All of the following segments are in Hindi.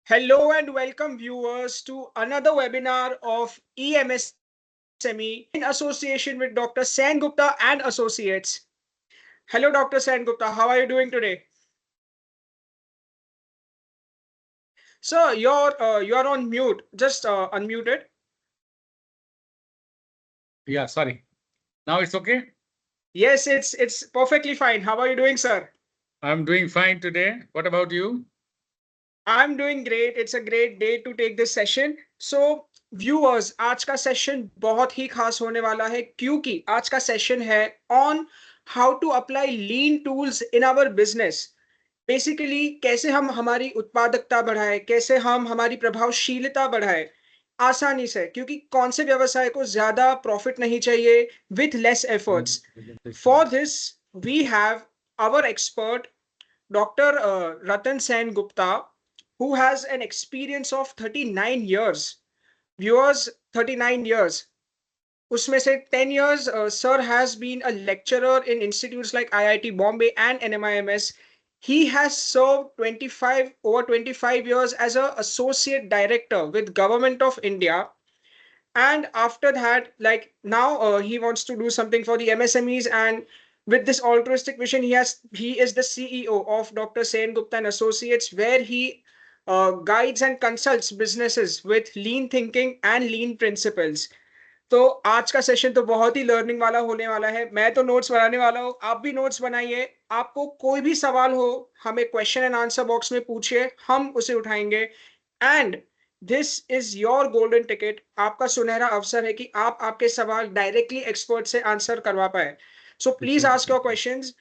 Hello and welcome viewers to another webinar of EMSME in association with Dr. Sen Gupta and Associates. Hello Dr. Sen Gupta, how are you doing today? Sir, you're on mute. Just unmute it. Yeah, sorry. Now it's okay? Yes, it's perfectly fine. How are you doing, sir? I'm doing fine today. What about you? I'm doing great. It's a great day to take this session. So viewers, आज का सेशन बहुत ही खास होने वाला है क्योंकि आज का सेशन है on how to apply lean tools in our business. Basically कैसे हम हमारी उत्पादकता बढ़ाए, कैसे हम हमारी प्रभावशीलता बढ़ाए आसानी से, क्योंकि कौन से व्यवसाय को ज्यादा प्रॉफिट नहीं चाहिए with less efforts. For this we have our expert Dr. Ratan Sen Gupta, who has an experience of 39 years. Viewers, 39 years. उसमें से 10 years, sir has been a lecturer in institutes like IIT Bombay and NMIMS. He has served 25 years as an associate director with Government of India. And after that, like now, he wants to do something for the MSMEs. And with this altruistic vision, he is the CEO of Dr. Sen Gupta and Associates, where he guides and consults businesses with lean thinking and lean principles. तो आज का सेशन तो बहुत ही लर्निंग वाला होने वाला है. मैं तो नोट्स बनाने वाला हूँ, आप भी नोट्स बनाइए. आपको कोई भी सवाल हो, हमें क्वेश्चन एंड आंसर बॉक्स में पूछिए, हम उसे उठाएंगे. And this is your golden ticket. आपका सुनहरा अवसर है कि आप आपके सवाल डायरेक्टली एक्सपर्ट से आंसर करवा पाए. So please ask your questions.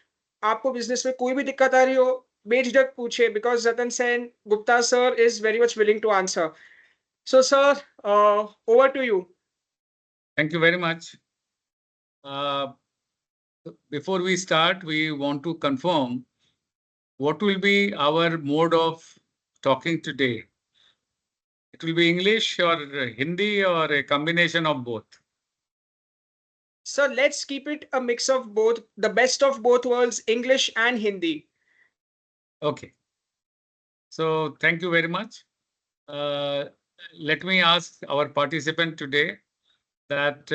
आपको बिजनेस में कोई भी दिक्कत आ रही हो, बेझिझक पूछिए, because Ratan Sen Gupta sir is very much willing to answer. So sir, over to you. Thank you very much. Before we start, we want to confirm what will be our mode of talking today. It will be English or Hindi or a combination of both. So let's keep it a mix of both, the best of both worlds, English and Hindi. Okay. So thank you very much. Let me ask our participant today that,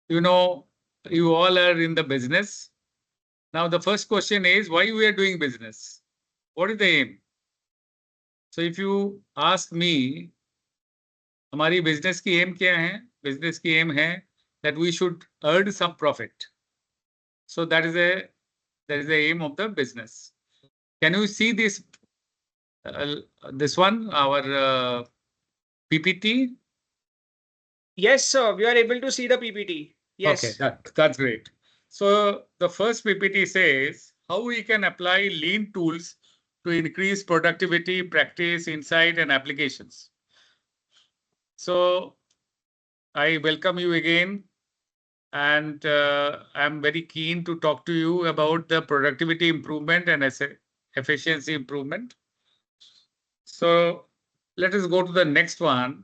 you all are in the business. Now, the first question is why we are doing business? What is the aim? So if you ask me, हमारी business की aim क्या है? Business की aim है that we should earn some profit. So that is the aim of the business. Can you see this one, our PPT? Yes, sir. We are able to see the PPT. Yes. Okay, that's great. So the first PPT says how we can apply lean tools to increase productivity, practice, insight, and applications. So I welcome you again, and I'm very keen to talk to you about the productivity improvement and efficiency improvement. So let us go to the next one.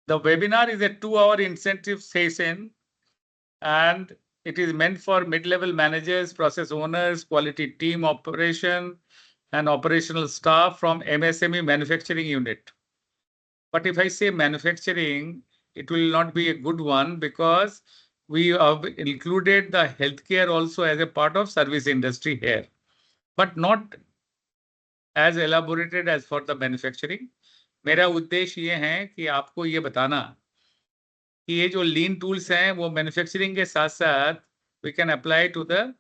The webinar is a 2-hour incentive session, and it is meant for mid-level managers, process owners, quality team operation, and operational staff from MSME manufacturing unit. But if I say manufacturing, it will not be a good one because we have included the healthcare also as a part of service industry here, but not as elaborated as for the manufacturing. मेरा उद्देश्य ये है कि आपको ये बताना कि ये जो लीन टूल्स हैं वो मैन्युफैक्चरिंग के साथ साथ we can apply to the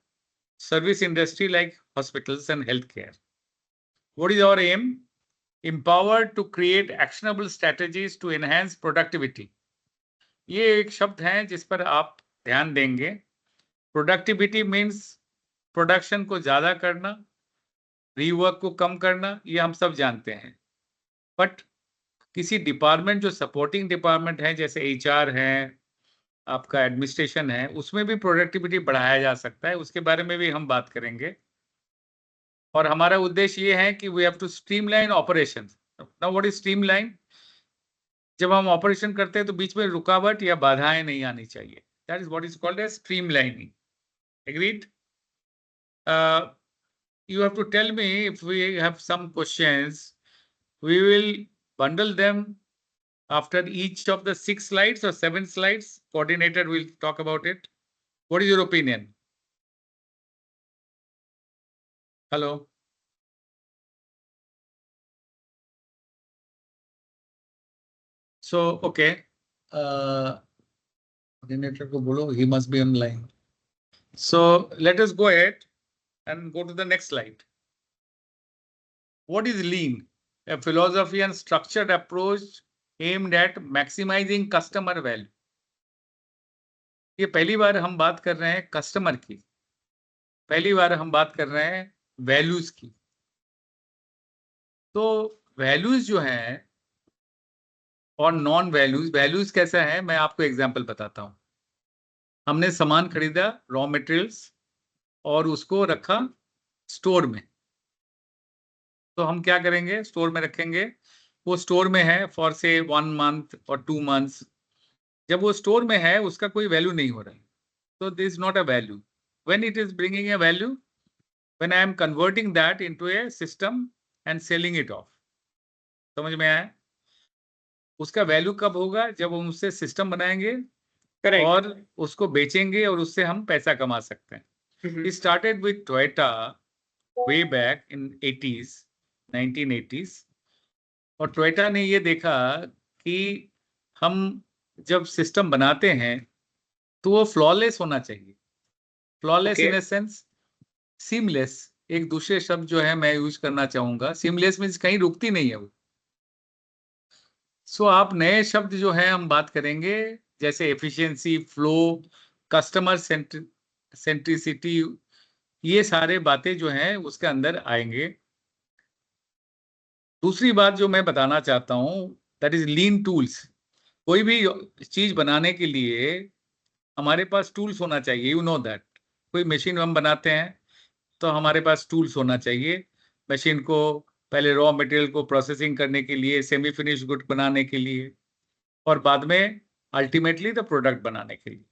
service industry like hospitals and healthcare. What is our aim? Empowered to create actionable strategies to enhance productivity. ये एक शब्द है जिस पर आप ध्यान देंगे. प्रोडक्टिविटी मीन्स प्रोडक्शन को ज्यादा करना, रीवर्क को कम करना, ये हम सब जानते हैं. बट किसी डिपार्टमेंट जो सपोर्टिंग डिपार्टमेंट है जैसे HR है, आपका एडमिनिस्ट्रेशन है, उसमें भी प्रोडक्टिविटी बढ़ाया जा सकता है. उसके बारे में भी हम बात करेंगे. और हमारा उद्देश्य ये है कि we have to streamline operations. Now what is streamline? जब हम ऑपरेशन करते हैं तो बीच में रुकावट या बाधाएं नहीं आनी चाहिए. That is what is called as streamlining. Agreed? you have to tell me if we have some questions. We will bundle them after each of the 6 slides or 7 slides. Coordinator will talk about it. What is your opinion? Hello. So, okay. Coordinator ko bolo, he must be online. So let us go ahead and go to the next slide. What is lean? A philosophy and structured approach aimed at maximizing customer value. ये पहली बार हम बात कर रहे हैं कस्टमर की, पहली बार हम बात कर रहे हैं वैल्यूज की। तो वैल्यूज जो हैं और नॉन वैल्यूज, वैल्यूज कैसा है मैं आपको एग्जांपल बताता हूं। हमने सामान खरीदा रॉ मटेरियल्स और उसको रखा स्टोर में, तो हम क्या करेंगे, स्टोर में रखेंगे। वो स्टोर में है फॉर से 1 मंथ और 2 मंथ्स। जब वो स्टोर में है उसका कोई वैल्यू नहीं हो रहा है, तो this is not a value. When it is bringing a value, when I am converting that into A system and selling it of. समझ में आया? उसका वैल्यू कब होगा? जब हम उससे सिस्टम बनाएंगे करेक्ट। और उसको बेचेंगे और उससे हम पैसा कमा सकते हैं। It started with Toyota way back in 80s, 1980s, और टोयोटा ने ये देखा कि हम जब सिस्टम बनाते हैं तो वो फ्लॉलेस होना चाहिए। Flawless in a sense seamless, एक दूसरे शब्द जो है मैं यूज करना चाहूंगा। सीमलेस मीन्स कहीं रुकती नहीं है वो। सो आप नए शब्द जो है हम बात करेंगे, जैसे एफिशिएंसी, फ्लो, कस्टमर सेंट्रिसिटी, ये सारे बातें जो हैं उसके अंदर आएंगे। दूसरी बात जो मैं बताना चाहता हूं, दैट इज लीन टूल्स। कोई भी चीज बनाने के लिए हमारे पास टूल्स होना चाहिए, यू नो दैट। कोई मशीन हम बनाते हैं तो हमारे पास टूल्स होना चाहिए। मशीन को पहले रॉ मटेरियल को प्रोसेसिंग करने के लिए, सेमी फिनिश गुड बनाने के लिए, और बाद में अल्टीमेटली द प्रोडक्ट बनाने के लिए।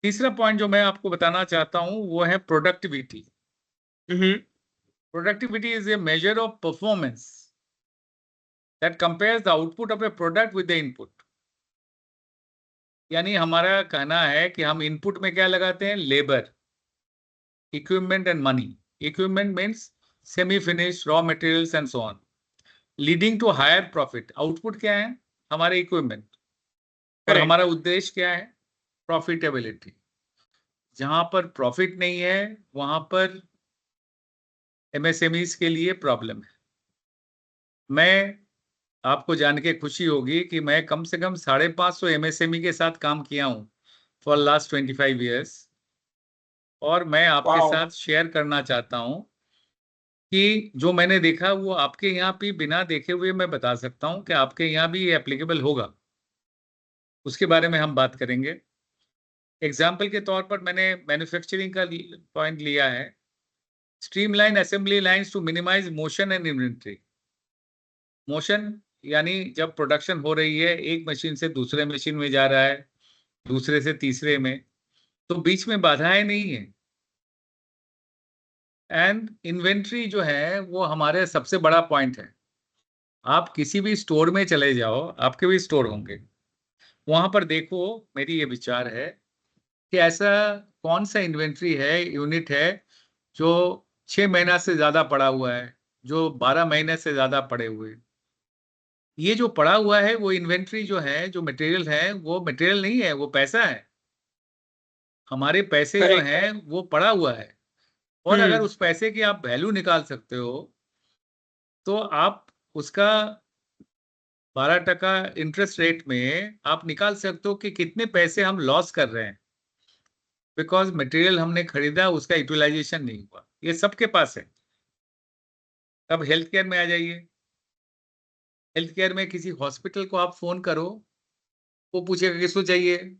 तीसरा पॉइंट जो मैं आपको बताना चाहता हूं वो है productivity. Productivity is a measure of performance that compares the output of a product with the input. यानी हमारा कहना है कि हम इनपुट में क्या लगाते हैं? Labour, equipment and money. Equipment means semi finish, raw materials and so on, leading to higher profit. Output क्या है? हमारे इक्विपमेंट। और हमारा उद्देश्य क्या है? प्रॉफिटेबिलिटी। जहां पर प्रॉफिट नहीं है वहां पर एमएसएमईज के लिए प्रॉब्लम है। मैं आपको जान के खुशी होगी कि मैं कम से कम 550 एमएसएमई के साथ काम किया हूं फॉर लास्ट 25 ईयर्स, और मैं आपके साथ शेयर करना चाहता हूं कि जो मैंने देखा वो आपके यहाँ भी बिना देखे हुए मैं बता सकता हूं कि आपके यहाँ भी ये एप्लीकेबल होगा। उसके बारे में हम बात करेंगे। एग्जाम्पल के तौर पर मैंने मैन्युफैक्चरिंग का पॉइंट लिया है, streamline assembly lines to minimise motion and inventory. Motion यानी जब प्रोडक्शन हो रही है, एक मशीन से दूसरे मशीन में जा रहा है, दूसरे से तीसरे में, तो बीच में बाधाएं नहीं है। एंड इन्वेंट्री जो है वो हमारे सबसे बड़ा पॉइंट है। आप किसी भी स्टोर में चले जाओ, आपके भी स्टोर होंगे, वहां पर देखो, मेरी ये विचार है कि ऐसा कौन सा इन्वेंट्री है, यूनिट है जो 6 महीना से ज्यादा पड़ा हुआ है, जो 12 महीने से ज्यादा पड़े हुए। ये जो पड़ा हुआ है वो इन्वेंट्री जो है, जो मटेरियल है, वो मटेरियल नहीं है, वो पैसा है। हमारे पैसे जो हैं वो पड़ा हुआ है, और अगर उस पैसे की आप वैल्यू निकाल सकते हो तो आप उसका 12% इंटरेस्ट रेट में आप निकाल सकते हो कि कितने पैसे हम लॉस कर रहे हैं, बिकॉज मटेरियल हमने खरीदा, उसका यूटिलाइजेशन नहीं हुआ। ये सबके पास है। अब हेल्थ केयर में आ जाइए। हेल्थ केयर में किसी हॉस्पिटल को आप फोन करो, वो पूछेगा किसको चाहिए?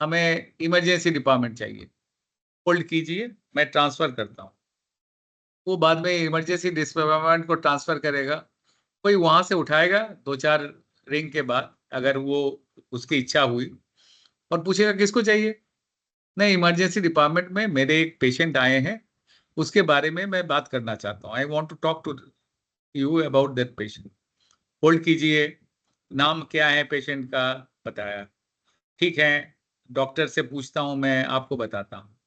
हमें इमरजेंसी डिपार्टमेंट चाहिए, होल्ड कीजिए मैं ट्रांसफर करता हूँ। वो बाद में इमरजेंसी डिपार्टमेंट को ट्रांसफर करेगा, कोई वहां से उठाएगा 2-4 रिंग के बाद, अगर वो उसकी इच्छा हुई, और पूछेगा किसको चाहिए? नहीं, इमरजेंसी डिपार्टमेंट में मेरे एक पेशेंट आए हैं उसके बारे में मैं बात करना चाहता हूँ। I want to talk to you about that patient. Hold कीजिए। नाम क्या है पेशेंट का? बताया। ठीक है, डॉक्टर से पूछता हूँ, मैं आपको बताता हूँ।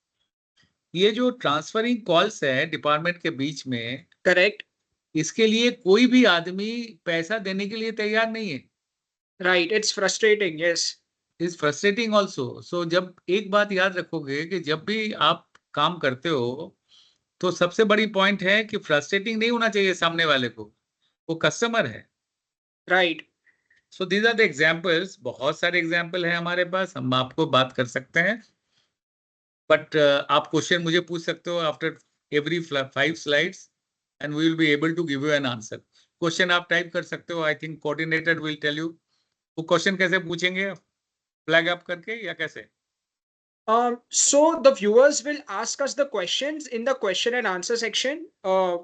ये जो ट्रांसफरिंग कॉल्स है डिपार्टमेंट के बीच में, करेक्ट। इसके लिए कोई भी आदमी पैसा देने के लिए तैयार नहीं है। Right, it's frustrating, yes. Is frustrating also. So जब एक बात याद रखोगे कि जब भी आप काम करते हो, तो सबसे बड़ी पॉइंट है कि फ्रस्ट्रेटिंग नहीं होना चाहिए सामने वाले को, वो कस्टमर है। Right. So these are the examples. बहुत सारे एग्जाम्पल हैं हमारे पास, हम आपको बात कर सकते हैं। बट आप क्वेश्चन मुझे पूछ सकते हो after every 5 slides, and we will be able to give you an answer. Question आप टाइप कर सकते हो। I think coordinator will tell you. वो क्वेश्चन कैसे पूछेंगे, फ्लैग अप करके या कैसे? So the viewers will ask us the questions in the question and answer section,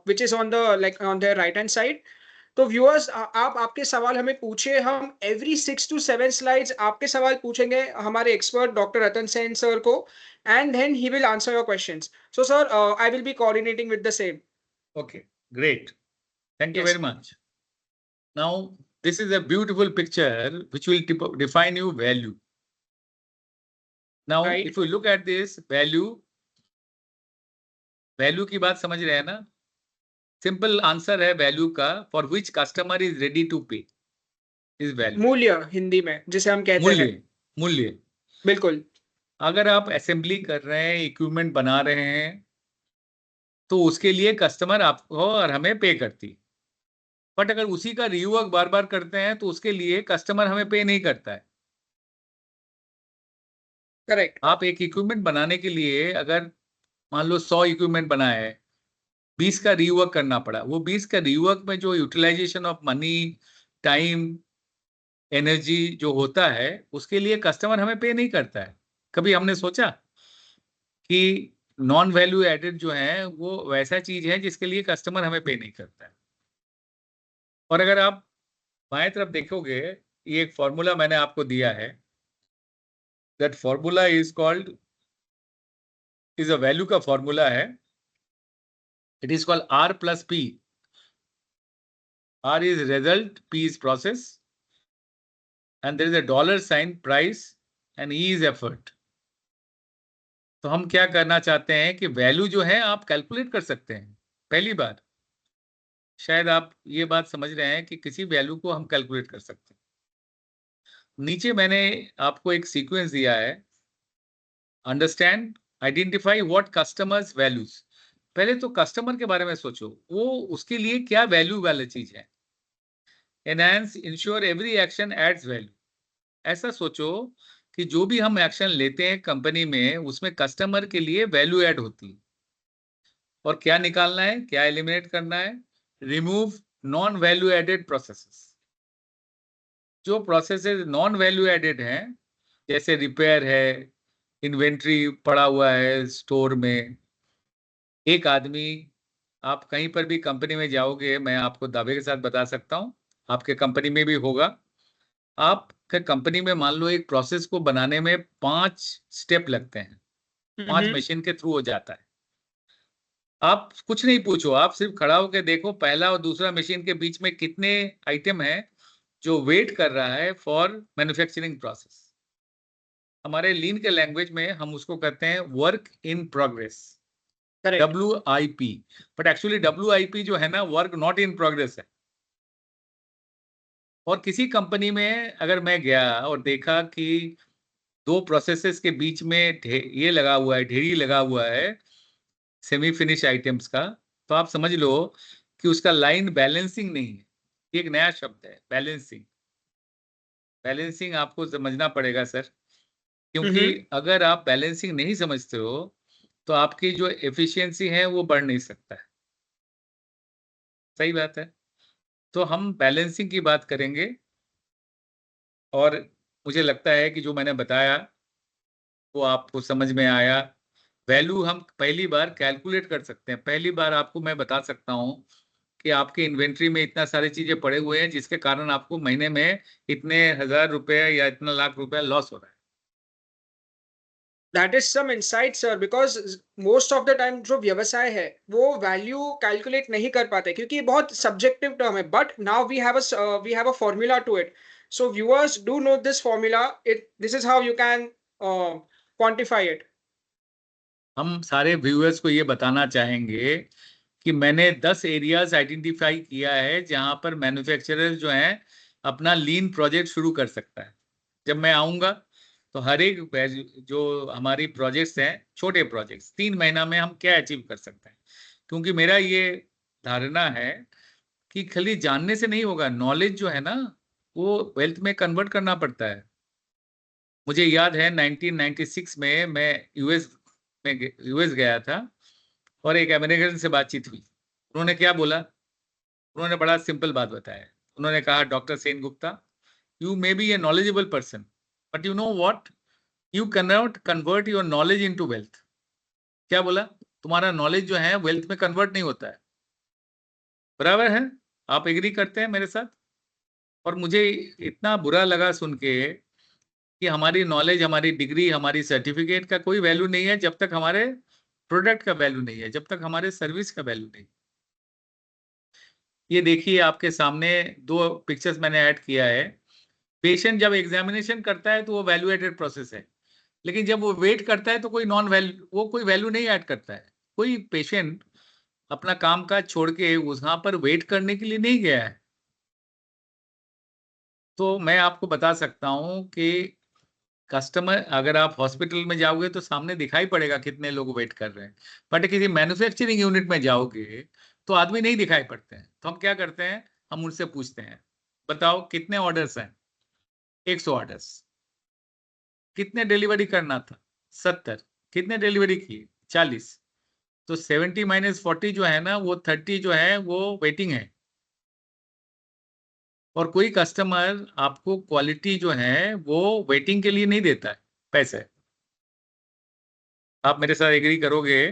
which is on the like on their right hand side. तो व्यूअर्स आप आपके सवाल हमें पूछे, हम एवरी 6 to 7 स्लाइड्स आपके सवाल पूछेंगे हमारे expert doctor Ratan Sen sir को, and then he will answer your questions. So sir, I will be coordinating with the same. Okay, great. Thank you yes. very much. Now, this is a beautiful picture which will define you value. Now, right. if you look at this value, value की बात समझ रहे हैं ना? सिंपल आंसर है वैल्यू का, for which customer is ready to pay, is value. मूल्य हिंदी में जिसे हम कहते हैं. मूल्य, मूल्य। बिल्कुल. अगर आप असेंबली कर रहे हैं, इक्विपमेंट बना रहे हैं, तो उसके लिए कस्टमर आपको और हमें पे करती है। बट अगर उसी का रीवर्क बार बार करते हैं, तो उसके लिए कस्टमर हमें पे नहीं करता है। करेक्ट. आप एक इक्विपमेंट बनाने के लिए अगर मान लो 100 इक्विपमेंट बनाए, 20 का रीवर्क करना पड़ा, वो 20 का रीवर्क में जो utilisation of money, time, energy जो होता है, उसके लिए कस्टमर हमें पे नहीं करता है। कभी हमने सोचा कि नॉन वैल्यू एडेड जो है वो वैसा चीज है जिसके लिए कस्टमर हमें पे नहीं करता है। और अगर आप बाएं तरफ देखोगे, ये एक फॉर्मूला मैंने आपको दिया है। That formula is called, is a value का फॉर्मूला है। It is called R plus P. R is result, P is process, and there is a dollar sign price, and E is effort. तो हम क्या करना चाहते हैं कि वैल्यू जो है आप कैलकुलेट कर सकते हैं। पहली बार शायद आप ये बात समझ रहे हैं कि किसी वैल्यू को हम कैलकुलेट कर सकते हैं। नीचे मैंने आपको एक सीक्वेंस दिया है। Understand, identify what customers values. पहले तो कस्टमर के बारे में सोचो, वो उसके लिए क्या वैल्यू वाली चीज है। Enhance, ensure every action adds value. ऐसा सोचो कि जो भी हम एक्शन लेते हैं कंपनी में, उसमें कस्टमर के लिए वैल्यू ऐड होती है। और क्या निकालना है, क्या एलिमिनेट करना है? Remove non value added processes. जो प्रोसेसेस नॉन वैल्यू एडेड हैं, जैसे रिपेयर है, इन्वेंट्री पड़ा हुआ है स्टोर में। एक आदमी, आप कहीं पर भी कंपनी में जाओगे, मैं आपको दावे के साथ बता सकता हूं, आपके कंपनी में भी होगा। आप कंपनी में मान लो एक प्रोसेस को बनाने में 5 स्टेप लगते हैं, 5 हम्म. मशीन के थ्रू हो जाता है। आप कुछ नहीं पूछो, आप सिर्फ खड़ा होकर देखो पहला और दूसरा मशीन के बीच में कितने आइटम है जो वेट कर रहा है फॉर मैन्युफैक्चरिंग प्रोसेस। हमारे लीन के लैंग्वेज में हम उसको कहते हैं work in progress, correct. WIP। But actually WIP जो है ना, वर्क नॉट इन प्रोग्रेस है। और किसी कंपनी में अगर मैं गया और देखा कि 2 प्रोसेसेस के बीच में ये लगा हुआ है, ढेरी लगा हुआ है सेमी फिनिश आइटम्स का, तो आप समझ लो कि उसका लाइन बैलेंसिंग नहीं है। एक नया शब्द है, बैलेंसिंग। बैलेंसिंग आपको समझना पड़ेगा सर, क्योंकि हम्म. अगर आप बैलेंसिंग नहीं समझते हो, तो आपकी जो एफिशिएंसी है वो बढ़ नहीं सकता है। सही बात है। तो हम बैलेंसिंग की बात करेंगे, और मुझे लगता है कि जो मैंने बताया वो आपको समझ में आया। वैल्यू हम पहली बार कैलकुलेट कर सकते हैं। पहली बार आपको मैं बता सकता हूं कि आपके इन्वेंट्री में इतना सारी चीजें पड़े हुए हैं जिसके कारण आपको महीने में इतने 1000 रुपए या इतना लाख रुपए लॉस हो रहा है। That is some insight sir, because most of the time जो व्यवसाय है वो वैल्यू कैलकुलेट नहीं कर पाते, क्योंकि ये बहुत सब्जेक्टिव टर्म है, but now we have a formula to it. So viewers do know this formula, it this is how you can quantify it. हम सारे व्यूअर्स को ये बताना चाहेंगे कि मैंने 10 एरियाज आइडेंटिफाई किया है जहां पर मैन्युफैक्चरर जो है अपना लीन प्रोजेक्ट शुरू कर सकता है. जब मैं आऊंगा तो हर एक जो हमारी प्रोजेक्ट्स हैं, छोटे प्रोजेक्ट्स, 3 महीना में हम क्या अचीव कर सकते हैं. क्योंकि मेरा ये धारणा है कि खाली जानने से नहीं होगा, नॉलेज जो है ना वो वेल्थ में कन्वर्ट करना पड़ता है. मुझे याद है 1996 में मैं यूएस गया था और एक अमेरिकन से बातचीत हुई. उन्होंने क्या बोला, उन्होंने बड़ा सिंपल बात बताया. उन्होंने कहा, doctor Sen Gupta, you may be A knowledgeable person, but you know what, you can not convert your knowledge into wealth. क्या बोला, तुम्हारा नॉलेज जो है वेल्थ में कन्वर्ट नहीं होता है. बराबर है, आप एग्री करते हैं मेरे साथ. और मुझे इतना बुरा लगा सुन के कि हमारी नॉलेज, हमारी डिग्री, हमारी सर्टिफिकेट का कोई वैल्यू नहीं है जब तक हमारे प्रोडक्ट का वैल्यू नहीं है, जब तक हमारे सर्विस का वैल्यू नहीं. ये देखिए आपके सामने 2 पिक्चर्स मैंने ऐड किया है. पेशेंट जब एग्जामिनेशन करता है तो वो वैल्यू एडेड प्रोसेस है, लेकिन जब वो वेट करता है तो कोई नॉन वैल्यू, वो कोई वैल्यू नहीं ऐड करता है. कोई पेशेंट अपना काम काज छोड़ के वहां पर वेट करने के लिए नहीं गया है. तो मैं आपको बता सकता हूं कि कस्टमर, अगर आप हॉस्पिटल में जाओगे तो सामने दिखाई पड़ेगा कितने लोग वेट कर रहे हैं, बट किसी मैन्युफैक्चरिंग यूनिट में जाओगे तो आदमी नहीं दिखाई पड़ते हैं. तो हम क्या करते हैं, हम उनसे पूछते हैं, बताओ कितने ऑर्डर्स हैं. 100 ऑर्डर्स. कितने डिलीवरी करना था, 70. कितने डिलीवरी किए, 40. तो 70 - 40 जो है ना, वो 30 जो है वो वेटिंग है. और कोई कस्टमर आपको क्वालिटी जो है वो वेटिंग के लिए नहीं देता है पैसे. आप मेरे साथ एग्री करोगे,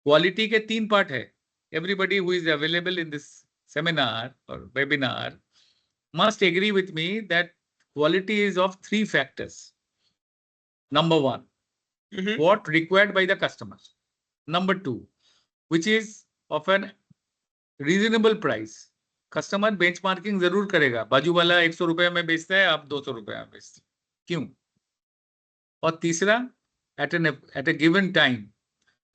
क्वालिटी के 3 पार्ट है. Everybody who is available in this seminar और webinar must agree with me that quality is of 3 factors. Number 1, Mm-hmm. what required by the customer. Number 2, which is of an reasonable price. Customer benchmarking जरूर करेगा, बाजू वाला 100 रुपए में बेचता है, आप 200 रुपए में बेचते हैं, क्यों. और तीसरा, एट ए गिवन टाइम,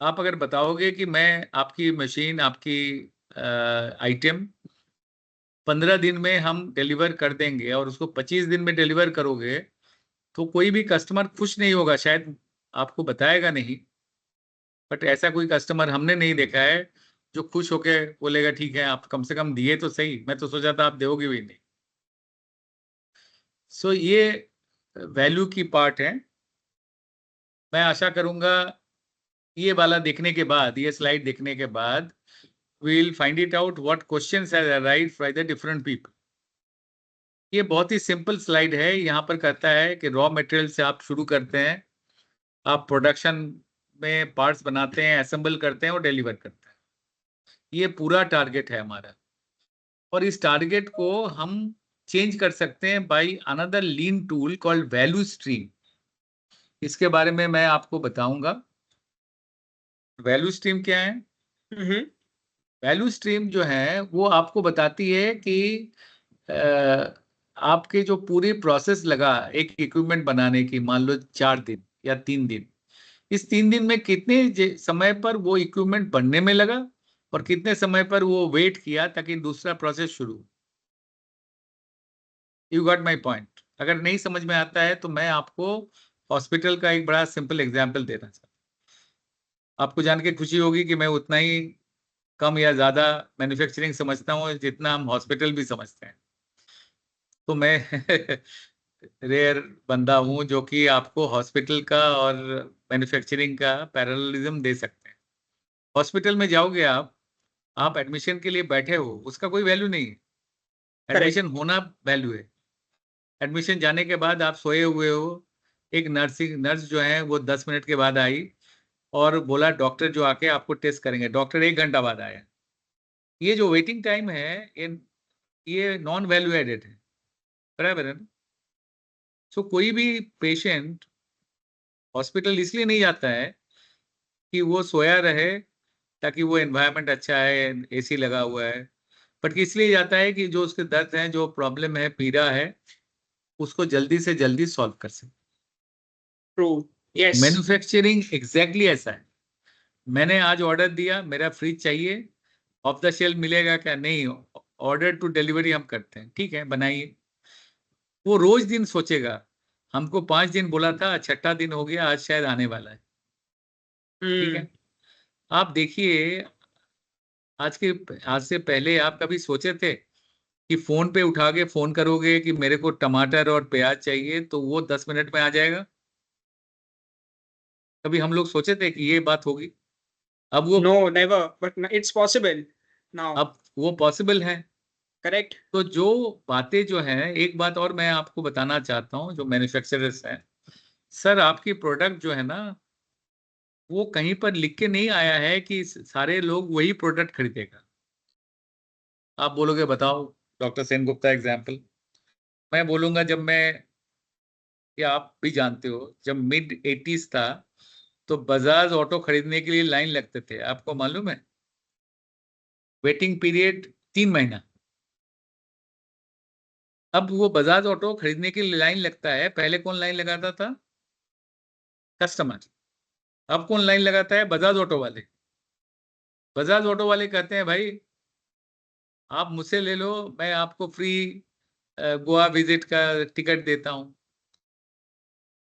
आप अगर बताओगे कि मैं आपकी मशीन, आपकी आइटम 15 दिन में हम डिलीवर कर देंगे और उसको 25 दिन में डिलीवर करोगे, तो कोई भी कस्टमर खुश नहीं होगा. शायद आपको बताएगा नहीं, बट ऐसा कोई कस्टमर हमने नहीं देखा है जो खुश होके बोलेगा ठीक है आप कम से कम दिए तो सही, मैं तो सोचा था आप दोगे भी नहीं. सो ये वैल्यू की पार्ट है. मैं आशा करूंगा ये वाला देखने के बाद, ये स्लाइड देखने के बाद, we will find it out what questions has arised from the different people. ये बहुत ही सिंपल स्लाइड है. यहाँ पर कहता है कि रॉ मटेरियल से आप शुरू करते हैं, आप प्रोडक्शन में पार्ट्स बनाते हैं, असेंबल करते हैं और डिलीवर करते हैं. ये पूरा टारगेट है हमारा. और इस टारगेट को हम चेंज कर सकते हैं by another lean tool called value stream. इसके बारे में मैं आपको बताऊंगा. वैल्यू स्ट्रीम क्या है. Mm-hmm. वैल्यू स्ट्रीम जो है वो आपको बताती है कि आपके जो पूरी प्रोसेस लगा एक इक्विपमेंट बनाने की, मान लो 4 दिन या 3 दिन, इस 3 दिन में कितने समय पर वो इक्विपमेंट बनने में लगा और कितने समय पर वो वेट किया ताकि दूसरा प्रोसेस शुरू. You got my point. अगर नहीं समझ में आता है तो मैं आपको हॉस्पिटल का एक बड़ा सिंपल एग्जाम्पल देना चाहता हूँ. आपको जान के खुशी होगी कि मैं उतना ही कम या ज्यादा मैन्युफैक्चरिंग समझता हूँ जितना हम हॉस्पिटल भी समझते हैं. तो मैं रेयर बंदा हूँ जो कि आपको हॉस्पिटल का और मैन्युफैक्चरिंग का पैरेललिज्म दे सकते हैं. हॉस्पिटल में जाओगे आप एडमिशन के लिए बैठे हो, उसका कोई वैल्यू नहीं है. Correct. एडमिशन होना वैल्यू है. एडमिशन जाने के बाद आप सोए हुए हो, एक नर्स जो है वो 10 मिनट के बाद आई और बोला डॉक्टर जो आके आपको टेस्ट करेंगे, डॉक्टर 1 घंटा बाद आया. ये जो वेटिंग टाइम है ये नॉन वैल्यू एडेड है. बराबर है ना. सो कोई भी पेशेंट हॉस्पिटल इसलिए नहीं जाता है कि वो सोया रहे ताकि वो एनवायरनमेंट अच्छा है, एसी लगा हुआ है, बट इसलिए जाता है कि जो उसके दर्द है, जो प्रॉब्लम है, पीड़ा है, उसको जल्दी से जल्दी सॉल्व कर सके। True, yes. मैन्युफैक्चरिंग एग्जैक्टली ऐसा है। मैंने आज ऑर्डर दिया, मेरा फ्रिज चाहिए, ऑफ द शेल्फ मिलेगा क्या? नहीं, ऑर्डर टू डिलीवरी हम करते हैं, ठीक है बनाइए। वो रोज दिन सोचेगा, हमको 5 दिन बोला था, छठा दिन हो गया, आज शायद आने वाला है, ठीक हम्म। है। आप देखिए, आज से पहले आप कभी सोचे थे कि फोन पे उठा के फोन करोगे कि मेरे को टमाटर और प्याज चाहिए तो वो 10 मिनट में आ जाएगा? कभी हम लोग सोचे थे कि ये बात होगी? अब वो no, never, but it's possible now. अब वो पॉसिबल है। करेक्ट। तो जो बातें जो हैं, एक बात और मैं आपको बताना चाहता हूँ, जो मैन्युफैक्चरर्स हैं, सर आपकी प्रोडक्ट जो है ना, वो कहीं पर लिख के नहीं आया है कि सारे लोग वही प्रोडक्ट खरीदेगा। आप बोलोगे बताओ, डॉक्टर सेन गुप्ता एग्जाम्पल। मैं बोलूंगा, जब मैं, या आप भी जानते हो, जब मिड 80s था तो बजाज ऑटो खरीदने के लिए लाइन लगते थे, आपको मालूम है? वेटिंग पीरियड 3 महीना। अब वो बजाज ऑटो खरीदने के लिए लाइन लगता है, पहले कौन लाइन लगाता था? कस्टमर। अब कौन लाइन लगाता है? बजाज ऑटो वाले। बजाज ऑटो वाले कहते हैं, भाई आप मुझसे ले लो, मैं आपको फ्री गोवा विजिट का टिकट देता हूं।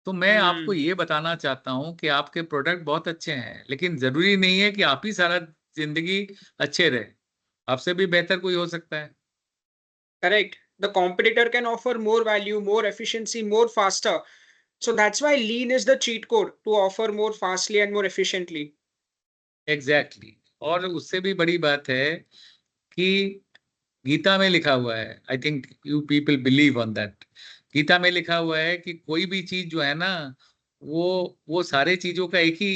तो मैं आपको हम्म। ये बताना चाहता हूं कि आपके प्रोडक्ट बहुत अच्छे हैं, लेकिन जरूरी नहीं है कि आप ही सारा जिंदगी अच्छे रहे, आपसे भी बेहतर कोई हो सकता है। Correct. The competitor can offer more value, more efficiency, more faster. So that's why lean is the cheat code to offer more fastly and more efficiently. Exactly exactly. और उससे भी बड़ी बात है कि गीता में लिखा हुआ है, I think you people believe on that. Gita में लिखा हुआ है कि कोई भी चीज जो है ना, वो सारे चीजों का एक ही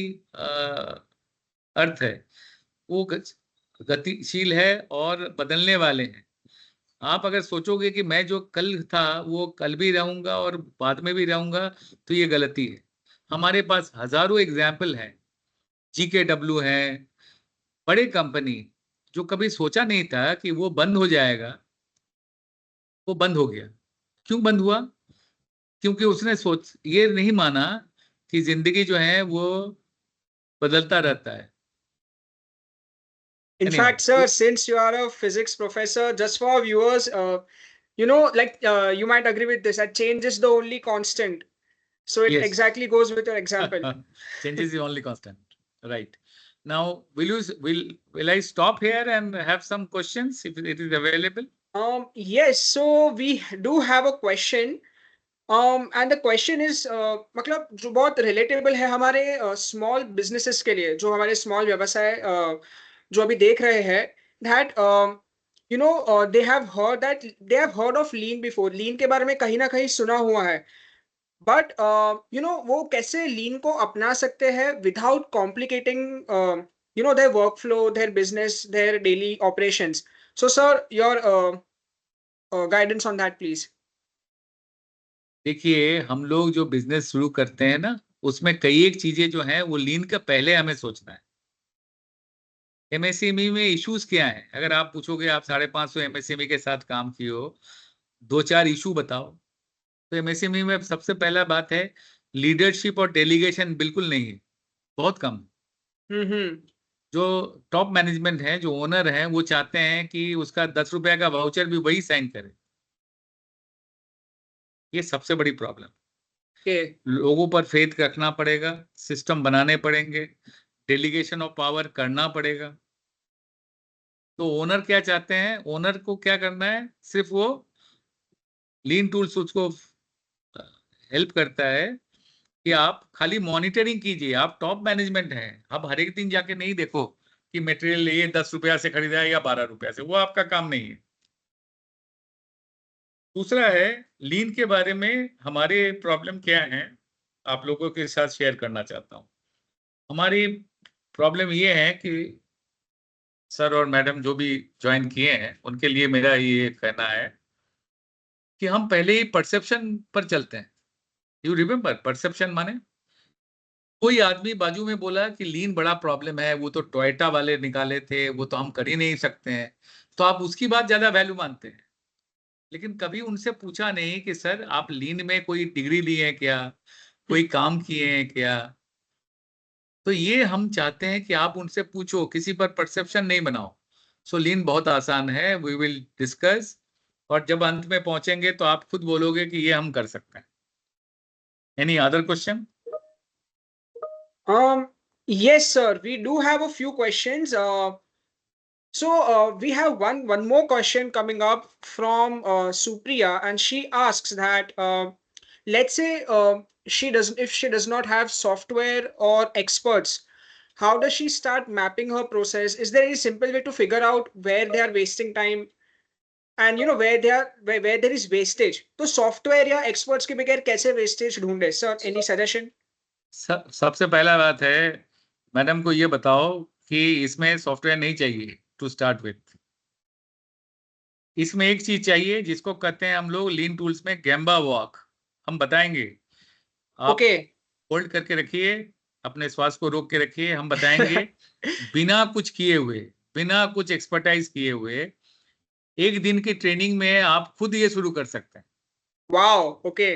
अर्थ है। वो गतिशील है और बदलने वाले हैं। आप अगर सोचोगे कि मैं जो कल था वो कल भी रहूंगा और बाद में भी रहूंगा, तो ये गलती है। हमारे पास हजारों एग्जाम्पल हैं, GKW है, बड़े कंपनी, जो कभी सोचा नहीं था कि वो बंद हो जाएगा, वो बंद हो गया। क्यों बंद हुआ? क्योंकि उसने सोच ये नहीं माना कि जिंदगी जो है वो बदलता रहता है। In anyhow, fact, sir, since you are a physics professor, just for our viewers, you might agree with this, that change is the only constant. So it yes, exactly goes with your example. change is the only constant, right? Now, will I stop here and have some questions if it is available? Yes, so we do have a question. And the question is, मतलब जो बहुत रिलेटेबल है हमारे स्मॉल बिजनेसेस के लिए, जो हमारे स्मॉल व्यवसाय जो अभी देख रहे हैं, that they have heard of lean before. Lean के बारे में कहीं ना कहीं सुना हुआ है, बट वो कैसे लीन को अपना सकते हैं without complicating their work flow, their business, their daily operations. So sir, your guidance on that please. देखिए, हम लोग जो बिजनेस शुरू करते हैं ना, उसमें कई एक चीजें जो हैं वो लीन का पहले हमें सोचना है। MSME में इश्यूज क्या है? अगर आप पूछोगे, आप 550 MSME के साथ काम किए हो, दो चार इशू बताओ। तो MSME में सबसे पहला बात है, लीडरशिप और डेलीगेशन बिल्कुल नहीं है, बहुत कम। हम्म। जो टॉप मैनेजमेंट है, जो ओनर है, वो चाहते हैं कि उसका 10 रुपए का वाउचर भी वही साइन करे। ये सबसे बड़ी प्रॉब्लम। ओके। लोगों पर फेथ रखना पड़ेगा, सिस्टम बनाने पड़ेंगे, डेलीगेशन ऑफ पावर करना पड़ेगा। तो ओनर क्या चाहते हैं? ओनर को क्या करना है? सिर्फ वो लीन टूल्स उसको हेल्प करता है कि आप खाली मॉनिटरिंग कीजिए। आप टॉप मैनेजमेंट हैं, आप हर एक दिन जाके नहीं देखो कि मटेरियल ये 10 रुपया से खरीदा है या 12 रुपया से, वो आपका काम नहीं है। दूसरा है, लीन के बारे में हमारे प्रॉब्लम क्या है, आप लोगों के साथ शेयर करना चाहता हूँ। हमारी प्रॉब्लम ये है कि सर और मैडम जो भी ज्वाइन किए हैं, उनके लिए मेरा ये कहना है कि हम पहले ही परसेप्शन पर चलते हैं। यू रिमेम्बर परसेप्शन माने? कोई आदमी बाजू में बोला कि लीन बड़ा प्रॉब्लम है, वो तो टोयोटा वाले निकाले थे, वो तो हम कर ही नहीं सकते हैं, तो आप उसकी बात ज्यादा वैल्यू मानते हैं। लेकिन कभी उनसे पूछा नहीं कि सर आप लीन में कोई डिग्री लिए हैं क्या, कोई काम किए हैं क्या। तो ये हम चाहते हैं कि आप उनसे पूछो, किसी पर परसेप्शन नहीं बनाओ। सो लीन बहुत आसान है, वी विल डिस्कस, और जब अंत में पहुंचेंगे तो आप खुद बोलोगे कि ये हम कर सकते हैं। Any other question? Yes, sir. We do have a few questions. So we have one more question coming up from Supriya, and she asks that let's say she does not have software or experts, how does she start mapping her process? Is there any simple way to figure out where they are wasting time and where they are where there is wastage? तो software या experts के बगैर कैसे wastage ढूंढे? Sir, any suggestion? सबसे पहला बात है, मैडम को ये बताओ कि इसमें सॉफ्टवेयर नहीं चाहिए टू स्टार्ट विथ। इसमें एक चीज चाहिए जिसको कहते हैं हम लोग लीन टूल्स में गैम्बा वॉक। हम बताएंगे, आप Okay. होल्ड करके रखिए, अपने श्वास को रोक के रखिए, हम बताएंगे। बिना कुछ किए हुए, बिना कुछ एक्सपर्टाइज किए हुए, एक दिन की ट्रेनिंग में आप खुद ये शुरू कर सकते हैं। Wow. Okay.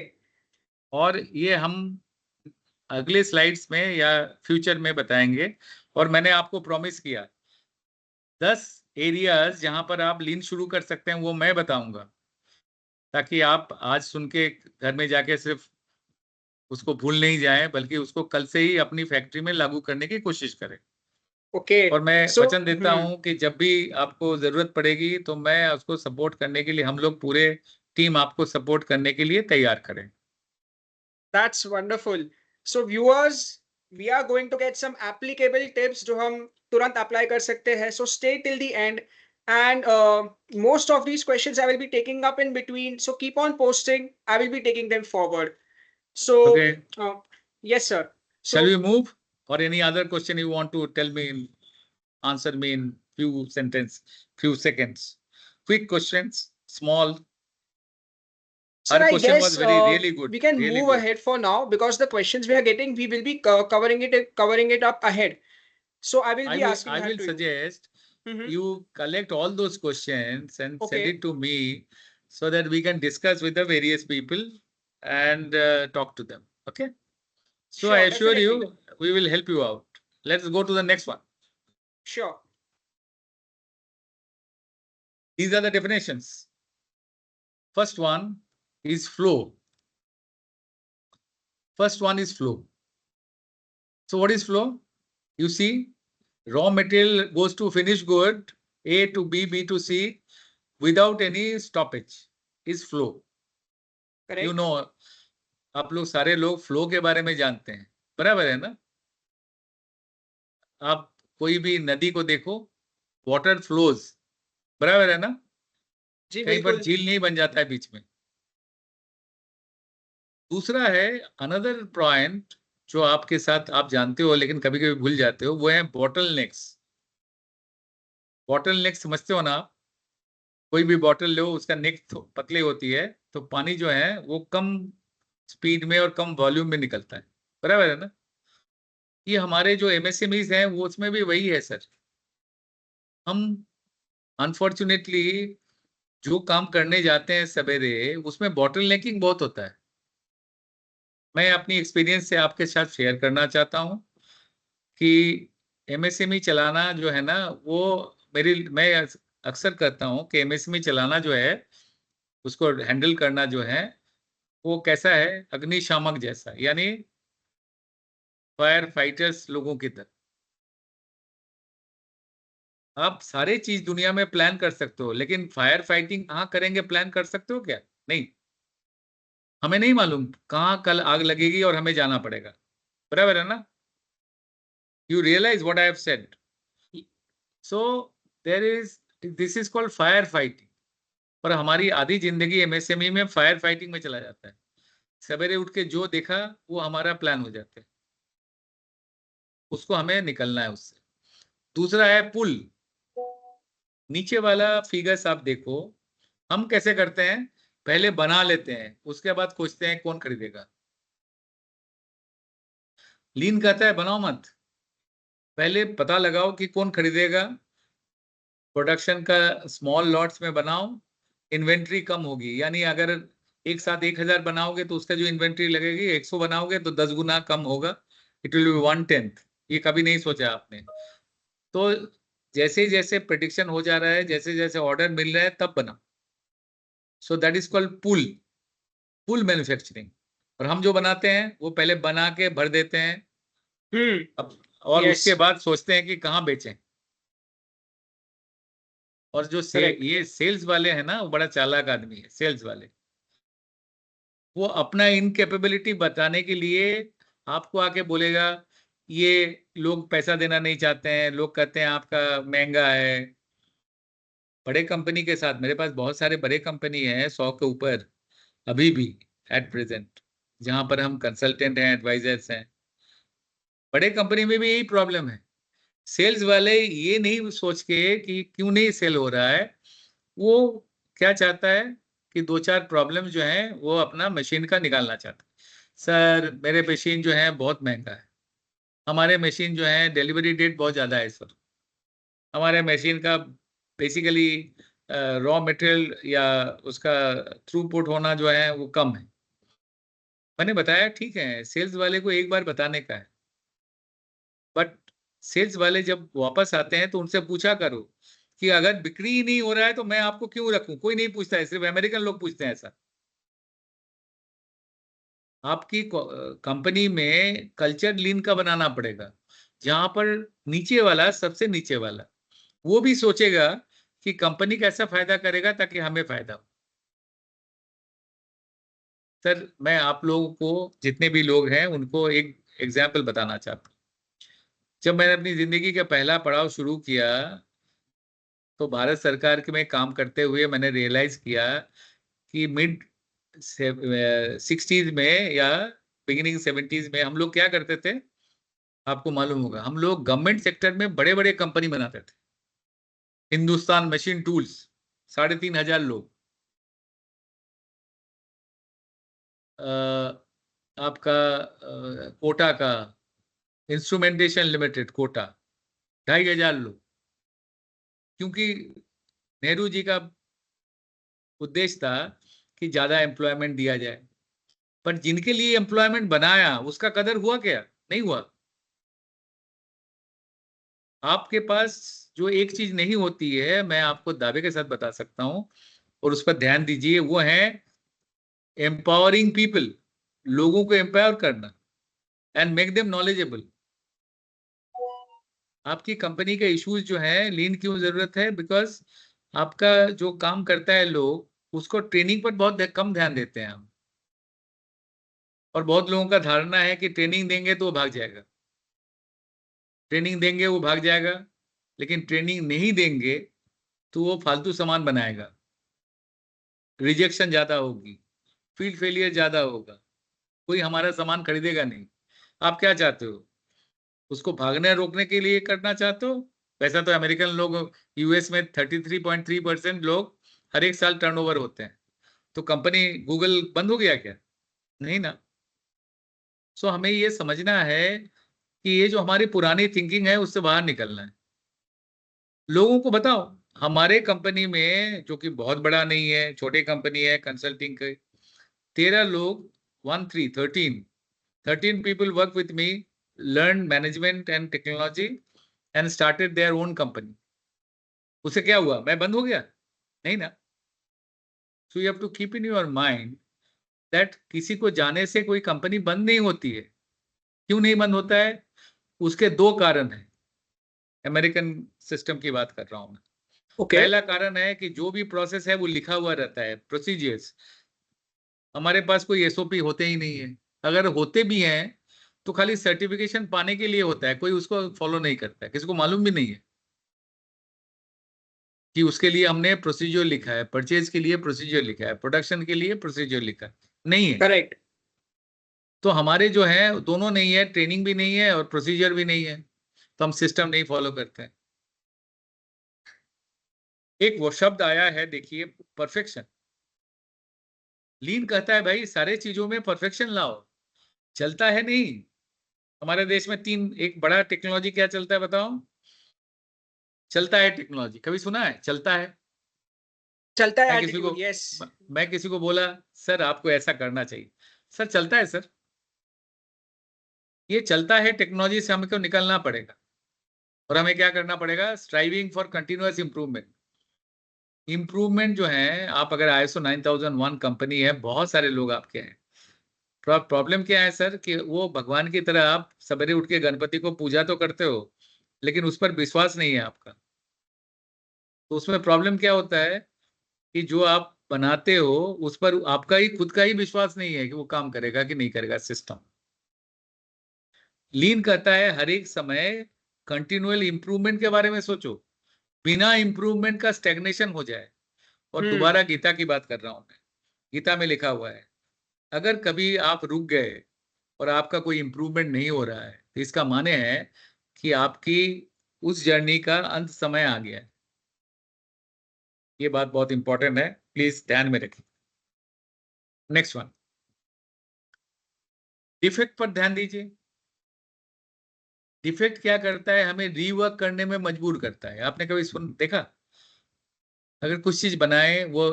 और ये हम अगले स्लाइड्स में या फ्यूचर में बताएंगे। और मैंने आपको प्रॉमिस किया 10 एरियाज जहां पर आप लीन शुरू कर सकते हैं, वो मैं बताऊंगा, ताकि आप आज सुन के घर में जाके सिर्फ उसको भूल नहीं जाएं, बल्कि उसको कल से ही अपनी फैक्ट्री में लागू करने की कोशिश करें। Okay. और मैं So, वचन देता हूं कि जब भी आपको जरूरत पड़ेगी तो मैं उसको सपोर्ट करने के लिए, हम लोग पूरे टीम आपको सपोर्ट करने के लिए तैयार करें। that's wonderful. So viewers, we are going to get some applicable tips जो हम तुरंत apply कर सकते हैं. So stay till the end. And most of these questions I will be taking up in between. So keep on posting. I will be taking them forward. So okay, yes, sir. shall we So move, or any other question you want to tell me, answer me in few seconds? Quick questions, small. sir, Her I question was guess very really we good, can really move good. ahead for now because the questions we are getting, we will be covering it up ahead. So I will I be will asking I that will to you. suggest Mhm. you collect all those questions and send Okay. it to me, so that we can discuss with the various people and talk to them. Okay. So I Sure, assure definitely. you, we will help you out. Let's go to the next one. Sure. These are the definitions. First one is flow. First one is flow. So what is flow? You see, raw material goes to finished good, A to B, B to C, without any stoppage, is flow. You Correct. know, आप लोग सारे लोग फ्लो के बारे में जानते हैं, बराबर है ना? आप कोई भी नदी को देखो, वाटर फ्लोज, बराबर है ना? जी कहीं पर बिल्कुल. झील नहीं बन जाता है बीच में। दूसरा है अनदर पॉइंट, जो आपके साथ आप जानते हो लेकिन कभी कभी भूल जाते हो, वो है बॉटल नेक्स। बॉटल नेक समझते हो ना आप? कोई भी बॉटल लो, उसका नेक पतली होती है, तो पानी जो है वो कम स्पीड में और कम वॉल्यूम में निकलता है, बराबर है ना? ये हमारे जो एमएसएमईज हैं वो उसमें भी वही है सर। हम अनफॉर्चुनेटली जो काम करने जाते हैं सवेरे, उसमें बॉटल नेकिंग बहुत होता है। मैं अपनी एक्सपीरियंस से आपके साथ शेयर करना चाहता हूँ कि एमएसएमई चलाना जो है ना, वो मैं अक्सर कहता हूँ कि एमएसएमई चलाना जो है, उसको हैंडल करना जो है, वो कैसा है, अग्निशामक जैसा, यानी फायर फाइटर्स लोगों की तरह। आप सारे चीज दुनिया में प्लान कर सकते हो, लेकिन फायर फाइटिंग कहाँ करेंगे, प्लान कर सकते हो क्या? नहीं। हमें नहीं मालूम कहाँ कल आग लगेगी और हमें जाना पड़ेगा, बराबर है ना? You realise what I have said? So there is, this is called fire fighting. पर हमारी आधी जिंदगी एमएसएमई में फायर फाइटिंग में चला जाता है। सवेरे उठ के जो देखा वो हमारा प्लान हो जाता है, उसको हमें निकलना है उससे। दूसरा है पुल। नीचे वाला फिगर्स आप देखो, हम कैसे करते हैं, पहले बना लेते हैं, उसके बाद खोजते हैं कौन खरीदेगा। लीन कहता है बनाओ मत, पहले पता लगाओ कि कौन खरीदेगा, प्रोडक्शन का स्मॉल लॉट्स में बनाओ, इन्वेंट्री कम होगी। यानी अगर एक साथ 1000 बनाओगे तो उसका जो इन्वेंट्री लगेगी, 100 बनाओगे तो 10 गुना कम होगा, इट विल बी 1/10। ये कभी नहीं सोचा आपने? तो जैसे जैसे प्रेडिक्शन हो जा रहा है, जैसे जैसे ऑर्डर मिल रहा है, तब बनाओ। So that is called pull manufacturing. और हम जो बनाते हैं वो पहले बना के भर देते हैं, अब और यस, उसके बाद सोचते हैं कि कहाँ बेचें। और जो करेक्ट। ये सेल्स वाले हैं ना, वो बड़ा चालाक आदमी है सेल्स वाले। वो अपना इनकेपेबिलिटी बताने के लिए आपको आके बोलेगा ये लोग पैसा देना नहीं चाहते हैं, लोग कहते हैं आपका महंगा है। बड़े कंपनी के साथ, मेरे पास बहुत सारे बड़े कंपनी है 100 के ऊपर अभी भी एट प्रेजेंट, जहां पर हम कंसल्टेंट हैं, एडवाइजर्स हैं। बड़े कंपनी में भी यही प्रॉब्लम है। सेल्स वाले ये नहीं सोच के कि क्यों नहीं सेल हो रहा है, वो क्या चाहता है कि दो चार प्रॉब्लम जो है वो अपना मशीन का निकालना चाहता है। सर मेरे मशीन जो है बहुत महंगा है, हमारे मशीन जो है डिलीवरी डेट बहुत ज़्यादा है सर, हमारे मशीन का बेसिकली रॉ मटेरियल या उसका थ्रूपुट होना जो है वो कम है। मैंने बताया ठीक है, सेल्स वाले को एक बार बताने का है, बट सेल्स वाले जब वापस आते हैं तो उनसे पूछा करो कि अगर बिक्री ही नहीं हो रहा है तो मैं आपको क्यों रखूं। कोई नहीं पूछता है, सिर्फ अमेरिकन लोग पूछते हैं ऐसा। आपकी कंपनी में कल्चर लीन का बनाना पड़ेगा, जहां पर नीचे वाला, सबसे नीचे वाला, वो भी सोचेगा कि कंपनी कैसा फायदा करेगा ताकि हमें फायदा हो। सर मैं आप लोगों को, जितने भी लोग हैं, उनको एक एग्जाम्पल बताना चाहता हूँ। जब मैंने अपनी जिंदगी का पहला पड़ाव शुरू किया तो भारत सरकार के में काम करते हुए मैंने रियलाइज किया कि मिड 60s में या बिगिनिंग 70s में हम लोग क्या करते थे, आपको मालूम होगा, हम लोग गवर्नमेंट सेक्टर में बड़े बड़े कंपनी बनाते थे। हिंदुस्तान मशीन टूल्स, 3500 लोग। अ, आपका कोटा का इंस्ट्रूमेंटेशन लिमिटेड, कोटा, 2500 लोग। क्योंकि नेहरू जी का उद्देश्य था कि ज्यादा एम्प्लॉयमेंट दिया जाए, पर जिनके लिए एम्प्लॉयमेंट बनाया उसका कदर हुआ क्या? नहीं हुआ। आपके पास जो एक चीज नहीं होती है, मैं आपको दावे के साथ बता सकता हूं, और उस पर ध्यान दीजिए, वो है एम्पावरिंग पीपल। लोगों को एम्पावर करना एंड मेक देम नॉलेजेबल। आपकी कंपनी के इश्यूज जो है, लीन क्यों जरूरत है? बिकॉज आपका जो काम करता है लोग, उसको ट्रेनिंग पर बहुत कम ध्यान देते हैं हम। और बहुत लोगों का धारणा है कि ट्रेनिंग देंगे तो वो भाग जाएगा, ट्रेनिंग देंगे वो भाग जाएगा। लेकिन ट्रेनिंग नहीं देंगे तो वो फालतू सामान बनाएगा, रिजेक्शन ज्यादा होगी, फील्ड फेलियर ज्यादा होगा, कोई हमारा सामान खरीदेगा नहीं। आप क्या चाहते हो? उसको भागने रोकने के लिए करना चाहते हो? वैसा तो अमेरिकन लोग, यूएस में 33.3% लोग हर एक साल टर्नओवर होते हैं, तो कंपनी गूगल बंद हो गया क्या? नहीं ना। सो हमें ये समझना है कि ये जो हमारी पुरानी थिंकिंग है उससे बाहर निकलना है। लोगों को बताओ, हमारे कंपनी में, जो कि बहुत बड़ा नहीं है, छोटे कंपनी है कंसल्टिंग के, 13 लोग, 13 people work with me, learned management and technology and started their own company. उसे क्या हुआ? मैं बंद हो गया? नहीं ना। So you have to keep in your mind that किसी को जाने से कोई कंपनी बंद नहीं होती है। क्यों नहीं बंद होता है? उसके दो कारण हैं। अमेरिकन सिस्टम की बात कर रहा हूं मैं। ओके। पहला कारण है कि जो भी प्रोसेस है वो लिखा हुआ रहता है, प्रोसीजर्स। हमारे पास कोई एसओपी होते ही नहीं है। अगर होते भी हैं तो खाली सर्टिफिकेशन पाने के लिए होता है, कोई उसको फॉलो नहीं करता है, किसी को मालूम भी नहीं है कि उसके लिए हमने प्रोसीजर लिखा है, परचेज के लिए प्रोसीजर लिखा है, प्रोडक्शन के लिए प्रोसीजर लिखा है, नहीं है। करेक्ट। तो हमारे जो है दोनों नहीं है, ट्रेनिंग भी नहीं है और प्रोसीजर भी नहीं है, तो हम सिस्टम नहीं फॉलो करते हैं। एक वो शब्द आया है, देखिए, परफेक्शन। लीन कहता है भाई सारे चीजों में परफेक्शन लाओ, चलता है नहीं। हमारे देश में एक बड़ा टेक्नोलॉजी क्या चलता है बताओ? चलता है टेक्नोलॉजी, कभी सुना है चलता है? चलता है मैं किसी को एटीट्यूड, यस। मैं किसी को बोला सर आपको ऐसा करना चाहिए, सर चलता है सर। ये चलता है टेक्नोलॉजी से हमको निकलना पड़ेगा और हमें क्या करना पड़ेगा? Striving for continuous improvement. Improvement जो है, आप अगर ISO 9001 कंपनी है, बहुत सारे लोग आपके हैं। प्रॉब्लम क्या है सर कि वो भगवान की तरह आप सवेरे उठ के गणपति को पूजा तो करते हो, लेकिन उस पर विश्वास नहीं है आपका। तो उसमें प्रॉब्लम क्या होता है कि जो आप बनाते हो उस पर आपका ही खुद का ही विश्वास नहीं है कि वो काम करेगा कि नहीं करेगा सिस्टम। लीन कहता है हर एक समय कंटिन्यूअल इंप्रूवमेंट के बारे में सोचो, बिना इंप्रूवमेंट का स्टेग्नेशन हो जाए। और हम्म। दोबारा गीता की बात कर रहा हूं मैं। गीता में लिखा हुआ है, अगर कभी आप रुक गए और आपका कोई इंप्रूवमेंट नहीं हो रहा है, तो इसका माने है कि आपकी उस जर्नी का अंत समय आ गया है। ये बात बहुत इंपॉर्टेंट है, प्लीज ध्यान में रखिए। नेक्स्ट वन, डिफेक्ट पर ध्यान दीजिए। डिफेक्ट क्या करता है? हमें रीवर्क करने में मजबूर करता है। आपने कभी सुन देखा, अगर कुछ चीज बनाए वो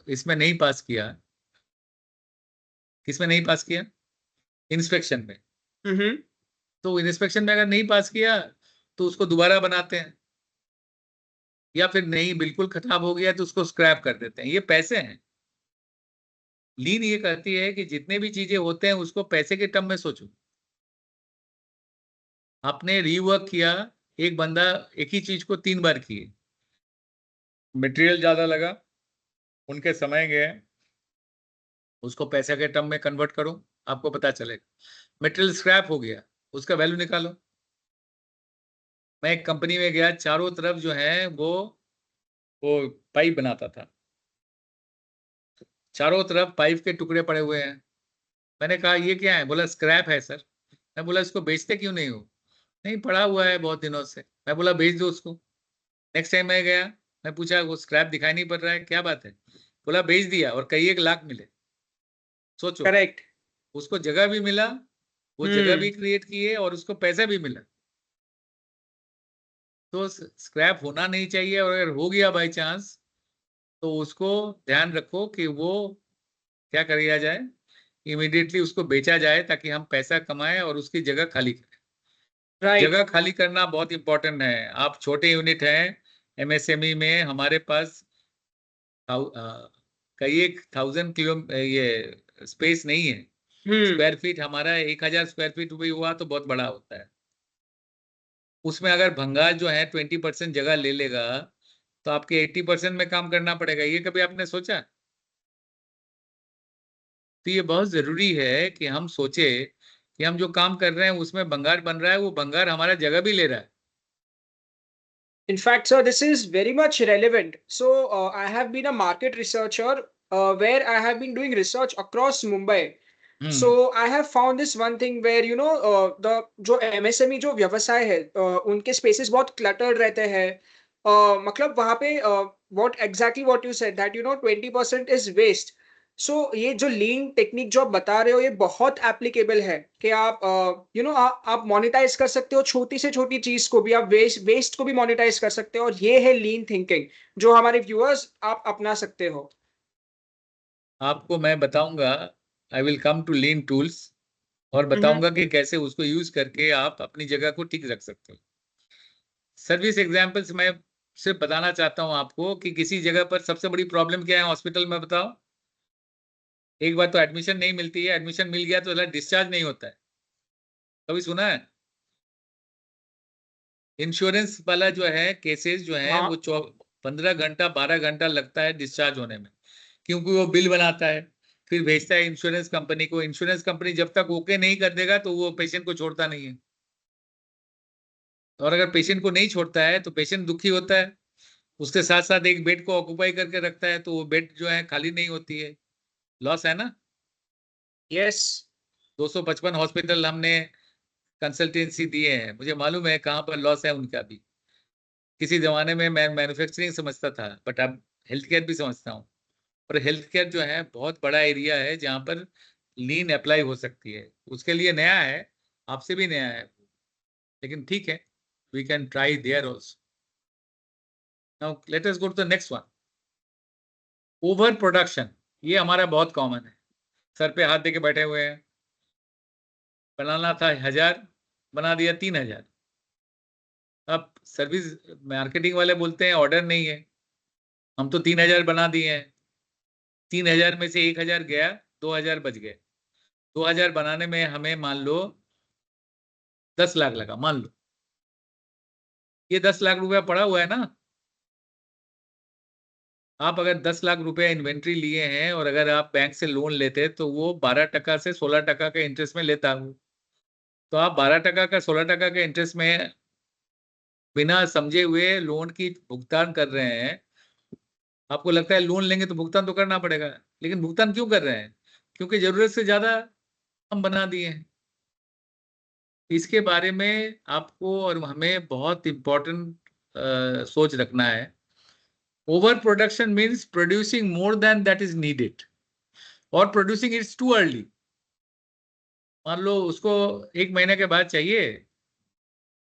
इसमें नहीं पास किया, किसमें नहीं पास किया? इंस्पेक्शन में। हम्म। तो इंस्पेक्शन में अगर नहीं पास किया तो उसको दोबारा बनाते हैं, या फिर नहीं बिल्कुल खराब हो गया तो उसको स्क्रैप कर देते हैं। ये पैसे हैं। लीन ये कहती है कि जितने भी चीजें होते हैं उसको पैसे के टर्म में सोचो। आपने रीवर्क किया, एक बंदा एक ही चीज को 3 बार किए, मटेरियल ज्यादा लगा, उनके समय गए, उसको पैसे के टर्म में कन्वर्ट करो, आपको पता चलेगा। मटेरियल स्क्रैप हो गया, उसका वैल्यू निकालो। मैं एक कंपनी में गया, चारों तरफ जो है वो पाइप बनाता था, चारों तरफ पाइप के टुकड़े पड़े हुए हैं। मैंने कहा ये क्या है? बोला स्क्रैप है सर। मैं बोला इसको बेचते क्यों नहीं हो? नहीं, पड़ा हुआ है बहुत दिनों से। मैं बोला बेच दो उसको। नेक्स्ट टाइम मैं गया, मैं पूछा वो स्क्रैप दिखाई नहीं पड़ रहा है, क्या बात है? बोला बेच दिया और कई 1 लाख मिले। सोचो, करेक्ट। उसको जगह भी मिला, वो जगह हम्म। भी क्रिएट की है और उसको पैसा भी मिला। तो स्क्रैप होना नहीं चाहिए, और अगर हो गया बाई चांस तो उसको ध्यान रखो कि वो क्या कर दिया जाए, इमीडिएटली उसको बेचा जाए ताकि हम पैसा कमाएं और उसकी जगह खाली करें। राइट। जगह खाली करना बहुत इंपॉर्टेंट है। आप छोटे यूनिट हैं, MSME में हमारे पास कई 1,000 किलो ये स्पेस नहीं है। हम्म। स्क्वायर फीट हमारा 1,000 स्क्वायर फीट भी हुआ तो बहुत बड़ा होता है। उसमें अगर भंगार जो है 20% जगह ले लेगा तो आपके 80% में काम करना पड़ेगा। ये कभी आपने सोचा? तो ये बहुत जरूरी है कि हम सोचे कि हम जो काम कर रहे हैं उसमें भंगार बन रहा है, वो भंगार हमारा जगह भी ले रहा है। In fact, sir, this is very much relevant. So, I have been a market researcher where I have been doing research across Mumbai. Hmm. So, I have found this one thing where the जो MSME जो व्यवसाय है उनके spaces बहुत cluttered रहते हैं. मतलब वहाँ पे what exactly what you said that 20% is waste. सो ये जो लीन टेक्निक जो आप बता रहे हो ये बहुत एप्लीकेबल है कि आप आप मोनेटाइज कर सकते हो छोटी से छोटी चीज को भी, आप वेस्ट को भी मोनेटाइज कर सकते हो, और ये है लीन थिंकिंग जो हमारे व्यूअर्स आप अपना सकते हो। आपको मैं बताऊंगा, I will come to lean tools, और हम्म। बताऊंगा कि कैसे उसको यूज करके आप अपनी जगह को ठीक रख सकते हो। सर्विस एग्जांपल्स मैं सिर्फ बताना चाहता हूं आपको कि किसी जगह पर सबसे बड़ी प्रॉब्लम क्या है हॉस्पिटल में, बताओ। एक बार तो एडमिशन नहीं मिलती है, एडमिशन मिल गया तो डिस्चार्ज नहीं होता है। कभी सुना है? इंश्योरेंस वाला जो है केसेस जो है हाँ। वो 15 घंटा 12 घंटा लगता है डिस्चार्ज होने में, क्योंकि वो बिल बनाता है, फिर भेजता है इंश्योरेंस कंपनी को। इंश्योरेंस कंपनी जब तक ओके नहीं कर देगा तो वो पेशेंट को छोड़ता नहीं है, और अगर पेशेंट को नहीं छोड़ता है तो पेशेंट दुखी होता है, उसके साथ साथ एक बेड को ऑक्युपाई करके रखता है, तो वो बेड जो है खाली नहीं होती है। लॉस है ना। यस। 255 हॉस्पिटल हमने कंसल्टेंसी दिए हैं, मुझे मालूम है कहाँ पर लॉस है उनका भी। किसी जमाने में मैं मैन्युफैक्चरिंग समझता था, बट अब हेल्थ केयर भी समझता हूँ। और हेल्थ केयर जो है बहुत बड़ा एरिया है जहाँ पर लीन अप्लाई हो सकती है। उसके लिए नया है, आपसे भी नया है, लेकिन ठीक है, we can try there also. Now let us go to the next one, over production. ये हमारा बहुत कॉमन है, सर पे हाथ देके बैठे हुए हैं, बनाना था 1000, बना दिया 3000। अब सर्विस मार्केटिंग वाले बोलते हैं ऑर्डर नहीं है, हम तो 3000 बना दिए हैं, 3000 में से 1000 गया, 2000 बच गए। 2000 बनाने में हमें मान लो 10 लाख लगा, मान लो ये 10 लाख रुपया पड़ा हुआ है ना। आप अगर 10 लाख रुपया इन्वेंट्री लिए हैं और अगर आप बैंक से लोन लेते तो वो 12% से 16% का इंटरेस्ट में लेता हूँ, तो आप 12% का 16% का इंटरेस्ट में बिना समझे हुए लोन की भुगतान कर रहे हैं। आपको लगता है लोन लेंगे तो भुगतान तो करना पड़ेगा, लेकिन भुगतान क्यों कर रहे हैं? क्योंकि जरूरत से ज्यादा हम बना दिए हैं। इसके बारे में आपको और हमें बहुत इंपॉर्टेंट सोच रखना है। Over production means producing more than that is needed और प्रोड्यूसिंग इट्स टू अर्ली। मान लो उसको 1 महीने के बाद चाहिए।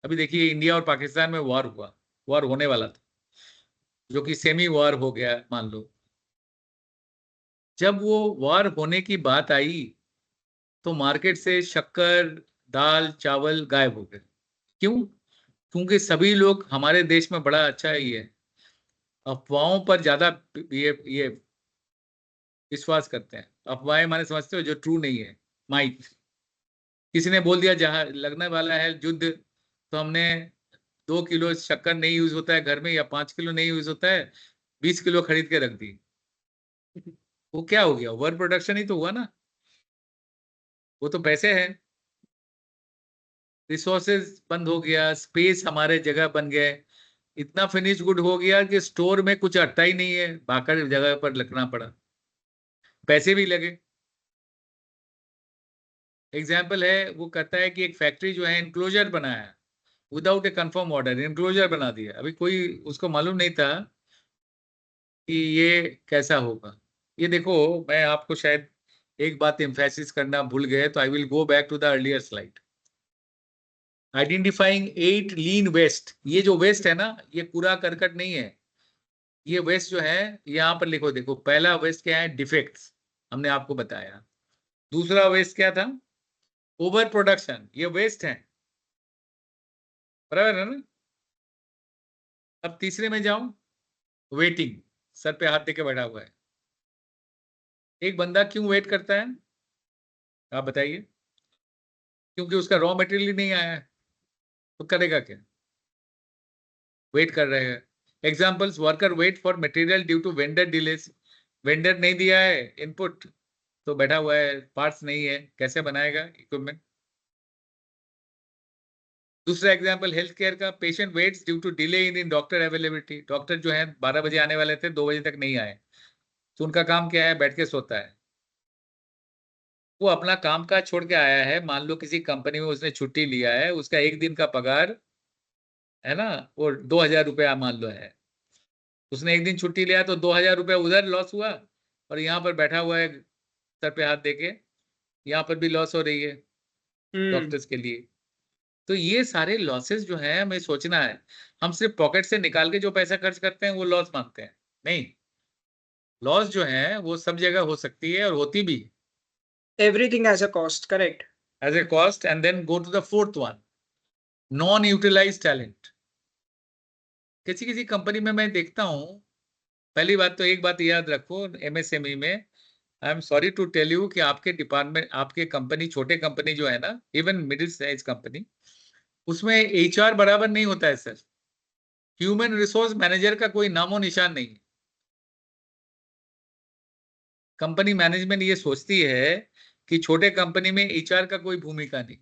अभी देखिए इंडिया और पाकिस्तान में वॉर हुआ, वॉर होने वाला था, जो कि सेमी वॉर हो गया मान लो। जब वो वॉर होने की बात आई तो मार्केट से शक्कर, दाल, चावल गायब हो गए। क्यों? क्योंकि सभी लोग हमारे देश में बड़ा अच्छा ही है, अफवाहों पर ज्यादा ये विश्वास करते हैं। अफवाहें माने समझते हो, जो ट्रू नहीं है, माइथ। किसी ने बोल दिया जहां लगने वाला है युद्ध, तो हमने 2 किलो शक्कर नहीं यूज होता है घर में, या 5 किलो नहीं यूज होता है, 20 किलो खरीद के रख दी। वो क्या हो गया? ओवर प्रोडक्शन ही तो हुआ ना। वो तो पैसे है, रिसोर्सेज बंद हो गया, स्पेस हमारे जगह बन गए, इतना फिनिश गुड हो गया कि स्टोर में कुछ अटता ही नहीं है, भाकर जगह पर रखना पड़ा, पैसे भी लगे। एग्जाम्पल है, वो कहता है कि एक फैक्ट्री जो है इनक्लोजर बनाया विदाउट ए कंफर्म ऑर्डर, इनक्लोजर बना दिया। अभी कोई उसको मालूम नहीं था कि ये कैसा होगा। ये देखो, मैं आपको शायद एक बात एम्फेसिस करना भूल गए, तो I will go back to the earlier slide. Identifying 8 lean waste. ये जो वेस्ट है ना, ये कूड़ा करकट नहीं है। ये वेस्ट जो है, यहाँ पर लिखो, देखो पहला वेस्ट क्या है? डिफेक्ट्स, हमने आपको बताया। दूसरा वेस्ट क्या था? ओवर प्रोडक्शन, ये वेस्ट है, बराबर है ना। अब तीसरे में जाऊं, वेटिंग, सर पे हाथ देके बैठा हुआ है। एक बंदा क्यों वेट करता है, आप बताइए? क्योंकि उसका रॉ मटेरियल ही नहीं आया है, तो करेगा क्या? वेट कर रहे हैं। Examples, worker wait for material due to vendor delays. Vendor नहीं दिया है इनपुट, तो बैठा हुआ है, पार्ट्स नहीं है, कैसे बनाएगा इक्विपमेंट? दूसरा एग्जाम्पल हेल्थ केयर का, patient waits due to delay in doctor availability. Doctor जो है 12 बजे आने वाले थे, 2 बजे तक नहीं आए, तो उनका काम क्या है? बैठ के सोता है। वो अपना काम काज छोड़ के आया है, मान लो किसी कंपनी में उसने छुट्टी लिया है, उसका 1 दिन का पगार है ना, वो 2000 रुपया मान लो है। उसने 1 दिन छुट्टी लिया तो 2000 रुपया उधर लॉस हुआ, और यहाँ पर बैठा हुआ है सर पे हाथ देके, यहाँ पर भी लॉस हो रही है हम्म। डॉक्टर्स के लिए। तो ये सारे लॉसेस जो है हमें सोचना है। हम सिर्फ पॉकेट से निकाल के जो पैसा खर्च करते हैं वो लॉस मानते हैं, नहीं। लॉस जो है वो सब जगह हो सकती है और होती भी Everything has a cost, correct? As a cost. And then go to the fourth one, non utilise talent. किसी किसी कंपनी में मैं देखता हूँ, पहली बात तो एक बात याद रखो, एमएसएमई में, I am sorry to tell you कि आपके डिपार्टमेंट, आपके कंपनी, छोटे कंपनी जो है ना, इवन मिडिल साइज कंपनी, उसमें एचआर बराबर नहीं होता है सर। ह्यूमन रिसोर्स मैनेजर का कोई नामो निशान नहीं है। कंपनी मैनेजमेंट ये सोचती है कि छोटे कंपनी में एचआर का कोई भूमिका नहीं।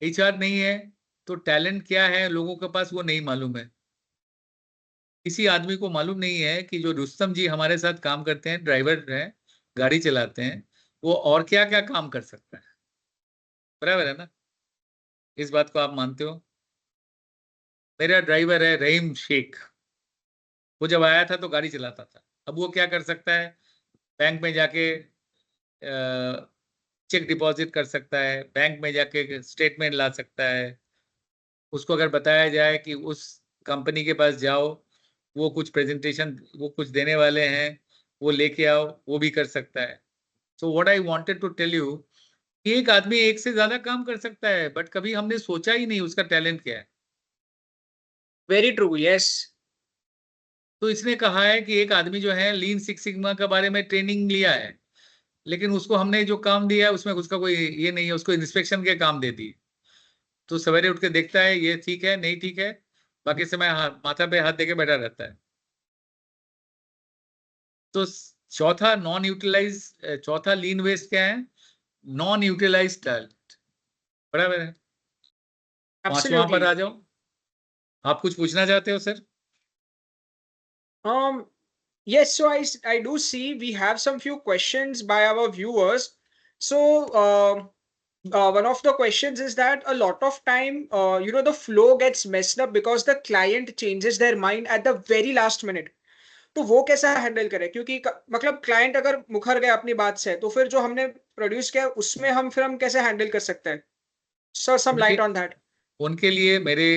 एचआर नहीं है तो टैलेंट क्या है लोगों के पास वो नहीं मालूम है। किसी आदमी को मालूम नहीं है कि जो रुस्तम जी हमारे साथ काम करते हैं, ड्राइवर हैं, गाड़ी चलाते हैं, वो और क्या क्या काम कर सकता है। बराबर है ना? इस बात को आप मानते हो? मेरा ड्राइवर है रहीम शेख, वो जब आया था तो गाड़ी चलाता था, अब वो क्या कर सकता है? बैंक में जाके चेक डिपॉजिट कर सकता है, बैंक में जाके स्टेटमेंट ला सकता है। उसको अगर बताया जाए कि उस कंपनी के पास जाओ, वो कुछ प्रेजेंटेशन वो कुछ देने वाले हैं, वो लेके आओ, वो भी कर सकता है। So what I wanted to tell you कि एक आदमी एक से ज्यादा काम कर सकता है, बट कभी हमने सोचा ही नहीं उसका टैलेंट क्या है। Very true, yes. तो इसने कहा है कि एक आदमी जो है लीन सिक्स सिग्मा के बारे में ट्रेनिंग लिया है, लेकिन उसको हमने जो काम दिया है उसमें उसका कोई ये नहीं है, उसको इंस्पेक्शन के काम दे दी। तो सवेरे उठ के देखता है ये ठीक है नहीं ठीक है, बाकी समय माथा पे हाथ देके बैठा रहता है। तो चौथा लीन वेस्ट क्या है? Non utilise talent. बराबर है। पांचवा पर एब्सोल्युटली। आ जाओ, आप कुछ पूछना चाहते हो sir? um yes, so I do see we have some few questions by our viewers. So one of the questions is that a lot of time, the flow gets messed up because the client changes their mind at the very last minute. तो वो कैसा हैंडल करें, क्योंकि मतलब क्लाइंट अगर मुखर गए अपनी बात से, तो फिर जो हमने प्रोड्यूस किया उसमें हम कैसे हैंडल कर सकते हैं? सर, सम उनके लाइट ऑन दैट। उनके लिए मेरे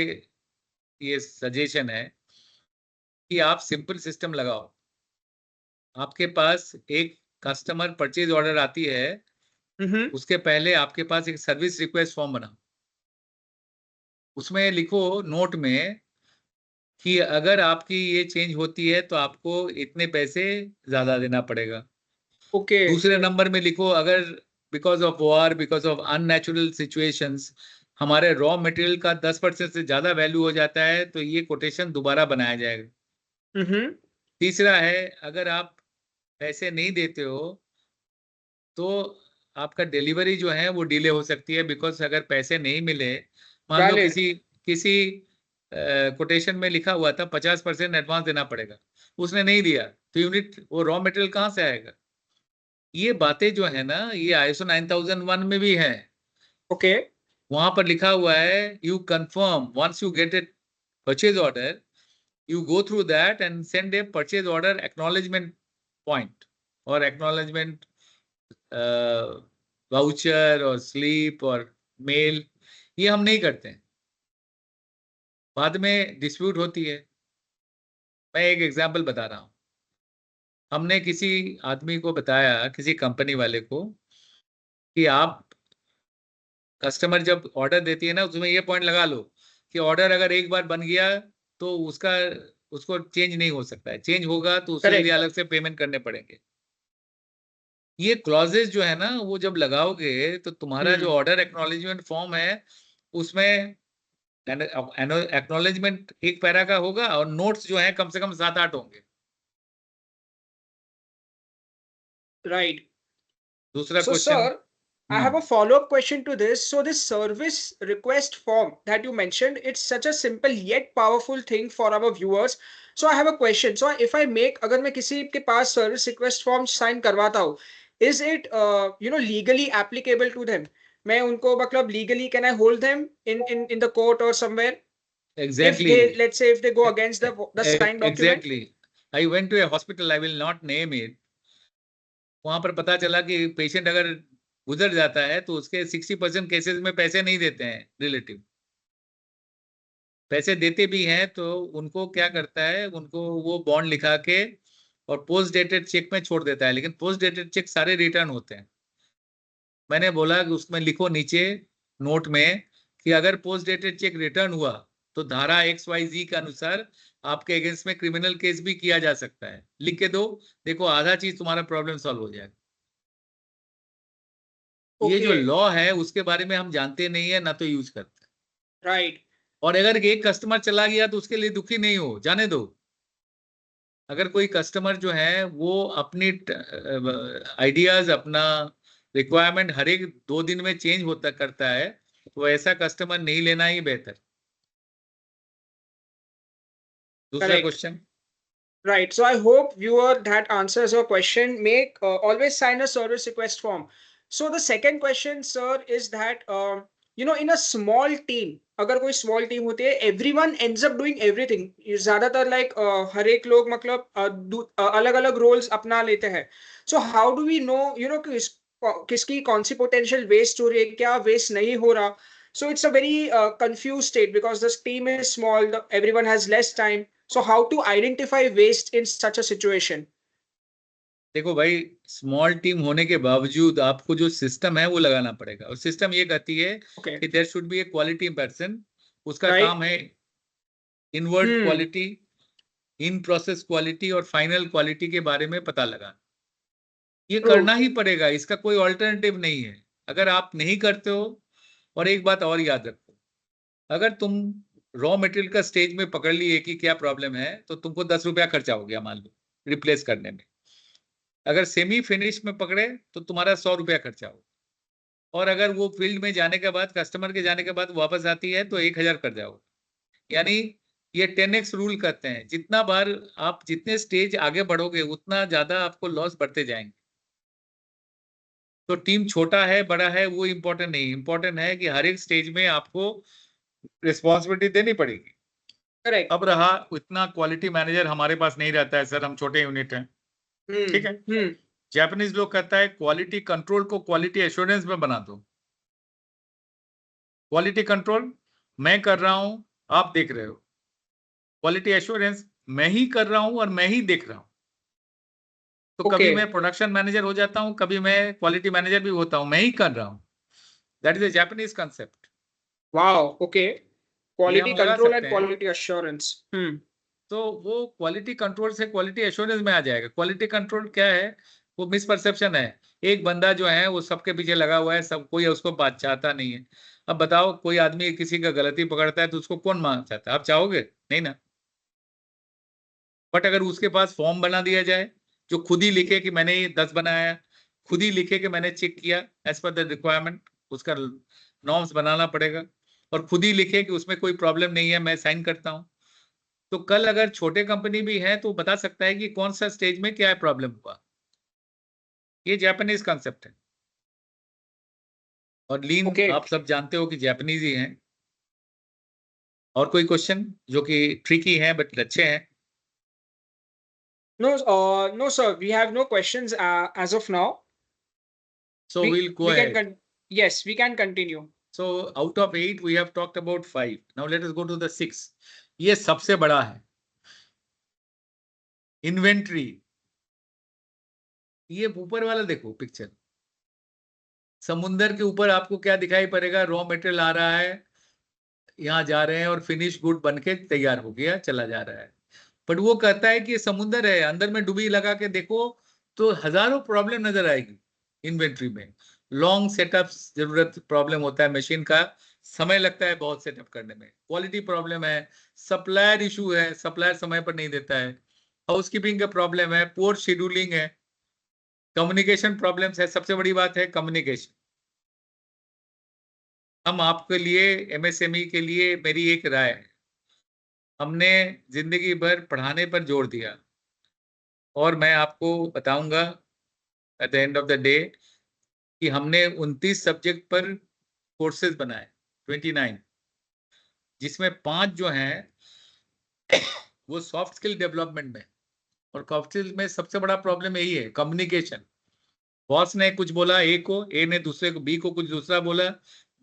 ये सजेशन है कि आप सिंपल सिस्टम लगाओ। आपके पास एक कस्टमर परचेज ऑर्डर आती है, हम्म। उसके पहले आपके पास एक सर्विस रिक्वेस्ट फॉर्म बना, उसमें लिखो नोट में कि अगर आपकी ये चेंज होती है तो आपको इतने पैसे ज्यादा देना पड़ेगा। ओके। दूसरे नंबर में लिखो अगर because of war, because of unnatural situations हमारे रॉ मटेरियल का 10% से ज्यादा वैल्यू हो जाता है तो ये कोटेशन दोबारा बनाया जाएगा। हम्म। तीसरा है अगर आप पैसे नहीं देते हो तो आपका डिलीवरी जो है वो डिले हो सकती है, बिकॉज अगर पैसे नहीं मिले, मान लो वैलिड। किसी किसी कोटेशन में लिखा हुआ था 50% एडवांस देना पड़ेगा, उसने नहीं दिया, तो यूनिट वो रॉ मटेरियल कहाँ से आएगा? ये बातें जो है ना, ये ISO 9001 में भी है। ओके। वहां पर लिखा हुआ है you confirm once you get it purchase order, you go through that and send a purchase order acknowledgement point or acknowledgement voucher और स्लीप और मेल। ये हम नहीं करते हैं, बाद में डिस्प्यूट होती है। मैं एक एग्जांपल बता रहा हूँ। हमने किसी आदमी को बताया, किसी कंपनी वाले को, कि आप कस्टमर जब ऑर्डर देती है ना उसमें ये पॉइंट लगा लो कि ऑर्डर अगर एक बार बन गया तो उसको चेंज नहीं हो सकता है, चेंज होगा तो उसके लिए करेक्ट। अलग से पेमेंट करने पड़ेंगे। ये क्लॉजेस जो है ना वो जब लगाओगे तो तुम्हारा जो हम्म। ऑर्डर एक्नॉलेजमेंट फॉर्म है उसमें एक्नॉलेजमेंट एक पैरा का होगा और नोट्स जो है कम से कम 7-8 होंगे। राइट। दूसरा So, question. sir, I have a follow-up question to this. So, this service request form that you mentioned, it's such a simple yet powerful thing for our viewers. So, I have a question. So, if I make, अगर मैं किसी के पास service request form sign करवाता हूँ, is it, legally applicable to them? मैं उनको मतलब legally can I hold them in the court or somewhere if exactly, they, let's say, if they go against the signed document? एग्जैक्टली। I went to a hospital, I will not name it. वहां पर पता चला कि पेशेंट अगर गुजर जाता है तो उसके 60% केसेस में पैसे नहीं देते हैं रिलेटिव। पैसे देते भी हैं तो उनको क्या करता है, उनको वो बॉन्ड लिखा के और पोस्ट डेटेड चेक में छोड़ देता है, लेकिन पोस्ट डेटेड चेक सारे रिटर्न होते हैं। मैंने बोला कि उसमें लिखो नीचे नोट में कि अगर पोस्ट डेटेड चेक रिटर्न हुआ तो धारा XYZ के अनुसार आपके अगेंस्ट में क्रिमिनल केस भी किया जा सकता है, लिख के दो। देखो आधा चीज तुम्हारा प्रॉब्लम सॉल्व हो जाएगा। ये जो Okay, लॉ है उसके बारे में हम जानते नहीं है ना तो यूज करते हैं। right. और अगर एक कस्टमर चला गया तो उसके लिए दुखी नहीं हो, जाने दो। अगर कोई कस्टमर जो है वो अपनी आइडियाज, अपना रिक्वायरमेंट हर एक 2 दिन में चेंज होता करता है तो ऐसा कस्टमर नहीं लेना ही बेहतर। दूसरा Correct. Question. Right. So I hope viewer that answers your question. Make always sign a service request form. So the second question, sir, is that in a small team, अगर कोई small team होती है, everyone ends up doing everything. ये ज़्यादातर like हर एक लोग मतलब अलग-अलग roles अपना लेते हैं. So how do we know कि किसकी कौन सी पोटेंशियल वेस्ट हो रही है, क्या वेस्ट नहीं हो रहा. So it's a very confused state because this team is small, everyone has less time. So how to identify waste in such a situation? देखो भाई, स्मॉल टीम होने के बावजूद आपको जो सिस्टम है वो लगाना पड़ेगा, और सिस्टम ये कहती है Okay, कि there should be a quality person. उसका right? काम है inward Hmm. Quality, in process quality और फाइनल क्वालिटी के बारे में पता लगाना. ये करना True. ही पड़ेगा, इसका कोई ऑल्टरनेटिव नहीं है. अगर आप नहीं करते हो, और एक बात और याद रखो, अगर तुम रॉ मटेरियल का स्टेज में पकड़ लिए कि क्या प्रॉब्लम है, तो तुमको 10 रुपया खर्चा हो गया मान लो रिप्लेस करने में. अगर सेमी फिनिश में पकड़े तो तुम्हारा 100 रुपया खर्चा हो, और अगर वो फील्ड में जाने के बाद, कस्टमर के जाने के बाद वापस आती है तो 1000 कर जाओ. यानी ये 10x रूल कहते हैं, जितना बार आप जितने स्टेज आगे बढ़ोगे उतना ज्यादा आपको लॉस बढ़ते जाएंगे. तो टीम छोटा है बड़ा है वो इम्पोर्टेंट नहीं, इम्पोर्टेंट है कि हर एक स्टेज में आपको रिस्पॉन्सिबिलिटी देनी पड़ेगी. Correct. अब रहा, इतना क्वालिटी मैनेजर हमारे पास नहीं रहता है सर, हम छोटे यूनिट हैं. ठीक Hmm. है. Hmm. जापानीज लोग कहता है क्वालिटी कंट्रोल को क्वालिटी एश्योरेंस में बना दो. क्वालिटी कंट्रोल मैं कर रहा हूं, आप देख रहे हो. क्वालिटी एश्योरेंस मैं ही कर रहा हूं और मैं ही देख रहा हूं. तो कभी Okay. मैं प्रोडक्शन मैनेजर हो जाता हूं, कभी मैं क्वालिटी मैनेजर भी होता हूं, मैं ही कर रहा हूं. That is a Japanese concept. Wow. Okay. ये हम Quality लगा control सकते and हैं. quality assurance. Hmm. तो वो क्वालिटी कंट्रोल से क्वालिटी एश्योरेंस में आ जाएगा. क्वालिटी कंट्रोल क्या है? वो मिसपरसेप्शन है. एक बंदा जो है वो सबके पीछे लगा हुआ है, सब कोई उसको बात चाहता नहीं है. अब बताओ, कोई आदमी किसी का गलती पकड़ता है तो उसको कौन मान चाहता है? आप चाहोगे? नहीं ना. बट अगर उसके पास फॉर्म बना दिया जाए जो खुद ही लिखे कि मैंने ये 10 बनाया, खुद ही लिखे कि मैंने चेक किया एज पर द रिक्वायरमेंट, उसका नॉर्म्स बनाना पड़ेगा, और खुद ही लिखे कि उसमें कोई प्रॉब्लम नहीं है, मैं साइन करता हूं. तो कल अगर छोटे कंपनी भी है तो बता सकता है कि कौन सा स्टेज में क्या प्रॉब्लम हुआ. ये जापानीज कंसेप्ट है. और लीन Okay. आप सब जानते हो कि जापानीज ही हैं. और कोई क्वेश्चन जो कि ट्रिकी है बट अच्छे हैं? No, no, sir. We have no questions as of now. So will go We can ahead. yes, we can continue. So out of 8 we have talked about 5. Now let us go to the 6. ये सबसे बड़ा है, इन्वेंट्री. ये ऊपर वाला देखो पिक्चर, समुंदर के ऊपर आपको क्या दिखाई पड़ेगा? रॉ मटेरियल आ रहा है, यहाँ जा रहे हैं और फिनिश गुड बन के तैयार हो गया चला जा रहा है. बट वो कहता है कि ये समुंदर है, अंदर में डुबी लगा के देखो तो हजारों प्रॉब्लम नजर आएगी इन्वेंट्री में. लॉन्ग सेटअप जरूरत प्रॉब्लम होता है मशीन का, समय लगता है बहुत सेटअप करने में. क्वालिटी प्रॉब्लम है, सप्लायर इशू है, सप्लायर समय पर नहीं देता है, हाउसकीपिंग का प्रॉब्लम है, पोर शेड्यूलिंग है, कम्युनिकेशन प्रॉब्लम्स है. सबसे बड़ी बात है कम्युनिकेशन. हम आपके लिए एमएसएमई के लिए मेरी एक राय है, हमने जिंदगी भर पढ़ाने पर जोर दिया, और मैं आपको बताऊंगा at the end of the day कि हमने 29 सब्जेक्ट पर कोर्सेज बनाए, 29, जिसमें 5 जो हैं वो सॉफ्ट स्किल डेवलपमेंट में. और सॉफ्ट स्किल में सबसे बड़ा प्रॉब्लम यही है, कम्युनिकेशन. बॉस ने कुछ बोला ए को, ए ने दूसरे को, बी को कुछ दूसरा बोला,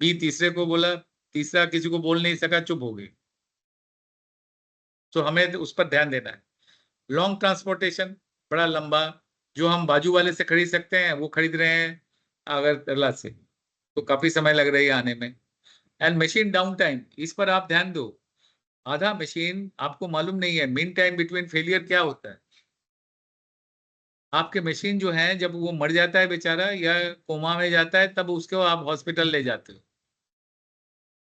बी तीसरे को बोला, तीसरा किसी को बोल नहीं सका, चुप हो गई. तो हमें उस पर ध्यान देना है. लॉन्ग ट्रांसपोर्टेशन, बड़ा लंबा, जो हम बाजू वाले से खरीद सकते हैं वो खरीद रहे हैं अगरतला से, तो काफी समय लग रही है आने में. एंड मशीन डाउन टाइम, इस पर आप ध्यान दो. आधा मशीन आपको मालूम नहीं है मीन टाइम बिटवीन फेलियर क्या होता है. आपके मशीन जो है जब वो मर जाता है बेचारा या कोमा में जाता है तब उसको आप हॉस्पिटल ले जाते हो.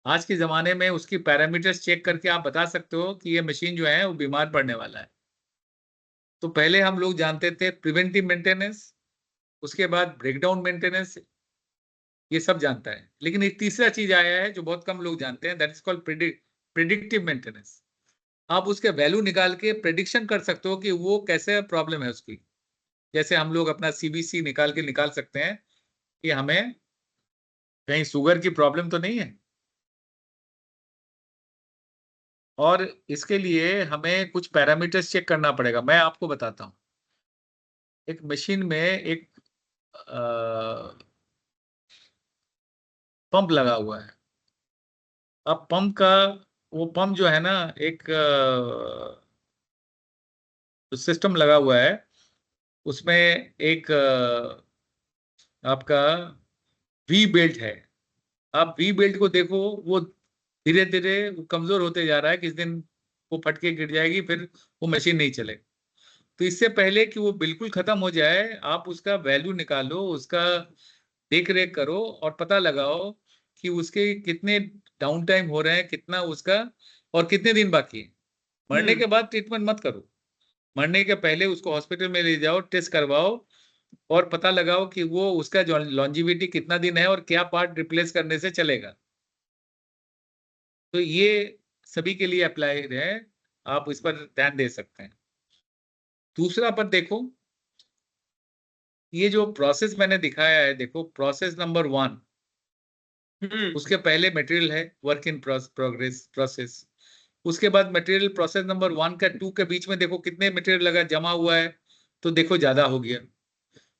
आज के जमाने में उसकी पैरामीटर्स चेक करके आप बता सकते हो कि ये मशीन जो है वो बीमार पड़ने वाला है. तो पहले हम लोग जानते थे प्रिवेंटिव मेंटेनेंस, उसके बाद ब्रेकडाउन मेंटेनेंस, ये सब जानता है. लेकिन एक तीसरा चीज आया है जो बहुत कम लोग जानते हैं, that is called predictive maintenance. आप उसके वैल्यू निकाल के प्रेडिक्शन कर सकते हो कि वो कैसे प्रॉब्लम है उसकी. जैसे हम लोग अपना सीबीसी निकाल सकते हैं कि हमें कहीं शुगर की प्रॉब्लम तो नहीं है. और इसके लिए हमें कुछ पैरामीटर्स चेक करना पड़ेगा, मैं आपको बताता हूँ. एक मशीन में एक पंप लगा हुआ है। अब पंप का, वो पंप जो है ना, एक सिस्टम लगा हुआ है, उसमें एक आपका वी बेल्ट है। आप वी बेल्ट को देखो, वो धीरे धीरे कमजोर होते जा रहा है, किस दिन वो फट के गिर जाएगी, फिर वो मशीन नहीं चलेगी। तो इससे पहले कि वो बिल्कुल खत्म हो जाए, आप उसका वैल्यू निकालो, उसका देख रेख करो और पता लगाओ कि उसके कितने डाउन टाइम हो रहे हैं, कितना उसका, और कितने दिन बाकी है। मरने के बाद ट्रीटमेंट मत करो, मरने के पहले उसको हॉस्पिटल में ले जाओ, टेस्ट करवाओ और पता लगाओ कि वो उसका जो लॉन्जिविटी कितना दिन है और क्या पार्ट रिप्लेस करने से चलेगा। तो ये सभी के लिए अप्लाइड है, आप इस पर ध्यान दे सकते हैं। दूसरा पर देखो, ये जो प्रोसेस मैंने दिखाया है, देखो प्रोसेस नंबर 1, उसके पहले मटेरियल है वर्क इन प्रोग्रेस प्रोसेस। उसके बाद मटेरियल प्रोसेस नंबर 1 का 2 के बीच में देखो कितने मटेरियल लगा जमा हुआ है, तो देखो ज्यादा हो गया।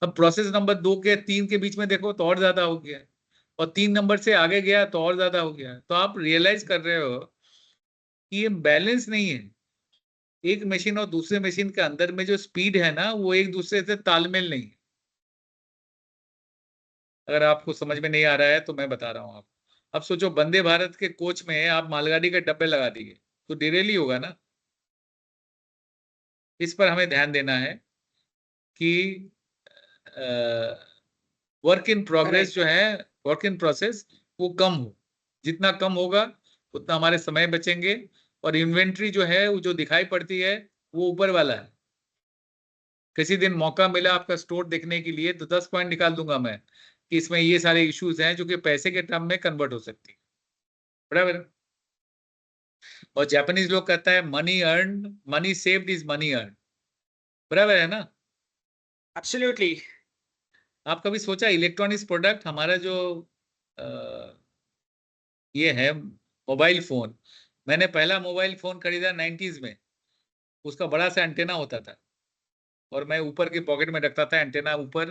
अब प्रोसेस नंबर 2 के 3 के बीच में देखो तो और ज्यादा हो गया, और 3 नंबर से आगे गया तो और ज्यादा हो गया। तो आप रियलाइज कर रहे हो कि ये बैलेंस नहीं है। एक मशीन और दूसरे मशीन के अंदर में जो स्पीड है ना, वो एक दूसरे से तालमेल नहीं है। अगर आपको समझ में नहीं आ रहा है तो मैं बता रहा हूँ आप। अब सोचो वंदे भारत के कोच में आप मालगाड़ी के डब्बे लगा दिए तो डिरेल ही होगा ना। इस पर हमें ध्यान देना है कि वर्क इन प्रोग्रेस जो करेक्ट। है, वर्क इन प्रोसेस, वो कम हो। जितना कम होगा उतना हमारे समय बचेंगे। और इन्वेंट्री जो है, वो जो दिखाई पड़ती है, वो ऊपर वाला है। किसी दिन मौका मिला आपका स्टोर देखने के लिए तो 10 पॉइंट निकाल दूंगा मैं कि इसमें ये सारे इश्यूज हैं जो कि पैसे के टर्म में कन्वर्ट हो सकती है। बराबर। और जापानीज लोग कहता है money earn, money saved is money earn. बराबर है ना। एब्सोल्युटली। आप कभी सोचा इलेक्ट्रॉनिक्स प्रोडक्ट हमारा जो अ, ये है मोबाइल फोन, मैंने पहला मोबाइल फोन खरीदा 90s में। उसका बड़ा सा एंटेना होता था और मैं ऊपर की पॉकेट में रखता था एंटेना ऊपर।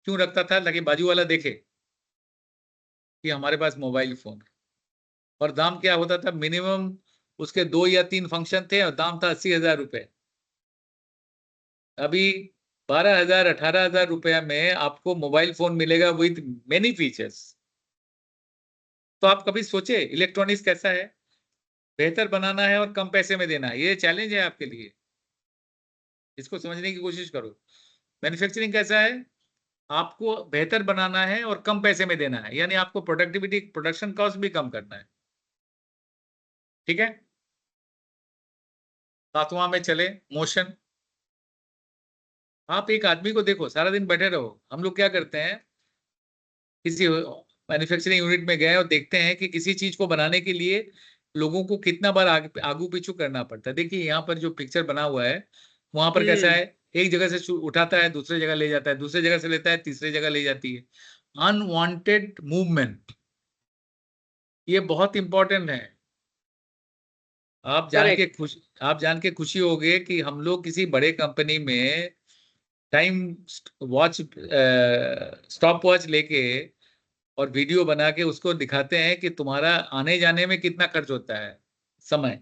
क्यों रखता था? ताकि बाजू वाला देखे कि हमारे पास मोबाइल फोन है। और दाम क्या होता था? मिनिमम उसके 2 या 3 फंक्शन थे और दाम था 80,000 रुपए। अभी 12,000 18,000 रुपया में आपको मोबाइल फोन मिलेगा विद मेनी फीचर्स। तो आप कभी सोचे इलेक्ट्रॉनिक्स कैसा है? बेहतर बनाना है और कम पैसे में देना है, ये चैलेंज है आपके लिए। इसको समझने की कोशिश करो। मैन्युफैक्चरिंग कैसा है? आपको बेहतर बनाना है और कम पैसे में देना है, यानी आपको प्रोडक्टिविटी, प्रोडक्शन कॉस्ट भी कम करना है। ठीक है। 7वां में चले, मोशन। आप एक आदमी को देखो, सारा दिन बैठे रहो। हम लोग क्या करते हैं, किसी मैन्युफैक्चरिंग यूनिट में गए और देखते हैं कि किसी चीज को बनाने के लिए लोगों को कितना बार आगू पीछू करना पड़ता है। देखिए यहाँ पर जो पिक्चर बना हुआ है, वहां पर कैसा है, एक जगह से उठाता है, दूसरे जगह ले जाता है, दूसरे जगह से लेता है, तीसरे जगह ले जाती है। अनवांटेड मूवमेंट, ये बहुत इंपॉर्टेंट है। करेक्ट। आप जान के खुशी होगे कि हम लोग किसी बड़े कंपनी में टाइम वॉच, स्टॉप वॉच लेके और वीडियो बना के उसको दिखाते हैं कि तुम्हारा आने जाने में कितना खर्च होता है, समय।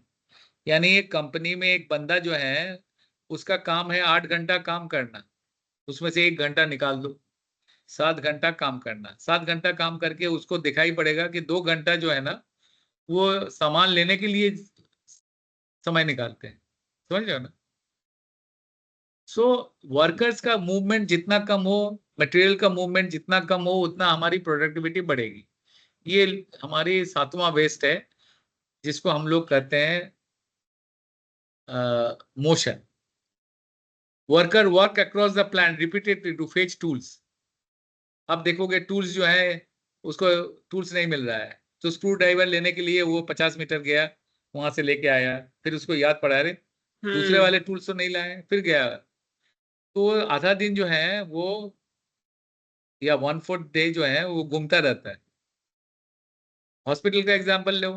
यानी एक कंपनी में एक बंदा जो है, उसका काम है 8 घंटा काम करना, उसमें से 1 घंटा निकाल दो, 7 घंटा काम करना। 7 घंटा काम करके उसको दिखाई पड़ेगा कि 2 घंटा जो है ना, वो सामान लेने के लिए समय निकालते हैं। समझ रहे हो ना। सो वर्कर्स का मूवमेंट जितना कम हो, मटेरियल का मूवमेंट जितना कम हो, उतना हमारी प्रोडक्टिविटी बढ़ेगी। ये हमारी 7वां वेस्ट है, जिसको हम लोग कहते हैं motion. Worker work across the plan repeatedly to fetch tools. अब देखोगे टूल्स जो है, उसको टूल्स नहीं मिल रहा है, तो स्क्रू ड्राइवर लेने के लिए वो 50 मीटर गया, वहां से लेके आया, फिर उसको याद पड़ा, अरे दूसरे वाले टूल्स तो नहीं लाए, फिर गया। तो आधा दिन जो है वो, या 1/4 डे जो है, वो घूमता रहता है। हॉस्पिटल का एग्जांपल लो।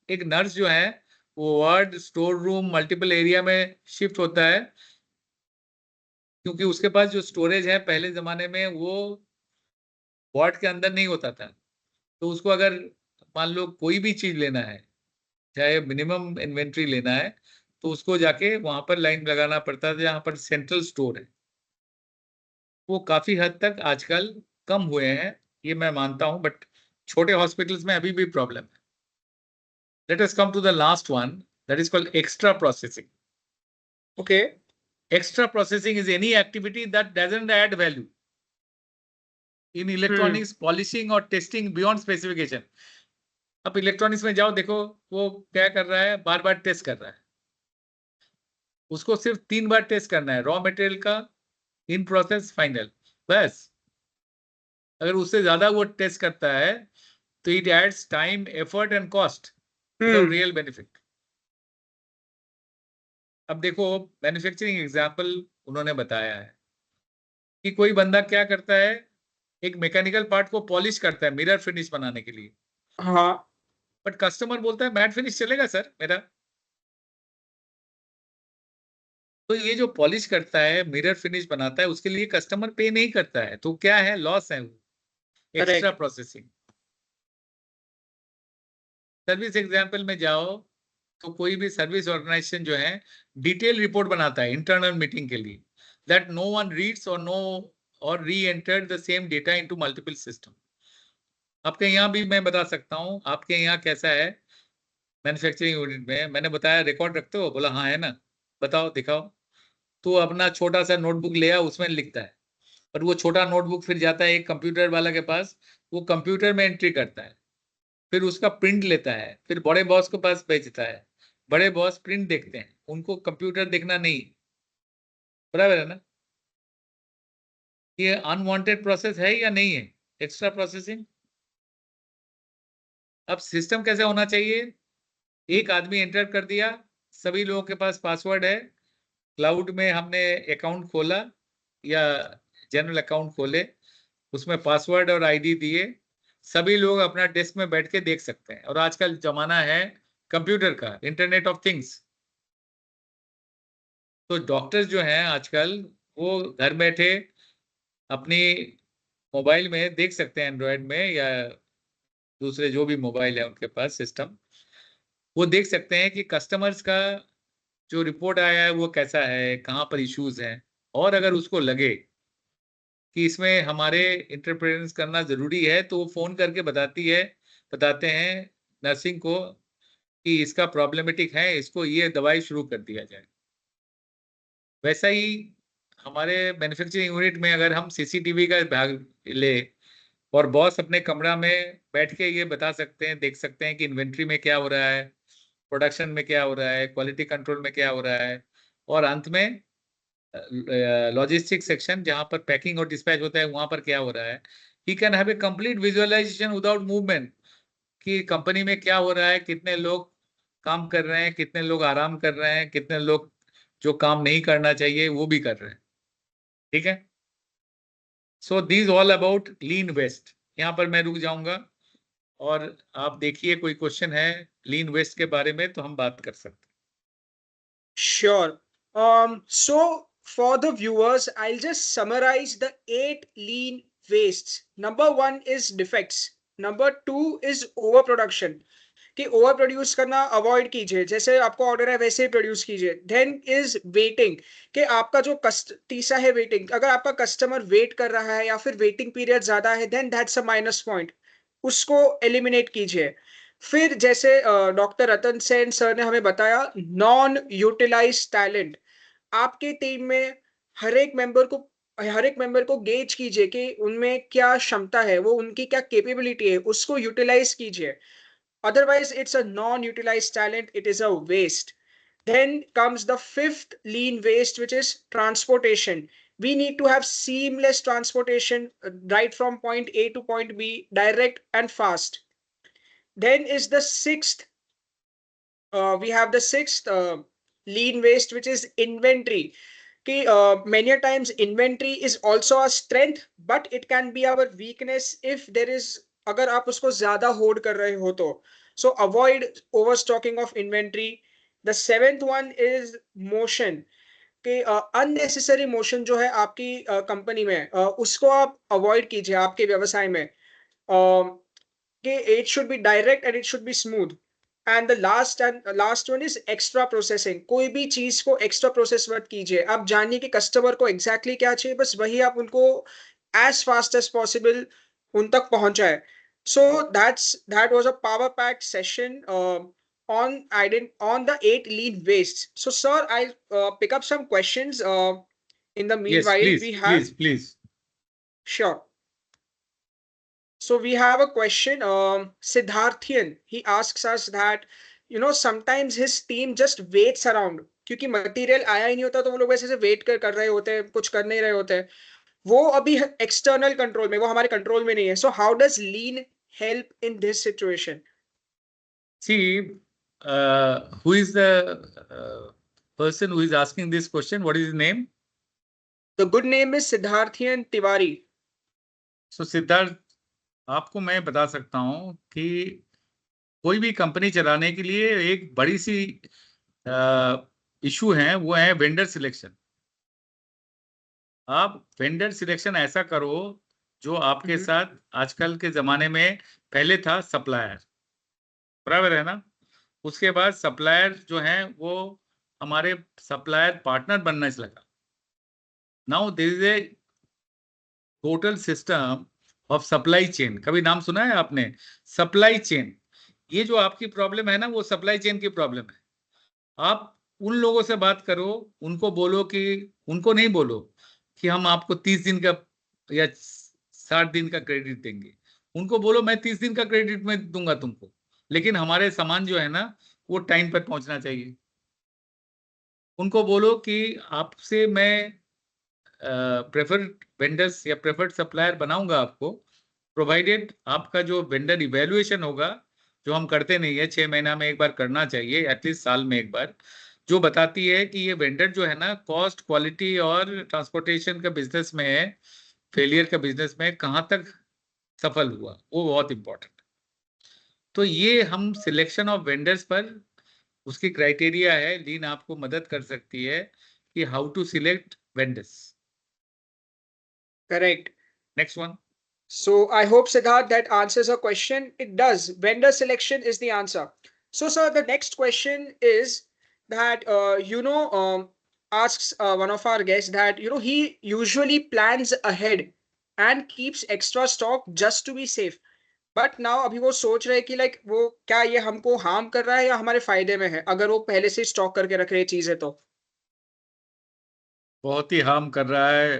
एक नर्स जो है, वो ward, store room, multiple area में शिफ्ट होता है। क्योंकि उसके पास जो स्टोरेज है पहले जमाने में वो वार्ड के अंदर नहीं होता था। तो उसको अगर मान लो कोई भी चीज लेना है, चाहे मिनिमम इन्वेंट्री लेना है, तो उसको जाके वहां पर लाइन लगाना पड़ता था जहां पर सेंट्रल स्टोर है। वो काफी हद तक आजकल कम हुए हैं, ये मैं मानता हूं, बट छोटे हॉस्पिटल्स में अभी भी प्रॉब्लम है। Let us come to the last one, that is called extra processing. Okay. Extra processing is any activity that doesn't add value in electronics, polishing or testing beyond specification. अब इलेक्ट्रॉनिक्स में जाओ, देखो वो क्या कर रहा है, बार बार टेस्ट कर रहा है। उसको सिर्फ 3 बार टेस्ट करना है, रॉ मटेरियल का, इन प्रोसेस, फाइनल, बस। अगर उससे ज्यादा वो टेस्ट करता है तो it adds time, effort and cost without real benefit. अब देखो मैन्युफैक्चरिंग एग्जाम्पल उन्होंने बताया है कि कोई बंदा क्या करता है, एक मैकेनिकल पार्ट को पॉलिश करता है मिरर फिनिश बनाने के लिए, हाँ। बट कस्टमर बोलता है मैट फिनिश चलेगा सर मेरा। तो ये जो पॉलिश करता है, मिरर फिनिश बनाता है, उसके लिए कस्टमर पे नहीं करता है, तो क्या है, लॉस है वो, extra correct. Processing. Service example में जाओ तो कोई भी सर्विस ऑर्गेनाइजेशन जो है डिटेल रिपोर्ट बनाता है इंटरनल मीटिंग के लिए, दैट नो वन रीड्स और नो और री enter the same data into multiple system. आपके यहाँ भी मैं बता सकता हूँ, आपके यहाँ कैसा है मैन्युफैक्चरिंग यूनिट में, मैंने बताया रिकॉर्ड रखते हो, बोला हाँ है ना, बताओ दिखाओ। तो अपना छोटा सा नोटबुक लिया, उसमें लिखता है, पर वो छोटा नोटबुक फिर जाता है एक कंप्यूटर वाला के पास, वो कंप्यूटर में एंट्री करता है, फिर उसका प्रिंट लेता है, फिर बड़े बॉस के पास भेजता है, बड़े बॉस प्रिंट देखते हैं, उनको कंप्यूटर देखना नहीं, बराबर है ना। ये अनवांटेड प्रोसेस है या नहीं है, एक्स्ट्रा प्रोसेसिंग। अब सिस्टम कैसे होना चाहिए, एक आदमी एंटर कर दिया, सभी लोगों के पास पासवर्ड है, क्लाउड में हमने अकाउंट खोला या जनरल अकाउंट खोले, उसमें पासवर्ड और आईडी दिए, सभी लोग अपना डेस्क में बैठ के देख सकते हैं। और आजकल जमाना है कंप्यूटर का, इंटरनेट ऑफ थिंग्स। तो डॉक्टर्स जो हैं आजकल वो घर बैठे अपनी मोबाइल में देख सकते हैं, एंड्रॉयड में या दूसरे जो भी मोबाइल है उनके पास सिस्टम, वो देख सकते हैं कि कस्टमर्स का जो रिपोर्ट आया है वो कैसा है, कहाँ पर इश्यूज हैं। और अगर उसको लगे कि इसमें हमारे इंटरफेरेंस करना जरूरी है, तो वो फोन करके बताते हैं नर्सिंग को कि इसका प्रॉब्लमेटिक है, इसको ये दवाई शुरू कर दिया जाए। वैसा ही हमारे मैन्युफैक्चरिंग यूनिट में अगर हम सीसीटीवी का भाग ले और बॉस अपने कमरा में बैठ के ये बता सकते हैं, देख सकते हैं कि इन्वेंट्री में क्या हो रहा है, प्रोडक्शन में क्या हो रहा है, क्वालिटी कंट्रोल में क्या हो रहा है, और अंत में लॉजिस्टिक सेक्शन जहां पर पैकिंग और डिस्पैच होता है वहां पर क्या हो रहा है। He can have a complete visualisation without movement कि कंपनी में क्या हो रहा है, कितने लोग काम कर रहे हैं, कितने लोग आराम कर रहे हैं, कितने लोग जो काम नहीं करना चाहिए वो भी कर रहे हैं। ठीक है, so this all about lean waste. यहाँ पर मैं रुक जाऊंगा, और आप देखिए कोई क्वेश्चन है लीन वेस्ट के बारे में तो हम बात कर सकते हैं। Sure. So for the viewers, I'll just summarize the 8 lean wastes. Number 1 is defects. Number 2 is overproduction. कि ओवर प्रोड्यूस करना अवॉइड कीजिए, जैसे आपको ऑर्डर है वैसे ही प्रोड्यूस कीजिए। देन इज वेटिंग, कि आपका जो तीसरा है वेटिंग, अगर आपका कस्टमर वेट कर रहा है या फिर वेटिंग पीरियड ज्यादा है, then that's a minus point, उसको एलिमिनेट कीजिए। फिर जैसे डॉक्टर रतन सेन सर ने हमें बताया, नॉन यूटिलाइज टैलेंट, आपके टीम में हर एक मेंबर को हर एक मेंबर को गेज कीजिए कि उनमें क्या क्षमता है, वो उनकी क्या कैपेबिलिटी है, उसको यूटिलाइज कीजिए। Otherwise, it's a non-utilized talent. It is a waste. Then comes the fifth lean waste, which is transportation. We need to have seamless transportation right from point A to point B, direct and fast. Then is the sixth, we have the sixth lean waste, which is inventory. कि many a times inventory is also a strength, but it can be our weakness if there is, अगर आप उसको ज्यादा होल्ड कर रहे हो तो, so avoid overstocking of inventory. The seventh one is motion. कि अननेसेसरी इमोशन जो है आपकी कंपनी में उसको आप अवॉइड कीजिए आपके व्यवसाय में। कि it should be direct and it should be smooth. And the last one is extra processing. कोई भी चीज को एक्स्ट्रा प्रोसेस मत कीजिए। आप जानिए कि कस्टमर को एग्जैक्टली क्या चाहिए, बस वही आप उनको एज फास्ट एज पॉसिबल उन तक पहुंचाए। So that was a power packed session on the 8 lean wastes. So sir, I'll pick up some questions. In the Yes, meanwhile, please, we have please. sure. So we have a question. Siddharthian, he asks us that sometimes his team just waits around क्योंकि मटेरियल आया ही नहीं होता तो वो लोग वैसे से वेट कर रहे होते हैं, कुछ कर नहीं रहे होते हैं। वो अभी एक्सटर्नल कंट्रोल में, वो हमारे कंट्रोल में नहीं है। So how does lean help in this situation? See, who is the person who is asking this question? What is his name? The good name is Siddharthian Tiwari. So Siddharth, आपको मैं बता सकता हूं कि कोई भी कंपनी चलाने के लिए एक बड़ी सी इशू है, वो है वेंडर सिलेक्शन। आप वेंडर सिलेक्शन ऐसा करो जो आपके साथ आजकल के जमाने में पहले था सप्लायर, बराबर है ना। उसके बाद सप्लायर जो है वो हमारे सप्लायर पार्टनर बनने से लगा। Now there is a total system of supply chain. कभी नाम सुना है आपने? Supply chain. ये जो आपकी प्रॉब्लम है ना, वो सप्लाई चेन की प्रॉब्लम है। आप उन लोगों से बात करो, उनको बोलो कि, उनको नहीं बोलो कि हम आपको 30 दिन का या 60 दिन का क्रेडिट देंगे। उनको बोलो मैं 30 दिन का क्रेडिट में दूंगा तुमको, लेकिन हमारे सामान जो है ना वो टाइम पर पहुंचना चाहिए। उनको बोलो कि आपसे मैं प्रेफर्ड वेंडर्स या प्रेफर्ड सप्लायर बनाऊंगा आपको, प्रोवाइडेड आपका जो वेंडर इवेल्युएशन होगा, जो हम करते नहीं है, 6 महीना में एक बार करना चाहिए, एटलीस्ट साल में एक बार, जो बताती है कि ये वेंडर जो है ना कॉस्ट, क्वालिटी और ट्रांसपोर्टेशन का बिजनेस में है, फेलियर का बिजनेस में कहाँ तक सफल हुआ, वो बहुत इंपॉर्टेंट। तो ये हम सिलेक्शन ऑफ वेंडर्स पर, उसकी क्राइटेरिया है, लीन आपको मदद कर सकती है कि how to select vendors. Correct. Next one. So I hope Siddharth that answers your question. It does. Vendor selection is the answer. So sir, the next question is that asks one of our guests that he usually plans ahead and keeps extra stock just to be safe. But now अभी वो सोच रहे कि लाइक वो क्या ये हमको हार्म कर रहा है या हमारे फायदे में है अगर वो पहले से स्टॉक करके रख रहे चीजें तो। बहुत ही हार्म कर रहा है,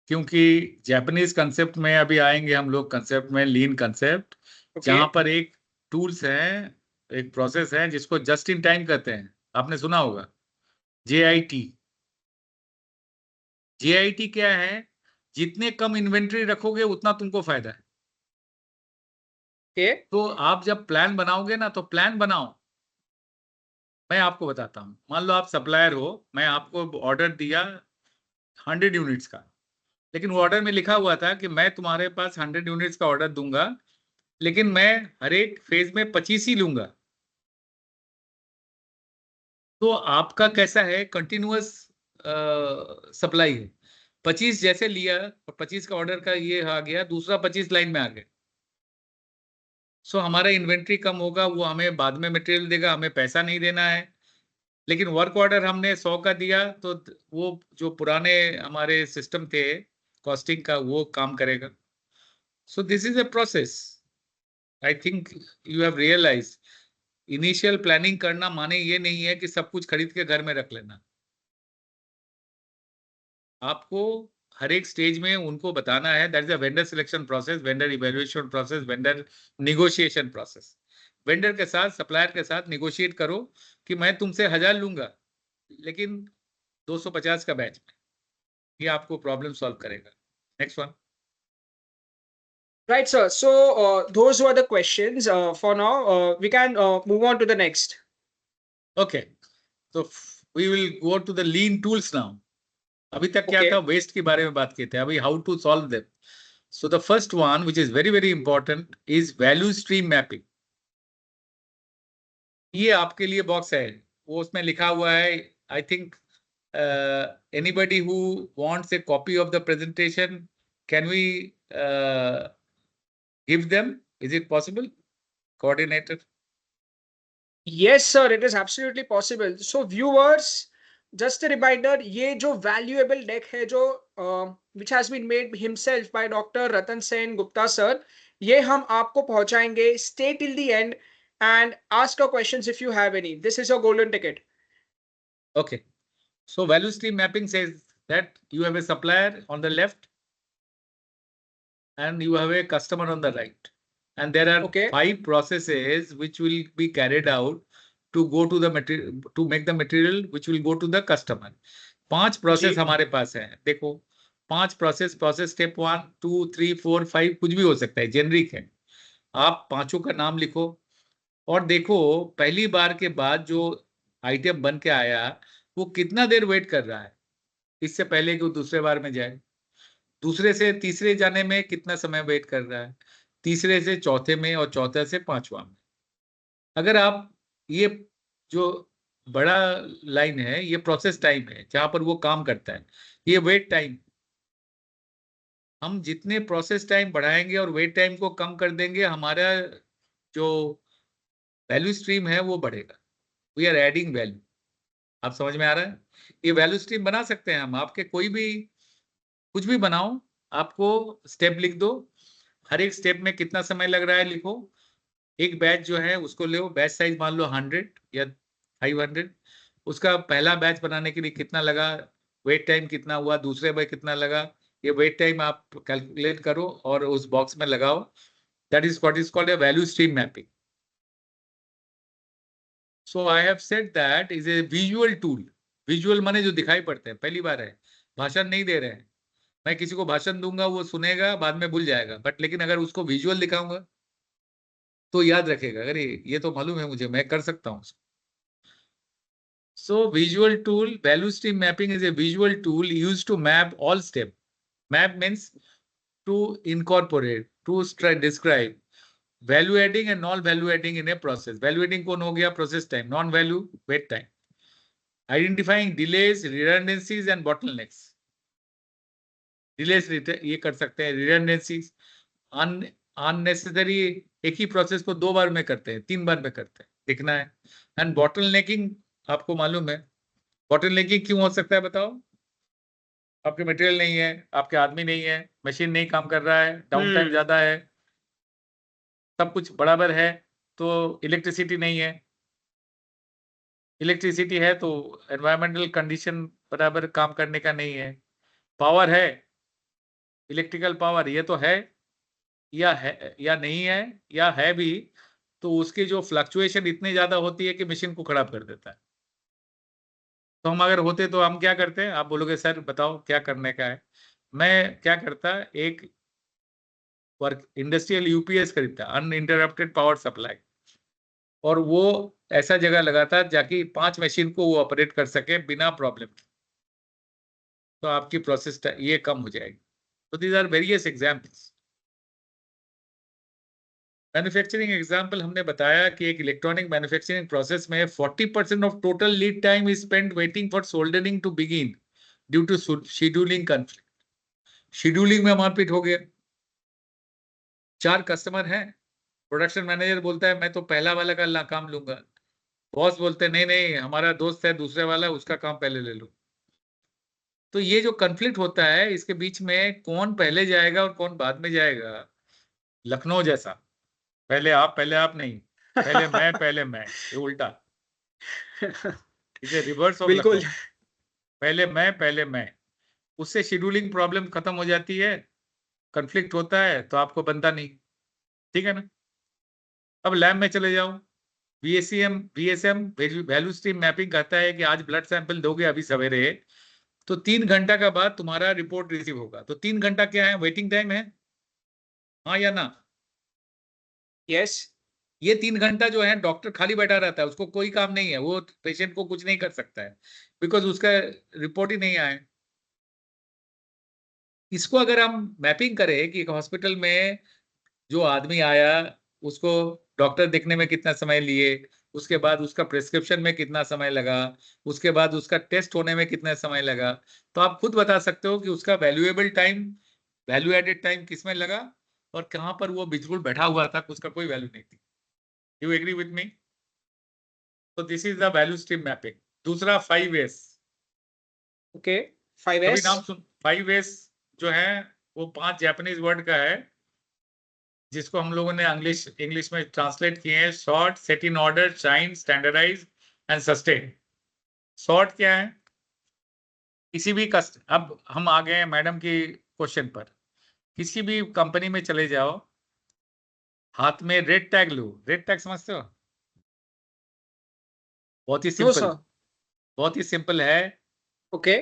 क्योंकि जापानीज कंसेप्ट में अभी आएंगे हम लोग, कंसेप्ट में लीन कंसेप्ट, ओके। जहां पर एक टूल्स है, एक प्रोसेस है जिसको जस्ट इन टाइम कहते हैं। आपने सुना होगा JIT। JIT क्या है? जितने कम इन्वेंट्री रखोगे उतना तुमको फायदा है। ओके। तो आप जब प्लान बनाओगे ना, तो प्लान बनाओ। मैं आपको बताता हूँ, मान लो आप सप्लायर हो, मैं आपको ऑर्डर दिया 100 यूनिट्स का, लेकिन वो ऑर्डर में लिखा हुआ था कि मैं तुम्हारे पास 100 यूनिट्स का ऑर्डर दूंगा, लेकिन मैं हर एक फेज में 25 ही लूंगा। तो आपका कैसा है, कंटिन्यूअस सप्लाई है। 25 जैसे लिया, 25 का ऑर्डर का ये आ गया, दूसरा 25 लाइन में आ गया। सो हमारा इन्वेंट्री कम होगा, वो हमें बाद में मटेरियल देगा, हमें पैसा नहीं देना है। लेकिन वर्क ऑर्डर हमने 100 का दिया तो वो जो पुराने हमारे सिस्टम थे कॉस्टिंग का, वो काम करेगा। So this is a process. I think you have realise, initial planning करना माने ये नहीं है कि सब कुछ खरीद के घर में रख लेना। आपको हर एक स्टेज में उनको बताना है, that is a vendor selection process, vendor evaluation process, vendor negotiation process. Vendor के साथ, सप्लायर के साथ निगोशिएट करो कि मैं तुमसे 1000 लूंगा, लेकिन 250 का बैच में, ये आपको प्रॉब्लम सॉल्व करेगा। Next one. Right, sir. So those were the questions. For now, we can move on to the next. Okay, तो we will go to the lean tools now. अभी तक क्या Okay. था, वेस्ट के बारे में बात किए थे, अभी how to solve them. So the first one which is very very important is value stream mapping. ये आपके लिए बॉक्स है, वो उसमें लिखा हुआ है, I think anybody who wants a copy of the presentation, can we give them? Is it possible, coordinator? Yes, sir, it is absolutely possible. So, viewers, just a reminder, ये जो valuable deck है जो which has been made himself by Dr. Ratan Sen Gupta sir, ये हम आपको पहुंचाएंगे. Stay till the end and ask your questions if you have any. This is your golden ticket. Okay. So value stream mapping says that you have a supplier on the left and you have a customer on the right. And there are Okay. 5 processes which will be carried out to go to the material, to make the material which will go to the customer. 5 process हमारे पास है. देखो 5 प्रोसेस स्टेप 1 2 3 4 5 कुछ भी हो सकता है, जेनरिक है. आप पांचों का नाम लिखो और देखो पहली बार के बाद जो आइटम बन के आया वो कितना देर वेट कर रहा है इससे पहले कि वो दूसरे बार में जाए. दूसरे से तीसरे जाने में कितना समय वेट कर रहा है, तीसरे से चौथे में और चौथे से पांचवा में. अगर आप ये जो बड़ा लाइन है ये प्रोसेस टाइम है जहां पर वो काम करता है, ये वेट टाइम. हम जितने प्रोसेस टाइम बढ़ाएंगे और वेट टाइम को कम कर देंगे हमारा जो वैल्यू स्ट्रीम है वो बढ़ेगा. We are adding value. आप समझ में आ रहा है? ये वैल्यू स्ट्रीम बना सकते हैं हम. आपके कोई भी कुछ भी बनाओ, आपको स्टेप लिख दो, हर एक स्टेप में कितना समय लग रहा है लिखो. एक बैच जो है उसको लो, बैच साइज मान लो 100 या 500. उसका पहला बैच बनाने के लिए कितना लगा, वेट टाइम कितना हुआ, दूसरे में कितना लगा, ये वेट टाइम आप कैलकुलेट करो और उस बॉक्स में लगाओ. That is what is called a value stream mapping. So I have said that is a visual tool. Visual माने जो दिखाई पड़ते हैं. पहली बार है, भाषण नहीं दे रहे हैं. मैं किसी को भाषण दूंगा वो सुनेगा बाद में भूल जाएगा, बट लेकिन अगर उसको विजुअल दिखाऊंगा तो याद रखेगा, अरे ये तो मालूम है मुझे, मैं कर सकता हूँ. So visual tool, value stream mapping is a visual tool used to map all steps. Map means to incorporate, to describe value adding and non-value adding in a process. Value adding कौन हो गया? Process time. Non-value, wait time. Identifying delays, redundancies and bottlenecks. Delays ये कर सकते हैं, redundancies, unnecessary एक ही प्रोसेस को 2 बार में करते हैं, 3 बार में करते हैं, दिखना है. एंड bottlenecking आपको मालूम है, bottlenecking क्यों हो सकता है बताओ? आपके मटेरियल नहीं है, आपके आदमी नहीं है, मशीन नहीं काम कर रहा है, डाउन टाइम ज्यादा है, सब कुछ बराबर है तो इलेक्ट्रिसिटी नहीं है. इलेक्ट्रिसिटी है तो एनवायरमेंटल कंडीशन बराबर काम करने का नहीं है. पावर है, इलेक्ट्रिकल पावर ये तो है या नहीं है, या है भी तो उसकी जो फ्लक्चुएशन इतनी ज्यादा होती है कि मशीन को खराब कर देता है. तो हम अगर होते तो हम क्या करते हैं? आप बोलोगे सर बताओ क्या करने का है. मैं क्या करता, एक वर्क इंडस्ट्रियल यूपीएस खरीदता, अनइंटरप्टेड पावर सप्लाई, और वो ऐसा जगह लगाता जाकि 5 मशीन को वो ऑपरेट कर सके बिना प्रॉब्लम. तो आपकी प्रोसेस ये कम हो जाएगी. तो these are various examples. Manufacturing example हमने बताया कि एक इलेक्ट्रॉनिक मैन्युफैक्चरिंग प्रोसेस में 40% of total lead time is spent waiting for soldering to begin due to scheduling conflict. Scheduling में मारपीट हो गया. 4 कस्टमर हैं, प्रोडक्शन मैनेजर बोलता है मैं तो पहला वाला का काम लूंगा, बॉस बोलते हैं नहीं नहीं हमारा दोस्त है दूसरे वाला, उसका काम पहले ले लो. तो ये जो कॉन्फ्लिक्ट होता है इसके बीच में कौन पहले जाएगा और कौन बाद में जाएगा, लखनऊ जैसा, पहले आप नहीं, पहले मैं, ये उल्टा, इसे रिवर्स ऑफ लखनऊ. पहले मैं, उससे शेड्यूलिंग प्रॉब्लम खत्म हो जाती है. कॉन्फ्लिक्ट होता है तो आपको बनता नहीं. ठीक है ना. अब लैब में चले जाओ. VSM वैल्यू स्ट्रीम मैपिंग कहता है कि आज ब्लड सैंपल दोगे अभी सवेरे तो 3 घंटा का बाद तुम्हारा रिपोर्ट रिसीव होगा. तो 3 घंटा क्या है? वेटिंग टाइम है, हाँ या ना? यस. ये 3 घंटा जो है डॉक्टर खाली बैठा रहता है, उसको कोई काम नहीं है, वो पेशेंट को कुछ नहीं कर सकता है बिकॉज उसका रिपोर्ट ही नहीं आया. इसको अगर हम मैपिंग करें कि हॉस्पिटल में जो आदमी आया उसको डॉक्टर देखने में कितना समय लिए, उसके बाद उसका प्रिस्क्रिप्शन में कितना समय लगा, उसके बाद उसका टेस्ट होने में कितना समय लगा, तो आप खुद बता सकते हो कि उसका valuable time, value added time किसमें लगा और कहां पर वो बिल्कुल बैठा हुआ था, उसका कोई वैल्यू नहीं थी। You agree with me? तो this is the value stream mapping. दूसरा 5S। ओके, कभी 5S। नाम सुन? 5S जो है वो 5 जापानीज वर्ड का है, जिसको हम लोगों ने इंग्लिश इंग्लिश में ट्रांसलेट किए हैं। Sort, set in order, shine, standardise and sustain. Sort क्या है? किसी भी अब हम आ गए हैं मैडम की क्वेश्चन पर। किसी भी कंपनी में चले जाओ, हाथ में रेड टैग लो। रेड टैग समझते हो? बहुत ही नो सिंपल, सर। बहुत ही सिंपल है। ओके।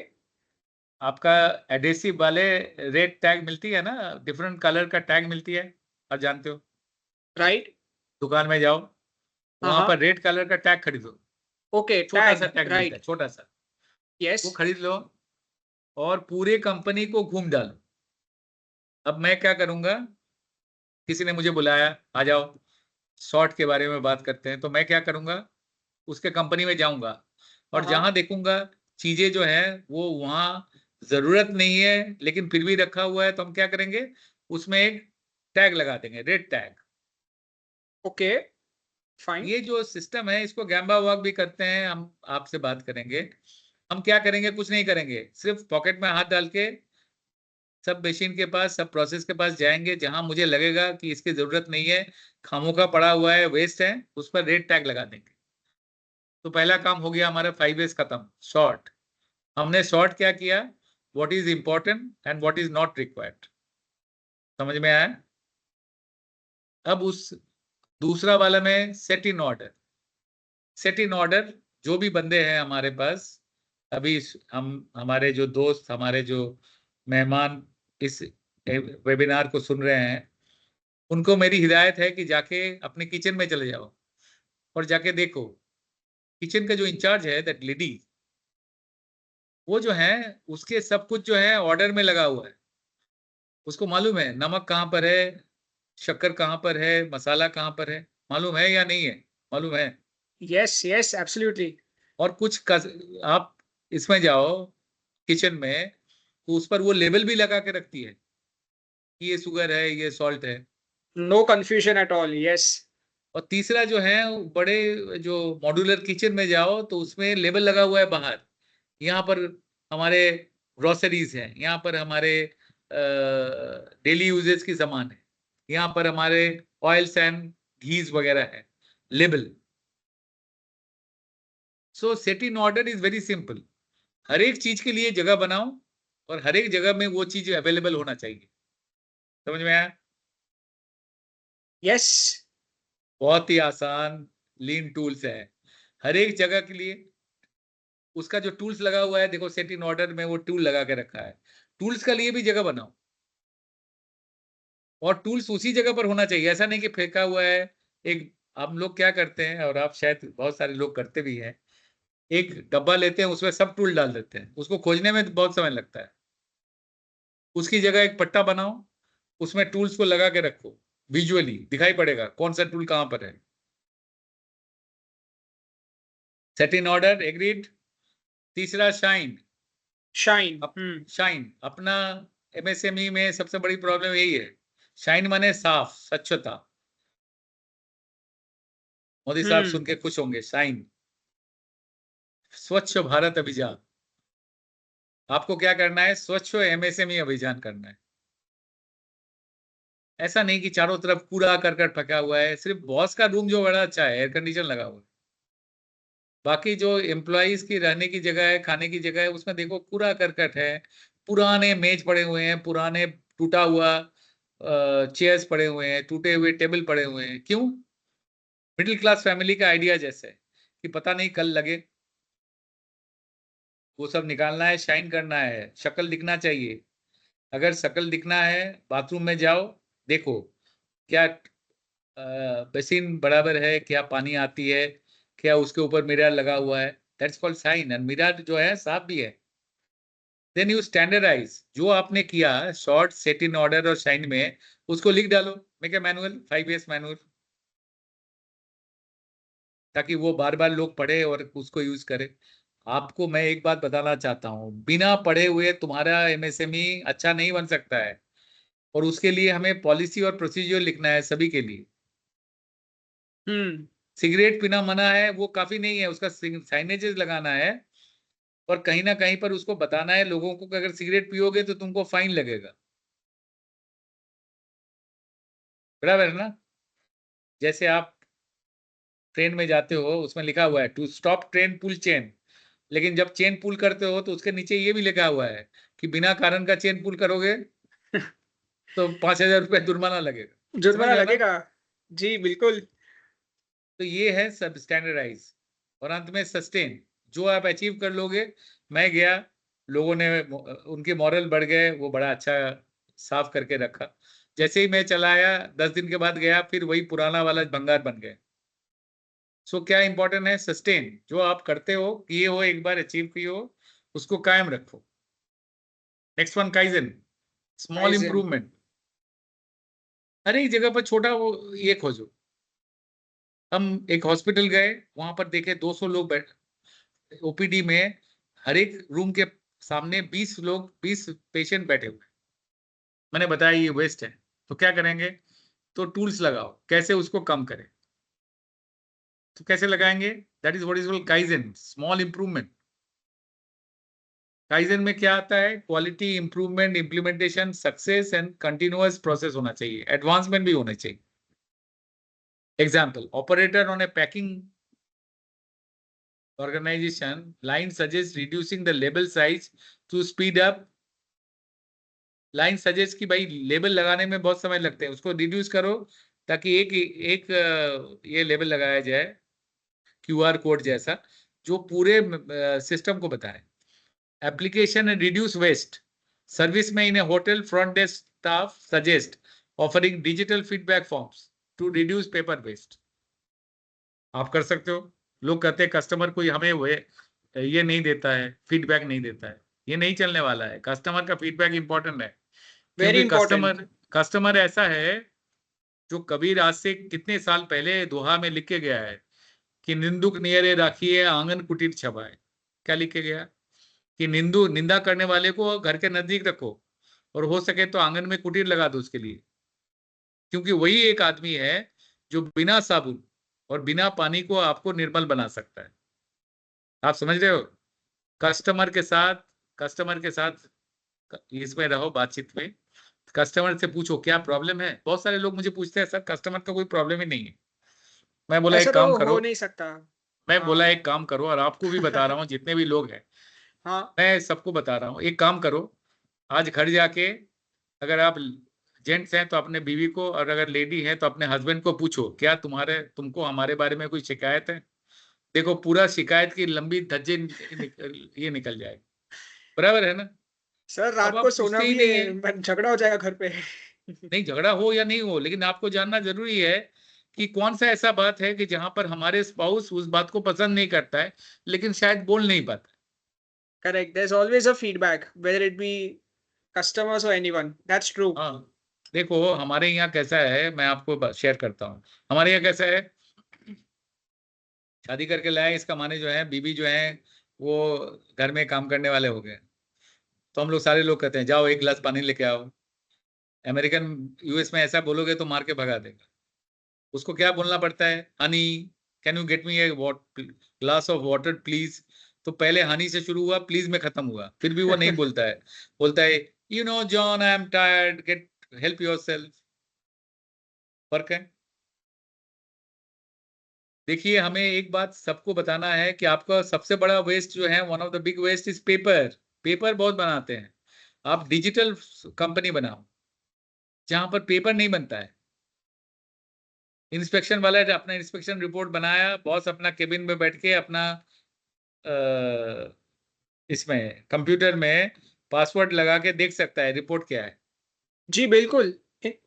आपका एडेसिव वाले रेड टैग मिलती है ना, डिफरेंट कलर का टैग मिलती है, आप जानते हो। राइट। दुकान में जाओ, हाँ वहां हाँ। पर रेड कलर का टैग खरीदो। ओके, छोटा सा टैग, टैग मिलता है, राइट। छोटा सा। यस। वो खरीद लो और पूरे कंपनी को घूम डालो। अब मैं क्या करूंगा, किसी ने मुझे बुलाया, आ जाओ शॉर्ट के बारे में बात करते हैं, तो मैं क्या करूंगा, उसके कंपनी में जाऊंगा हाँ और हाँ। जहां देखूंगा चीजें जो है वो वहां जरूरत नहीं है लेकिन फिर भी रखा हुआ है, तो हम क्या करेंगे, उसमें एक टैग लगा देंगे, रेड टैग। Okay, fine. ये जो सिस्टम है इसको गैम्बा वॉक भी करते हैं, हम आपसे बात करेंगे। हम क्या करेंगे, कुछ नहीं करेंगे, सिर्फ पॉकेट में हाथ डाल के सब मशीन के पास, सब प्रोसेस के पास जाएंगे, जहां मुझे लगेगा कि इसकी जरूरत नहीं है, खामों का पड़ा हुआ है, वेस्ट है, उस पर रेड टैग लगा देंगे। तो पहला काम हो गया हमारा 5S खत्म। शॉर्ट, हमने शॉर्ट क्या किया, what is important and what is not required. समझ में आया? अब उस दूसरा वाला में set in order. Set in order, जो भी बंदे हैं हमारे पास, अभी हम हमारे जो दोस्त, हमारे जो मेहमान इस वेबिनार को सुन रहे हैं, उनको मेरी हिदायत है कि जाके अपने किचन में चले जाओ और जाके देखो, किचन का जो इंचार्ज है, दैट लेडी, वो जो है उसके सब कुछ जो है ऑर्डर में लगा हुआ है। उसको मालूम है नमक कहाँ पर है, शक्कर कहाँ पर है, मसाला कहाँ पर है, मालूम है या नहीं है? मालूम है। Yes yes, absolutely. और आप इसमें जाओ किचन में, तो उस पर वो लेबल भी लगा के रखती है कि ये शुगर है, ये सॉल्ट है। No confusion at all, yes. और तीसरा जो है, बड़े जो मॉड्यूलर किचन में जाओ तो उसमें लेबल लगा हुआ है बाहर, यहाँ पर हमारे ग्रोसरीज हैं, यहाँ पर हमारे डेली यूजेस की सामान है, यहाँ पर हमारे ऑयल्स एंड घीज वगैरह है, label. So set in order is very simple. हर एक चीज के लिए जगह बनाओ और हर एक जगह में वो चीज अवेलेबल होना चाहिए। समझ में आया? यस। बहुत ही आसान लीन टूल्स है हर एक जगह के लिए। उसका जो टूल्स लगा हुआ है, देखो सेट इन ऑर्डर में वो टूल लगा के रखा है। टूल्स का लिए भी जगह बनाओ और टूल्स उसी जगह पर होना चाहिए, ऐसा नहीं कि फेंका हुआ है। एक हम लोग क्या करते हैं, और आप शायद बहुत सारे लोग करते भी हैं, एक डब्बा लेते हैं, उसमें सब टूल डाल देते हैं, उसको खोजने में बहुत समय लगता है। उसकी जगह एक पट्टा बनाओ, उसमें टूल्स को लगा के रखो, विजुअली दिखाई पड़ेगा कौन सा टूल कहां पर है। Set in order, agreed. तीसरा शाइन। शाइन। अप, शाइन अपना एमएसएमई में सबसे बड़ी प्रॉब्लम यही है। शाइन माने साफ, स्वच्छता। मोदी साहब सुन के खुश होंगे। शाइन, स्वच्छ भारत अभियान। आपको क्या करना है, स्वच्छ एमएसएमई अभियान करना है। ऐसा नहीं कि चारों तरफ कूड़ा करकट फेंका हुआ है, सिर्फ बॉस का रूम जो बड़ा अच्छा है, एयर कंडीशन लगा हुआ है, बाकी जो एम्प्लॉइज की रहने की जगह है, खाने की जगह है, उसमें देखो कूड़ा करकट है, पुराने मेज पड़े हुए हैं, पुराने टूटा हुआ चेयर्स पड़े हुए हैं, टूटे हुए टेबल पड़े हुए हैं। क्यों? मिडिल क्लास फैमिली का आइडिया जैसे है कि पता नहीं कल लगे, वो सब निकालना है, शाइन करना है, शक्ल दिखना चाहिए। अगर शक्ल दिखना है, बाथरूम में जाओ, देखो क्या बेसिन बराबर है, क्या पानी आती है, क्या उसके ऊपर मिरर लगा हुआ है, that's called sign. And mirror जो है साफ भी है। देन यू स्टैंडर्डाइज जो आपने किया शॉर्ट, सेट इन ऑर्डर और शाइन में, उसको लिख डालो। Make a manual, 5S manual. ताकि वो बार बार लोग पढ़े और उसको यूज करें। आपको मैं एक बात बताना चाहता हूँ, बिना पढ़े हुए तुम्हारा एमएसएमई अच्छा नहीं बन सकता है, और उसके लिए हमें पॉलिसी और प्रोसीजर लिखना है सभी के लिए। सिगरेट पीना मना है वो काफी नहीं है, उसका साइनेजेस लगाना है और कहीं ना कहीं पर उसको बताना है लोगों को कि अगर सिगरेट पियोगे तो तुमको फाइन लगेगा, बराबर है ना? जैसे आप ट्रेन में जाते हो, उसमें लिखा हुआ है to stop train pull chain, लेकिन जब चेन पुल करते हो तो उसके नीचे ये भी लिखा हुआ है कि बिना कारण का चेन पुल करोगे तो 5,000 रुपये जुर्माना लगेगा। समझ जुर्माना रहे हो ना? लगेगा। जी, बिल्कुल। तो ये है सब स्टैंडर्डाइज, और अंत में सस्टेन। जो आप अचीव कर लोगे, मैं गया, लोगों ने उनके मॉरल बढ़ गए, वो बड़ा अच्छा साफ करके रखा। जैसे ही मैं चला आया 10 दिन के बाद गया, फिर वही पुराना वाला भंगार बन गए। सो क्या इंपॉर्टेंट है? सस्टेन। जो आप करते हो, किए हो, एक बार अचीव किए हो, उसको कायम रखो। Next one, kaizen, small kaizen. Improvement. हर एक जगह पर छोटा वो ये खोजो। हम एक हॉस्पिटल गए, वहां पर देखे 200 लोग बैठ ओपीडी में, हर एक रूम के सामने 20 पेशेंट बैठे हुए। मैंने बताया ये वेस्ट है, तो क्या करेंगे? तो टूल्स लगाओ, कैसे उसको कम करें। तो कैसे लगाएंगे? That is what is called kaizen, small improvement. Kaizen में क्या आता है? Quality improvement, implementation, success and continuous process होना चाहिए, एडवांसमेंट भी होना चाहिए। Example, operator on A packing organization line suggests reducing the label size to speed up। Line suggest कि भाई लेबल लगाने में बहुत समय लगते हैं, उसको रिड्यूस करो ताकि एक एक ये लेबल लगाया जाए क्यूआर कोड जैसा, जो पूरे सिस्टम को बताए। Application and reduce waste. Service में in a hotel, front desk staff suggest offering digital feedback forms to reduce paper waste. आप कर सकते हो। लोग कहते हैं कस्टमर कोई हमें ये नहीं देता है, फीडबैक नहीं देता है। ये नहीं चलने वाला है, कस्टमर का फीडबैक इंपॉर्टेंट है। वेरी क्योंकि इंपॉर्टेंट। कस्टमर ऐसा है जो कबीर आज से कितने साल पहले दोहा में लिख के गया है कि निंदुक नियरे राखिए आंगन कुटीर छबाए। क्या लिख के गया? कि निंदा करने वाले को घर के नजदीक रखो, और हो सके तो आंगन में कुटीर लगा दो उसके लिए, क्योंकि वही एक आदमी है जो बिना साबुन और बिना पानी को आपको निर्मल बना सकता है। आप समझ रहे हो? कस्टमर के साथ कस्टमर के साथ इसमें रहो, बातचीत में। कस्टमर से पूछो क्या प्रॉब्लम है। बहुत सारे लोग मुझे पूछते हैं सर कस्टमर का कोई प्रॉब्लम ही नहीं है। मैं बोला ऐसा एक काम तो करो हो नहीं सकता। मैं बोला हाँ। एक काम करो, और आपको भी बता रहा हूँ, जितने भी लोग हैं हाँ। मैं सबको बता रहा हूँ, एक काम करो। आज घर जाके, अगर आप जेंट्स हैं तो अपने बीवी को, और अगर लेडी है तो अपने हस्बैंड को पूछो क्या तुमको हमारे बारे में कोई शिकायत है। देखो पूरा शिकायत की लंबी धज्जे ये निकल जाएगी। बराबर है ना? सर, अब रात को आप सोना पूछते ही भी नहीं है। झगड़ा हो जाएगा घर पे। नहीं, झगड़ा हो या नहीं हो, लेकिन आपको जानना जरूरी है कि कौन सा ऐसा बात है कि जहां पर हमारे स्पाउस उस बात को पसंद नहीं करता है, लेकिन शायद बोल नहीं पाता। Correct. There's always a feedback, whether it be customers or anyone. That's true. हाँ, देखो हमारे यहाँ कैसा है, मैं आपको शेयर करता हूँ। हमारे यहाँ कैसा है, शादी करके लाए, इसका माने जो है बीवी जो है वो घर में काम करने वाले हो गए, तो हम लोग सारे लोग कहते हैं जाओ एक गिलास पानी लेके आओ। अमेरिकन यूएस में ऐसा बोलोगे तो मार के भगा देगा। उसको क्या बोलना पड़ता है? Honey, can you get me a glass of water please. तो पहले हनी से शुरू हुआ, प्लीज में खत्म हुआ, फिर भी वो नहीं बोलता है। बोलता है you know John I am tired, get help yourself. फर्क है। देखिए, हमें एक बात सबको बताना है कि आपका सबसे बड़ा वेस्ट जो है, one of the big waste is paper. Paper बहुत बनाते हैं। आप डिजिटल कंपनी बनाओ जहां पर पेपर नहीं बनता है। इंस्पेक्शन वाला अपना इंस्पेक्शन रिपोर्ट बनाया, बॉस अपना केबिन में बैठ के अपना इसमें कंप्यूटर में पासवर्ड लगा के देख सकता है रिपोर्ट क्या है। जी, बिल्कुल।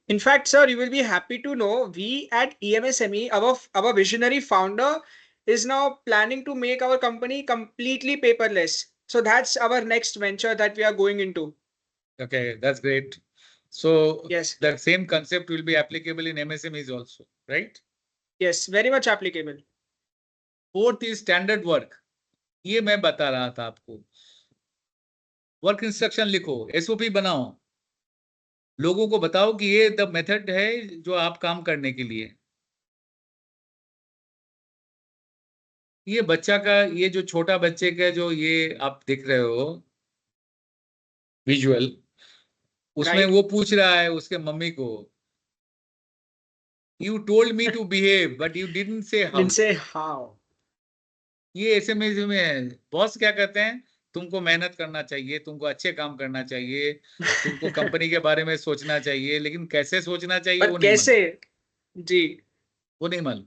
In fact, sir, you will be happy to know we at EMSME, our visionary founder is now planning to make our company completely paperless. So that's our next venture that we are going into. Okay, that's great. So Yes. the same concept will be applicable in MSMEs also, right? Yes, very much applicable. Fourth is standard work, ये मैं बता रहा था आपको। वर्क इंस्ट्रक्शन लिखो, एसओपी बनाओ, लोगों को बताओ कि ये द मेथड है जो आप काम करने के लिए। ये बच्चा का, ये जो छोटा बच्चे का जो ये आप देख रहे हो विजुअल, उसमें राइट। वो पूछ रहा है उसके मम्मी को, you told me to behave but you didn't say how. जिनसे हाउ। ये एसएमएस में है। बॉस क्या कहते हैं, तुमको मेहनत करना चाहिए, तुमको अच्छे काम करना चाहिए, तुमको कंपनी के बारे में सोचना चाहिए, लेकिन कैसे सोचना चाहिए पर वो नहीं कैसे? मालूम। जी। वो नहीं मालूम।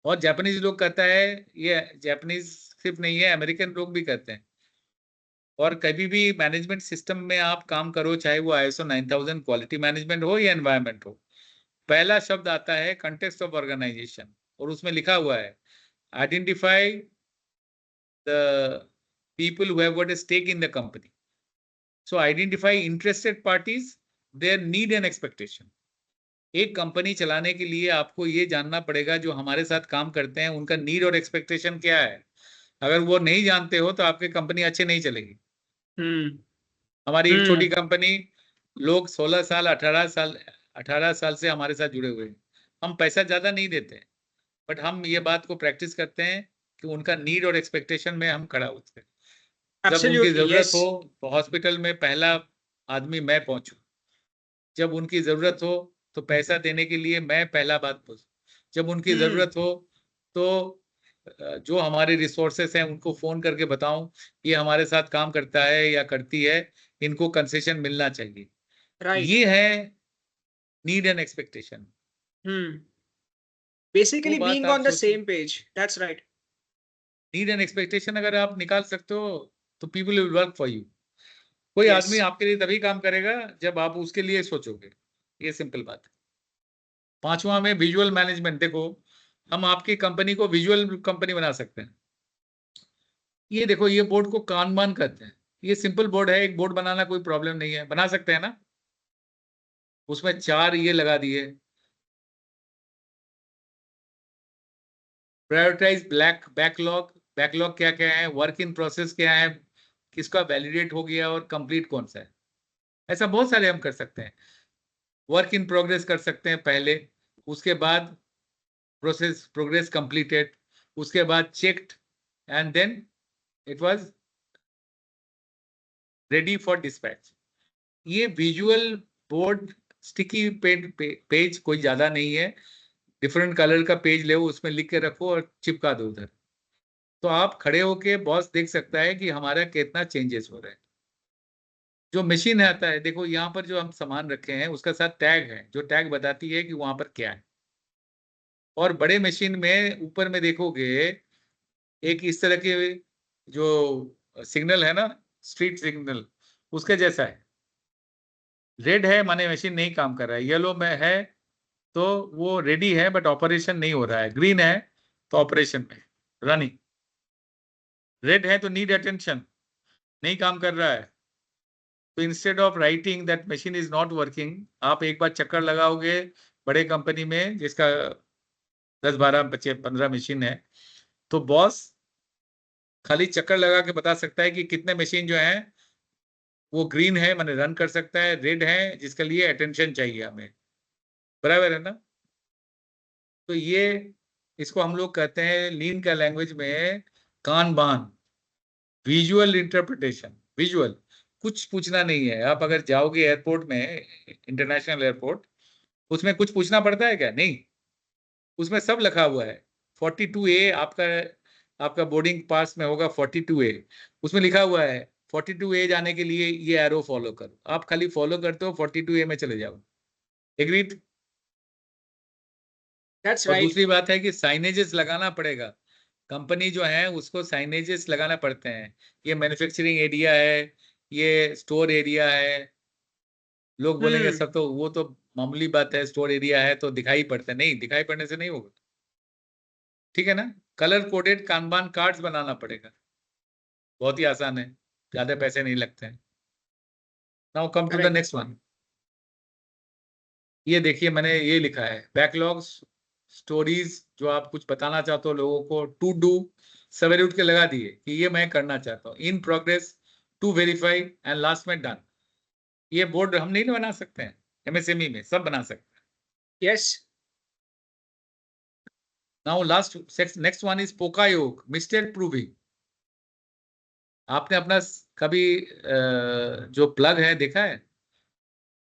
और जापानीज लोग कहता है, ये जापानीज सिर्फ नहीं है, अमेरिकन लोग भी कहते हैं। और कभी भी मैनेजमेंट सिस्टम में आप काम करो, चाहे वो आईएसओ 9000 क्वालिटी मैनेजमेंट हो या एनवायरनमेंट हो, पहला शब्द आता है कंटेक्स्ट ऑफ ऑर्गेनाइजेशन, और उसमें लिखा हुआ है identify the people who have got a stake in the company. So identify interested parties, their need and expectation. एक कंपनी चलाने के लिए आपको ये जानना पड़ेगा जो हमारे साथ काम करते हैं उनका नीड और एक्सपेक्टेशन क्या है। अगर वो नहीं जानते हो तो आपकी कंपनी अच्छे नहीं चलेगी। हम्म। हमारी एक छोटी हम्म। कंपनी, लोग 16 साल 18 साल से हमारे साथ जुड़े हुए हैं। हम पैसा ज्यादा नहीं देते, बट हम ये बात को प्रैक्टिस करते हैं कि उनका नीड और एक्सपेक्टेशन में हम खड़ा होते हैं। जब उनकी एब्सोल्युटली जरूरत यस। हो तो हॉस्पिटल में पहला आदमी मैं पहुंचू, जब उनकी जरूरत हो तो पैसा देने के लिए मैं पहला बात पहुंचू, जब उनकी हम्म। जरूरत हो तो जो हमारे रिसोर्सेस हैं उनको फोन करके बताऊं ये हमारे साथ काम करता है या करती है, इनको कंसेशन मिलना चाहिए। राइट। ये है नीड एंड एक्सपेक्टेशन। हम्म। वो बेसिकली बात बीइंग आप ऑन द सोचिए, same page, that's right. Need and expectation अगर आप निकाल सकते हो तो people will work for you. कोई यस। आदमी आपके लिए तभी काम करेगा जब आप उसके लिए सोचोगे। ये सिंपल बात है। पांचवा में विजुअल मैनेजमेंट। देखो, हम आपकी कंपनी को विजुअल कंपनी बना सकते हैं। ये देखो, ये बोर्ड को कानबान कहते हैं। ये सिंपल बोर्ड है, एक बोर्ड बनाना कोई प्रॉब्लम नहीं है, बना सकते हैं ना। उसमें चार ये लगा दिए, प्रायोरिटाइज ब्लैक बैकलॉग। बैकलॉग क्या क्या है, वर्क इन प्रोसेस क्या है, किसका वैलिडेट हो गया और कंप्लीट कौन सा है। ऐसा बहुत सारे हम कर सकते हैं। वर्क इन प्रोग्रेस कर सकते हैं पहले, उसके बाद प्रोसेस प्रोग्रेस कंप्लीटेड, उसके बाद checked, and then it was ready for dispatch. ये विजुअल बोर्ड, स्टिकी पेज कोई ज्यादा नहीं है, डिफरेंट कलर का पेज ले, उसमें लिख के रखो और चिपका दो उधर। तो आप खड़े होके बॉस देख सकता है कि हमारा कितना चेंजेस हो रहे हैं। जो मशीन आता है, देखो यहाँ पर जो हम सामान रखे हैं उसका साथ टैग है, जो टैग बताती है कि वहां पर क्या है। और बड़े मशीन में ऊपर में देखोगे एक इस तरह के जो सिग्नल है ना, स्ट्रीट सिग्नल, उसके जैसा है। रेड है माने मशीन नहीं काम कर रहा है, येलो में है तो वो रेडी है बट ऑपरेशन नहीं हो रहा है, ग्रीन है तो ऑपरेशन में रनिंग, रेड है तो नीड अटेंशन, नहीं काम कर रहा है। तो instead of writing that machine is not working, आप एक बार चक्कर लगाओगे बड़े कंपनी में जिसका 10 12 15 मशीन है, तो बॉस खाली चक्कर लगा के बता सकता है कि कितने मशीन जो है वो ग्रीन है माने रन कर सकता है, रेड है जिसके लिए अटेंशन चाहिए हमें। बराबर है ना। तो ये, इसको हम लोग कहते हैं लीन का लैंग्वेज में कान बान, विजुअल इंटरप्रिटेशन। विजुअल, कुछ पूछना नहीं है। आप अगर जाओगे एयरपोर्ट में, इंटरनेशनल एयरपोर्ट, उसमें कुछ पूछना पड़ता है क्या? नहीं, उसमें सब लिखा हुआ है। 42A आपका, आपका बोर्डिंग पास में होगा 42A, उसमें लिखा हुआ है 42A जाने के लिए ये एरो फॉलो करो। आप खाली फॉलो करते हो, 42A में चले जाओ। एग्रीड। दैट्स और राइट। दूसरी बात है कि साइनेजेस लगाना पड़ेगा। कंपनी जो है उसको साइनेजेस लगाना पड़ते हैं। ये मैन्युफैक्चरिंग एरिया है, ये स्टोर एरिया है। लोग बोलेंगे हम्म। सब तो वो तो मामूली बात है, स्टोर एरिया है तो दिखाई पड़ता है। नहीं, दिखाई पड़ने से नहीं होगा। ठीक है ना। कलर कोडेड कानबान कार्ड्स बनाना पड़ेगा। बहुत ही आसान है, ज्यादा पैसे नहीं लगते हैं। Now come to the correct. Next one. ये देखिए, मैंने ये लिखा है बैकलॉग्स स्टोरीज जो आप कुछ बताना चाहते हो लोगों को, टू डू सवेरे उठ के लगा दिए कि ये मैं करना चाहता हूँ, in progress, to verify and last में डन। ये बोर्ड हम नहीं बना सकते हैं, एमएसएमई में सब बना सकते हैं। Yes. Now last next one is poka yoke, mistake proofing. आपने अपना कभी जो प्लग है देखा है?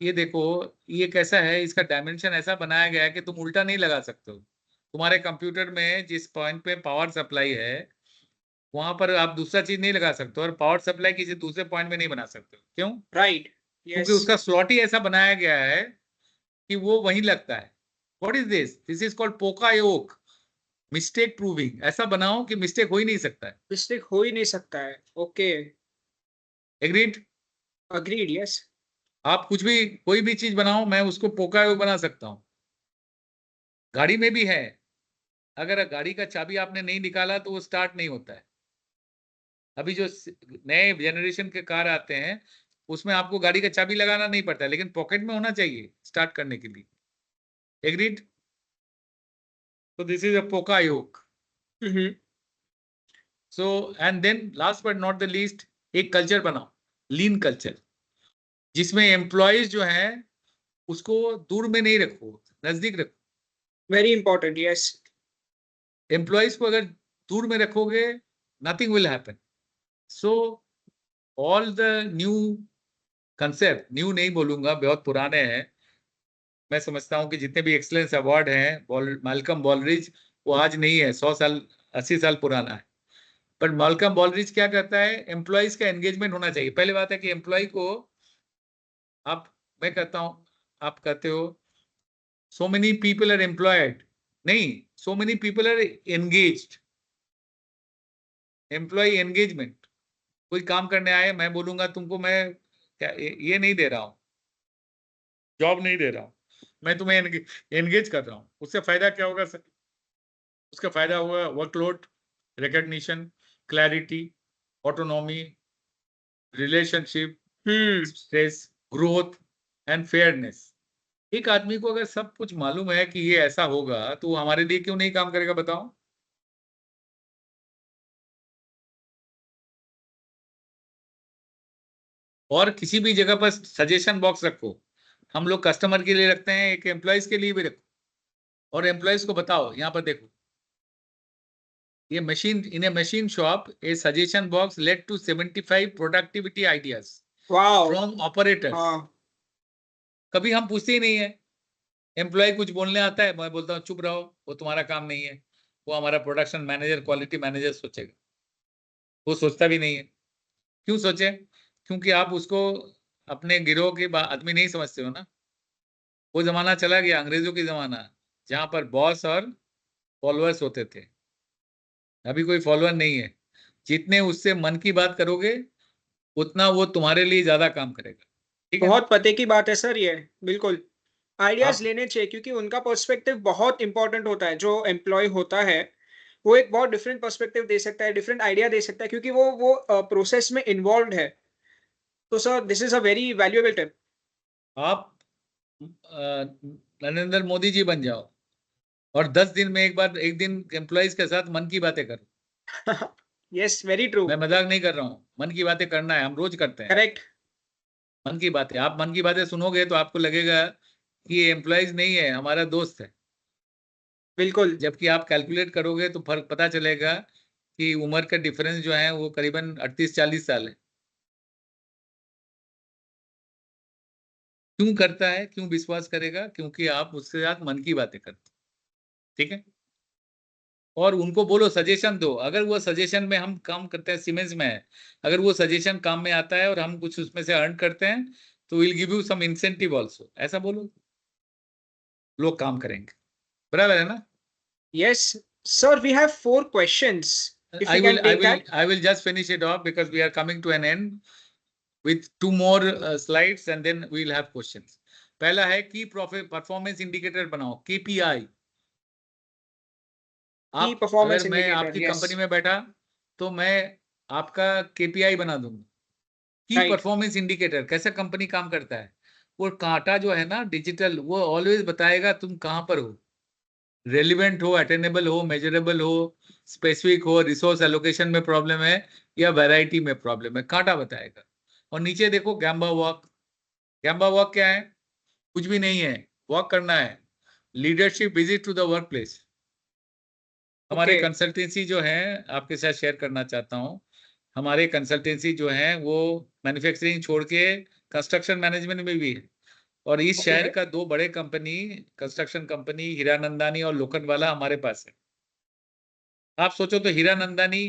ये देखो, ये कैसा है, इसका डायमेंशन ऐसा बनाया गया है कि तुम उल्टा नहीं लगा सकते हो। तुम्हारे कंप्यूटर में जिस पॉइंट पे पावर सप्लाई है वहां पर आप दूसरा चीज नहीं लगा सकते, और पावर सप्लाई किसी दूसरे पॉइंट में नहीं बना सकते। क्यों? राइट। क्योंकि यस। उसका स्लॉट ही ऐसा बनाया गया है कि वो वहीं लगता है। What is this? This is called पोका योक, मिस्टेक प्रूविंग। ऐसा बनाओ कि मिस्टेक हो ही नहीं सकता है। मिस्टेक हो ही नहीं सकता है। ओके। एग्रीड? अग्रीड। यस। आप कुछ भी कोई भी चीज बनाओ, मैं उसको पोका योक बना सकता हूँ। गाड़ी में भी है, अगर गाड़ी का चाबी आपने नहीं निकाला तो वो स्टार्ट नहीं होता है। अभी जो नए जनरेशन के कार आते हैं उसमें आपको गाड़ी का चाबी लगाना नहीं पड़ता, लेकिन पॉकेट में होना चाहिए स्टार्ट करने के लिए। एग्रीड? तो this is a poka yoke. So and then last but not the least, एक कल्चर बनाओ, लीन कल्चर, जिसमें एम्प्लॉयज जो हैं उसको दूर में नहीं रखो, नजदीक रखो। Very important. यस। एम्प्लॉयज को अगर दूर में रखोगे nothing will happen. So all the new concept, new नहीं बोलूंगा, बहुत पुराने हैं। मैं समझता हूं कि जितने भी एक्सीलेंस अवार्ड हैं, माल्कम बॉलरिज, वो आज नहीं है, 100 साल 80 साल पुराना है। पर माल्कम बॉलरिज क्या कहता है? एम्प्लॉयज का एंगेजमेंट होना चाहिए। पहले बात है कि एम्प्लॉय को आप, मैं कहता हूं, आप कहते हो so many people are employed, नहीं, so many people are engaged. Employ engagement, कोई काम करने आए, मैं बोलूंगा तुमको मैं क्या ये नहीं दे रहा हूँ, जॉब नहीं दे रहा हूँ, मैं तुम्हें एंगेज कर रहा हूँ। उससे फायदा क्या होगा सर? उसका फायदा होगा workload, recognition, clarity, autonomy, relationship, hmm. Stress, growth and fairness. एक आदमी को अगर सब कुछ मालूम है कि ये ऐसा होगा तो वो हमारे लिए क्यों नहीं काम करेगा, बताओ? और किसी भी जगह पर सजेशन बॉक्स रखो। हम लोग कस्टमर के लिए रखते हैं, एक एम्प्लॉयज के लिए भी रखो, और एम्प्लॉयज को बताओ, यहाँ पर देखो, ये machine, in a machine shop a suggestion box led to 75 productivity ideas wow. From operators. हाँ। कभी हम पूछते ही नहीं है। एम्प्लॉय कुछ बोलने आता है, मैं बोलता हूँ चुप रहो, वो तुम्हारा काम नहीं है, वो हमारा प्रोडक्शन मैनेजर, क्वालिटी मैनेजर सोचेगा। वो सोचता भी नहीं है। क्यों सोचे? क्योंकि आप उसको अपने गिरोह के आदमी नहीं समझते हो ना। वो जमाना चला गया, अंग्रेजों की जमाना, जहां पर बॉस और फॉलोअर्स होते थे। अभी कोई फॉलोअर नहीं है। जितने उससे मन की बात करोगे उतना वो तुम्हारे लिए ज्यादा काम करेगा। ठीक है ना? बहुत पते की बात है सर ये। बिल्कुल। आइडियाज आप लेने चाहिए क्योंकि उनका पर्सपेक्टिव बहुत इंपॉर्टेंट होता है। जो एम्प्लॉय होता है वो एक बहुत डिफरेंट पर्सपेक्टिव दे सकता है, डिफरेंट आइडिया दे सकता है, क्योंकि वो प्रोसेस में इन्वॉल्व है। तो sir this is a very valuable tip. आप नरेंद्र मोदी जी बन जाओ और 10 दिन में एक बार, एक दिन एम्प्लॉयज के साथ मन की बातें करो। Yes, very true. मैं मजाक नहीं कर रहा हूँ, मन की बातें करना है, हम रोज करते हैं। करेक्ट। मन की बातें, आप मन की बातें सुनोगे तो आपको लगेगा कि ये एम्प्लॉयज नहीं है, हमारा दोस्त है। बिल्कुल। जबकि आप कैलकुलेट करोगे तो फर्क पता चलेगा कि उम्र का डिफरेंस जो है वो करीबन 38-40 साल है। क्यों करता है? क्यों विश्वास करेगा? क्योंकि आप उसके साथ मन की बातें करते हो। ठीक है? और उनको बोलो, सजेशन दो। अगर वो सजेशन में, हम काम करते हैं सीमेंस में है, अगर वो सजेशन काम में आता है और हम कुछ उसमें से अर्न करते हैं तो will give you some incentive also, ऐसा बोलो, लोग काम करेंगे। बराबर है ना? Yes sir, we have 4 questions if I you will can I take will that. I will just finish it off because we are coming to an end with 2 more slides and then we'll have questions. पहला है की परफॉर्मेंस इंडिकेटर बनाओ, KPI। की आप, अगर परफॉर्मेंस मैं इंडिकेटर। आपकी यस। कंपनी में बैठा तो मैं आपका KPI बना दूंगा। की राइट। परफॉर्मेंस इंडिकेटर, कैसे कंपनी काम करता है। वो कांटा जो है ना डिजिटल, वो ऑलवेज बताएगा तुम कहां पर हो। रेलिवेंट हो, अटेनेबल हो, मेजरेबल हो, स्पेसिफिक हो, रिसोर्स एलोकेशन में प्रॉब्लम है या वैरायटी में प्रॉब्लम है, कांटा बताएगा। और नीचे देखो गैम्बा वॉक। गैम्बा वॉक क्या है? कुछ भी नहीं है, वॉक करना है। Leadership visit to the work place. हमारे ओके कंसल्टेंसी जो है, आपके साथ शेयर करना चाहता हूँ, हमारे कंसल्टेंसी जो है वो मैन्युफैक्चरिंग छोड़ के कंस्ट्रक्शन मैनेजमेंट में भी है। और इस ओके शहर का 2 बड़े कंपनी, कंस्ट्रक्शन कंपनी हीरानंदानी और लोखंडवाला हमारे पास है। आप सोचो तो हीरानंदानी,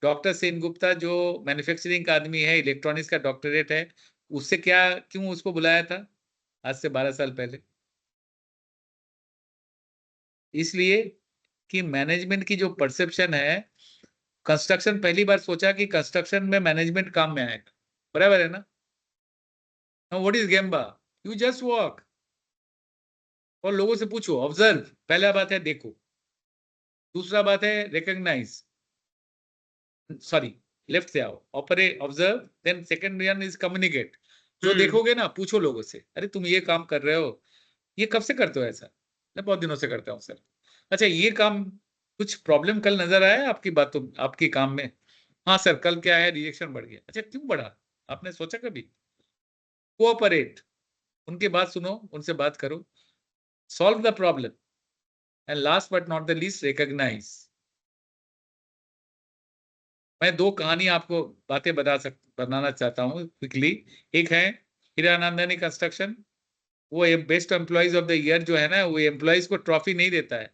डॉक्टर सेन गुप्ता जो मैन्युफैक्चरिंग का आदमी है, इलेक्ट्रॉनिक्स का डॉक्टरेट है, उससे क्या, क्यों उसको बुलाया था आज से 12 साल पहले? इसलिए कि मैनेजमेंट की जो परसेप्शन है, कंस्ट्रक्शन पहली बार सोचा कि कंस्ट्रक्शन में मैनेजमेंट काम में आएगा, बराबर है ना? What is gemba? You just walk और लोगों से पूछो, ऑब्जर्व। पहला बात है देखो, दूसरा बात है रिकॉग्नाइज, सॉरी लेफ्ट से आओ, operate, observe, then second one is communicate. जो देखोगे ना, पूछो लोगों से, अरे तुम ये काम कर रहे हो, ये कब से करते हो ऐसा? मैं बहुत दिनों से करता हूँ सर। अच्छा ये काम, कुछ प्रॉब्लम कल नजर आया आपकी बातों, आपकी काम में? हाँ सर, कल क्या है, रिजेक्शन बढ़ गया। अच्छा क्यों बढ़ा, आपने सोचा कभी? कोऑपरेट, उनकी बात सुनो, उनसे बात करो, solve the problem, and last but not the least recognise. मैं 2 कहानी आपको बातें बनाना चाहता हूँ क्विकली। एक है हीरानंदानी कंस्ट्रक्शन, वो best employees of the year जो है ना, वो एम्प्लॉइज को ट्रॉफी नहीं देता है,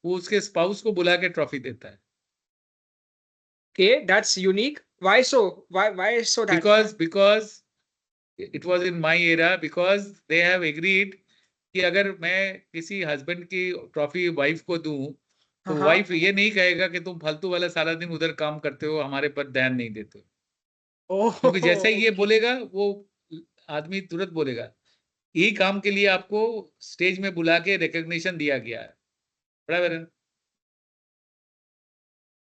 वो उसके स्पाउस को बुला के ट्रॉफी देता है। Okay that's unique why so why so that because it was in my era, because they have agreed कि अगर मैं किसी हस्बैंड की ट्रॉफी वाइफ को दूं, हाँ तो हाँ वाइफ ये नहीं कहेगा कि तुम फालतू वाला सारा दिन उधर काम करते हो, हमारे पर ध्यान नहीं देते हो। ओह क्योंकि जैसे ही ये ओके बोलेगा, वो आदमी तुरंत बोलेगा, यही काम के लिए आपको स्टेज में बुला के रिकॉग्निशन दिया गया है, बराबर है?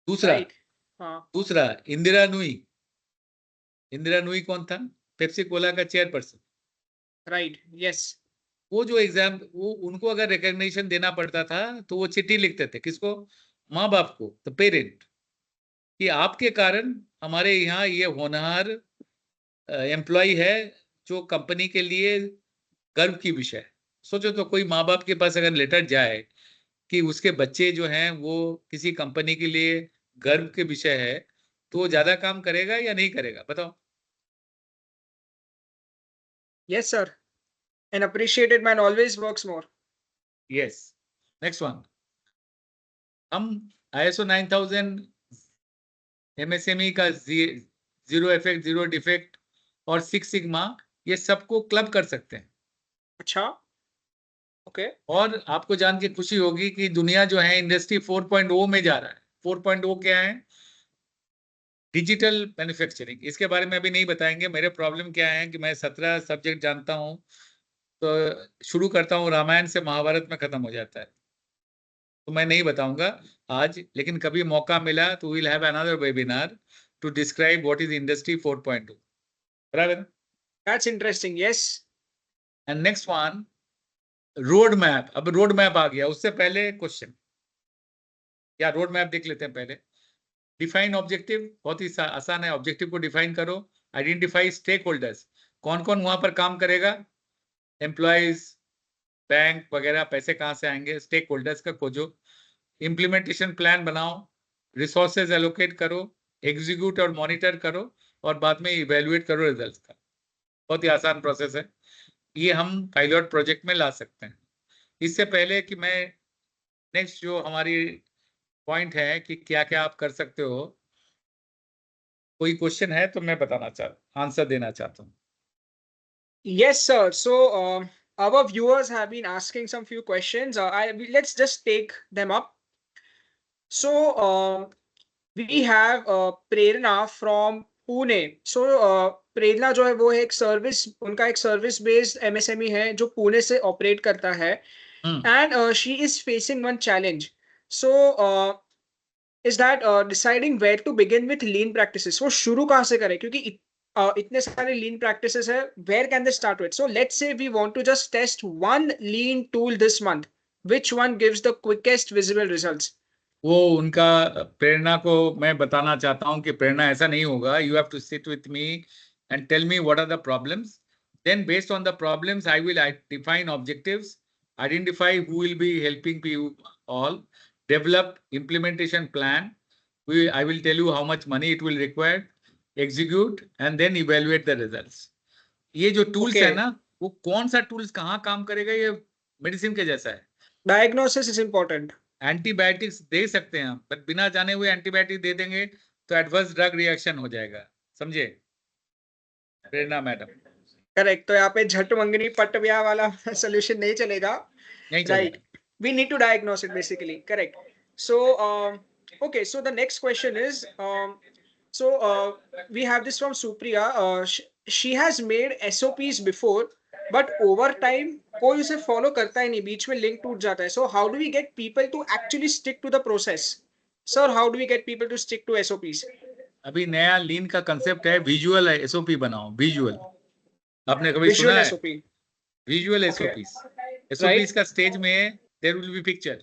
दूसरा, राइट हाँ दूसरा इंदिरा नुई। इंदिरा नुई कौन था? पेप्सी कोला का चेयरपर्सन। राइट यस वो जो एग्जाम, वो उनको अगर रिकॉग्निशन देना पड़ता था तो वो चिट्ठी लिखते थे, किसको? माँ बाप को, द पेरेंट, कि आपके कारण हमारे यहाँ ये होनहार एम्प्लॉय है जो कंपनी के लिए गर्व की विषय है। सोचो तो, कोई माँ बाप के पास अगर लेटर जाए कि उसके बच्चे जो हैं वो किसी कंपनी के लिए गर्व के विषय है, तो वो ज्यादा काम करेगा या नहीं करेगा, बताओ? Yes sir an appreciated man always works more yes. Next one, हम ISO 9000, MSME का जीरो इफेक्ट, जीरो डिफेक्ट और 6 सिग्मा, ये सबको क्लब कर सकते हैं। अच्छा ओके और आपको जान के खुशी होगी कि दुनिया जो है इंडस्ट्री 4.0 में जा रहा है। 4.0 क्या है? Digital manufacturing. इसके बारे में अभी नहीं बताएंगे, मेरे प्रॉब्लम क्या है कि मैं 17 सब्जेक्ट जानता हूँ, तो शुरू करता हूँ रामायण से, महाभारत में खत्म हो जाता है, तो मैं नहीं बताऊंगा आज, लेकिन कभी मौका मिला तो will have another webinar to describe what is industry 4.0, बराबर? That's interesting yes and next one, road map. अब रोड मैप आ गया, उससे पहले क्वेश्चन, या रोड मैप देख लेते हैं पहले। डिफाइन ऑब्जेक्टिव, बहुत ही आसान है, ऑब्जेक्टिव को डिफाइन करो। आइडेंटिफाई स्टेक होल्डर्स, कौन कौन वहां पर काम करेगा, एम्प्लॉयज, बैंक वगैरह, पैसे कहाँ से आएंगे, स्टेक होल्डर्स का खोजो। इम्प्लीमेंटेशन प्लान बनाओ, रिसोर्सेज एलोकेट करो, एग्जीक्यूट और मॉनिटर करो, और बाद में इवेल्युएट करो रिजल्ट का। बहुत ही आसान प्रोसेस है, ये हम पायलट प्रोजेक्ट में ला सकते हैं। इससे पहले कि मैं नेक्स्ट जो हमारी पॉइंट है कि क्या क्या आप कर सकते हो, कोई क्वेश्चन है तो मैं बताना आंसर देना चाहता हूँ। Yes, sir. So, our viewers have been asking some few questions. Let's just take them up. So, we have Prerna from Pune. So, प्रेरणा जो है वो एक सर्विस उनका एक सर्विस बेस्ड एमएसएमई है जो पुणे से ऑपरेट करता है and she is facing one challenge so is that deciding where to begin with lean practices वो शुरू कहाँ से करें क्योंकि इतने सारे लीन प्रैक्टिसेस है where can they start with so let's say we want to just test one lean tool this month which one gives the quickest visible results? वो उनका प्रेरणा को मैं बताना चाहता हूँ कि प्रेरणा ऐसा नहीं होगा. You have to sit with me and tell me what are the problems. Then based on the problems, I will define objectives, identify who will be helping you all, develop implementation plan. I will tell you how much money it will require, execute, and then evaluate the results. ये जो tools Okay. है ना, वो कौन सा tools कहाँ काम करेगा, ये मेडिसिन के जैसा है. Diagnosis is important. एंटीबायोटिक्स दे सकते हैं हम, बट बिना जाने हुए एंटीबायोटिक दे देंगे तो एडवर्स ड्रग रिएक्शन हो जाएगा. समझे प्रेरणा मैडम? करेक्ट. तो यहाँ पे झट मंगनी पट ब्याह वाला सोल्यूशन नहीं चलेगा. नहीं Right. चलेगा. We need to diagnose it basically. Correct. So, okay. So the next question is, we have this from Supriya. She has made SOPs before, but over time कोई उसे follow करता ही नहीं, बीच में link टूट जाता है. So how do we get people to actually stick to the process? Sir, how do we get people to stick to SOPs? अभी नया लीन का कंसेप्ट है, विजुअल एसओपी बनाओ. विजुअल आपने कभी सुना Visual है? SOP. Visual Okay. SOPs. SOPs का स्टेज में देयर विल बी पिक्चर.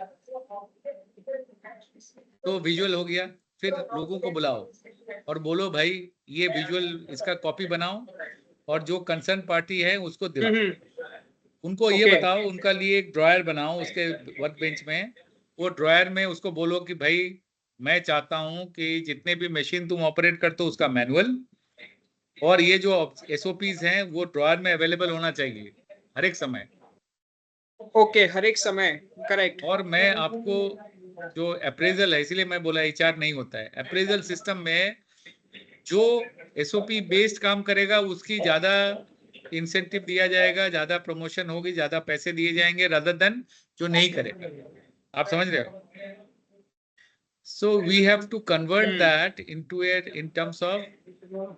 तो विजुअल हो गया, फिर लोगों को बुलाओ और बोलो भाई ये विजुअल इसका कॉपी बनाओ और जो कंसर्न पार्टी है उसको दिलाओ. उनको ये बताओ, उनका लिए एक ड्रॉयर बनाओ उसके वर्क बेंच में. वो ड्रॉयर में उसको बोलो कि भाई मैं चाहता हूं कि जितने भी मशीन तुम ऑपरेट करते हो उसका मैनुअल और ये जो एसओपीज हैं वो ड्रॉयर में अवेलेबल होना चाहिए हर एक समय. ओके, हर एक समय. करेक्ट. और मैं आपको जो अप्रेजल है, इसीलिए मैं बोला एचआर नहीं होता है, अप्रेजल सिस्टम में जो एसओपी बेस्ड काम करेगा उसकी ज्यादा इंसेंटिव दिया जाएगा, ज्यादा प्रमोशन होगी, ज्यादा पैसे दिए जाएंगे रादर देन जो नहीं करेगा. आप समझ रहे हो? So we have to convert that into it in terms of,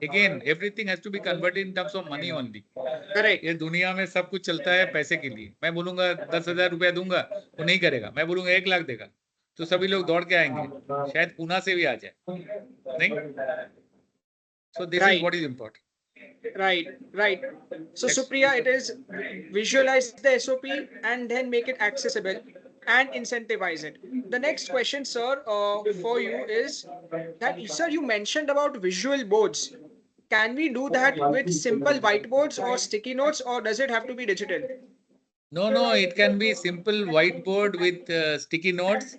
again everything has to be converted in terms of money only. Correct. ये दुनिया में सब कुछ चलता है पैसे के लिए. मैं बोलूंगा 10,000 रुपया दूंगा, वो नहीं करेगा. मैं बोलूंगा 1 लाख देगा, तो सभी लोग दौड़ के आएंगे, शायद पूना से भी आ जाए. नहीं. So this is what is important. Right. So Supriya, it is visualize the SOP and then make it accessible and incentivize it. The next question, sir, for you is that, sir, you mentioned about visual boards. Can we do that with simple whiteboards or sticky notes, or does it have to be digital? No, it can be simple whiteboard with sticky notes.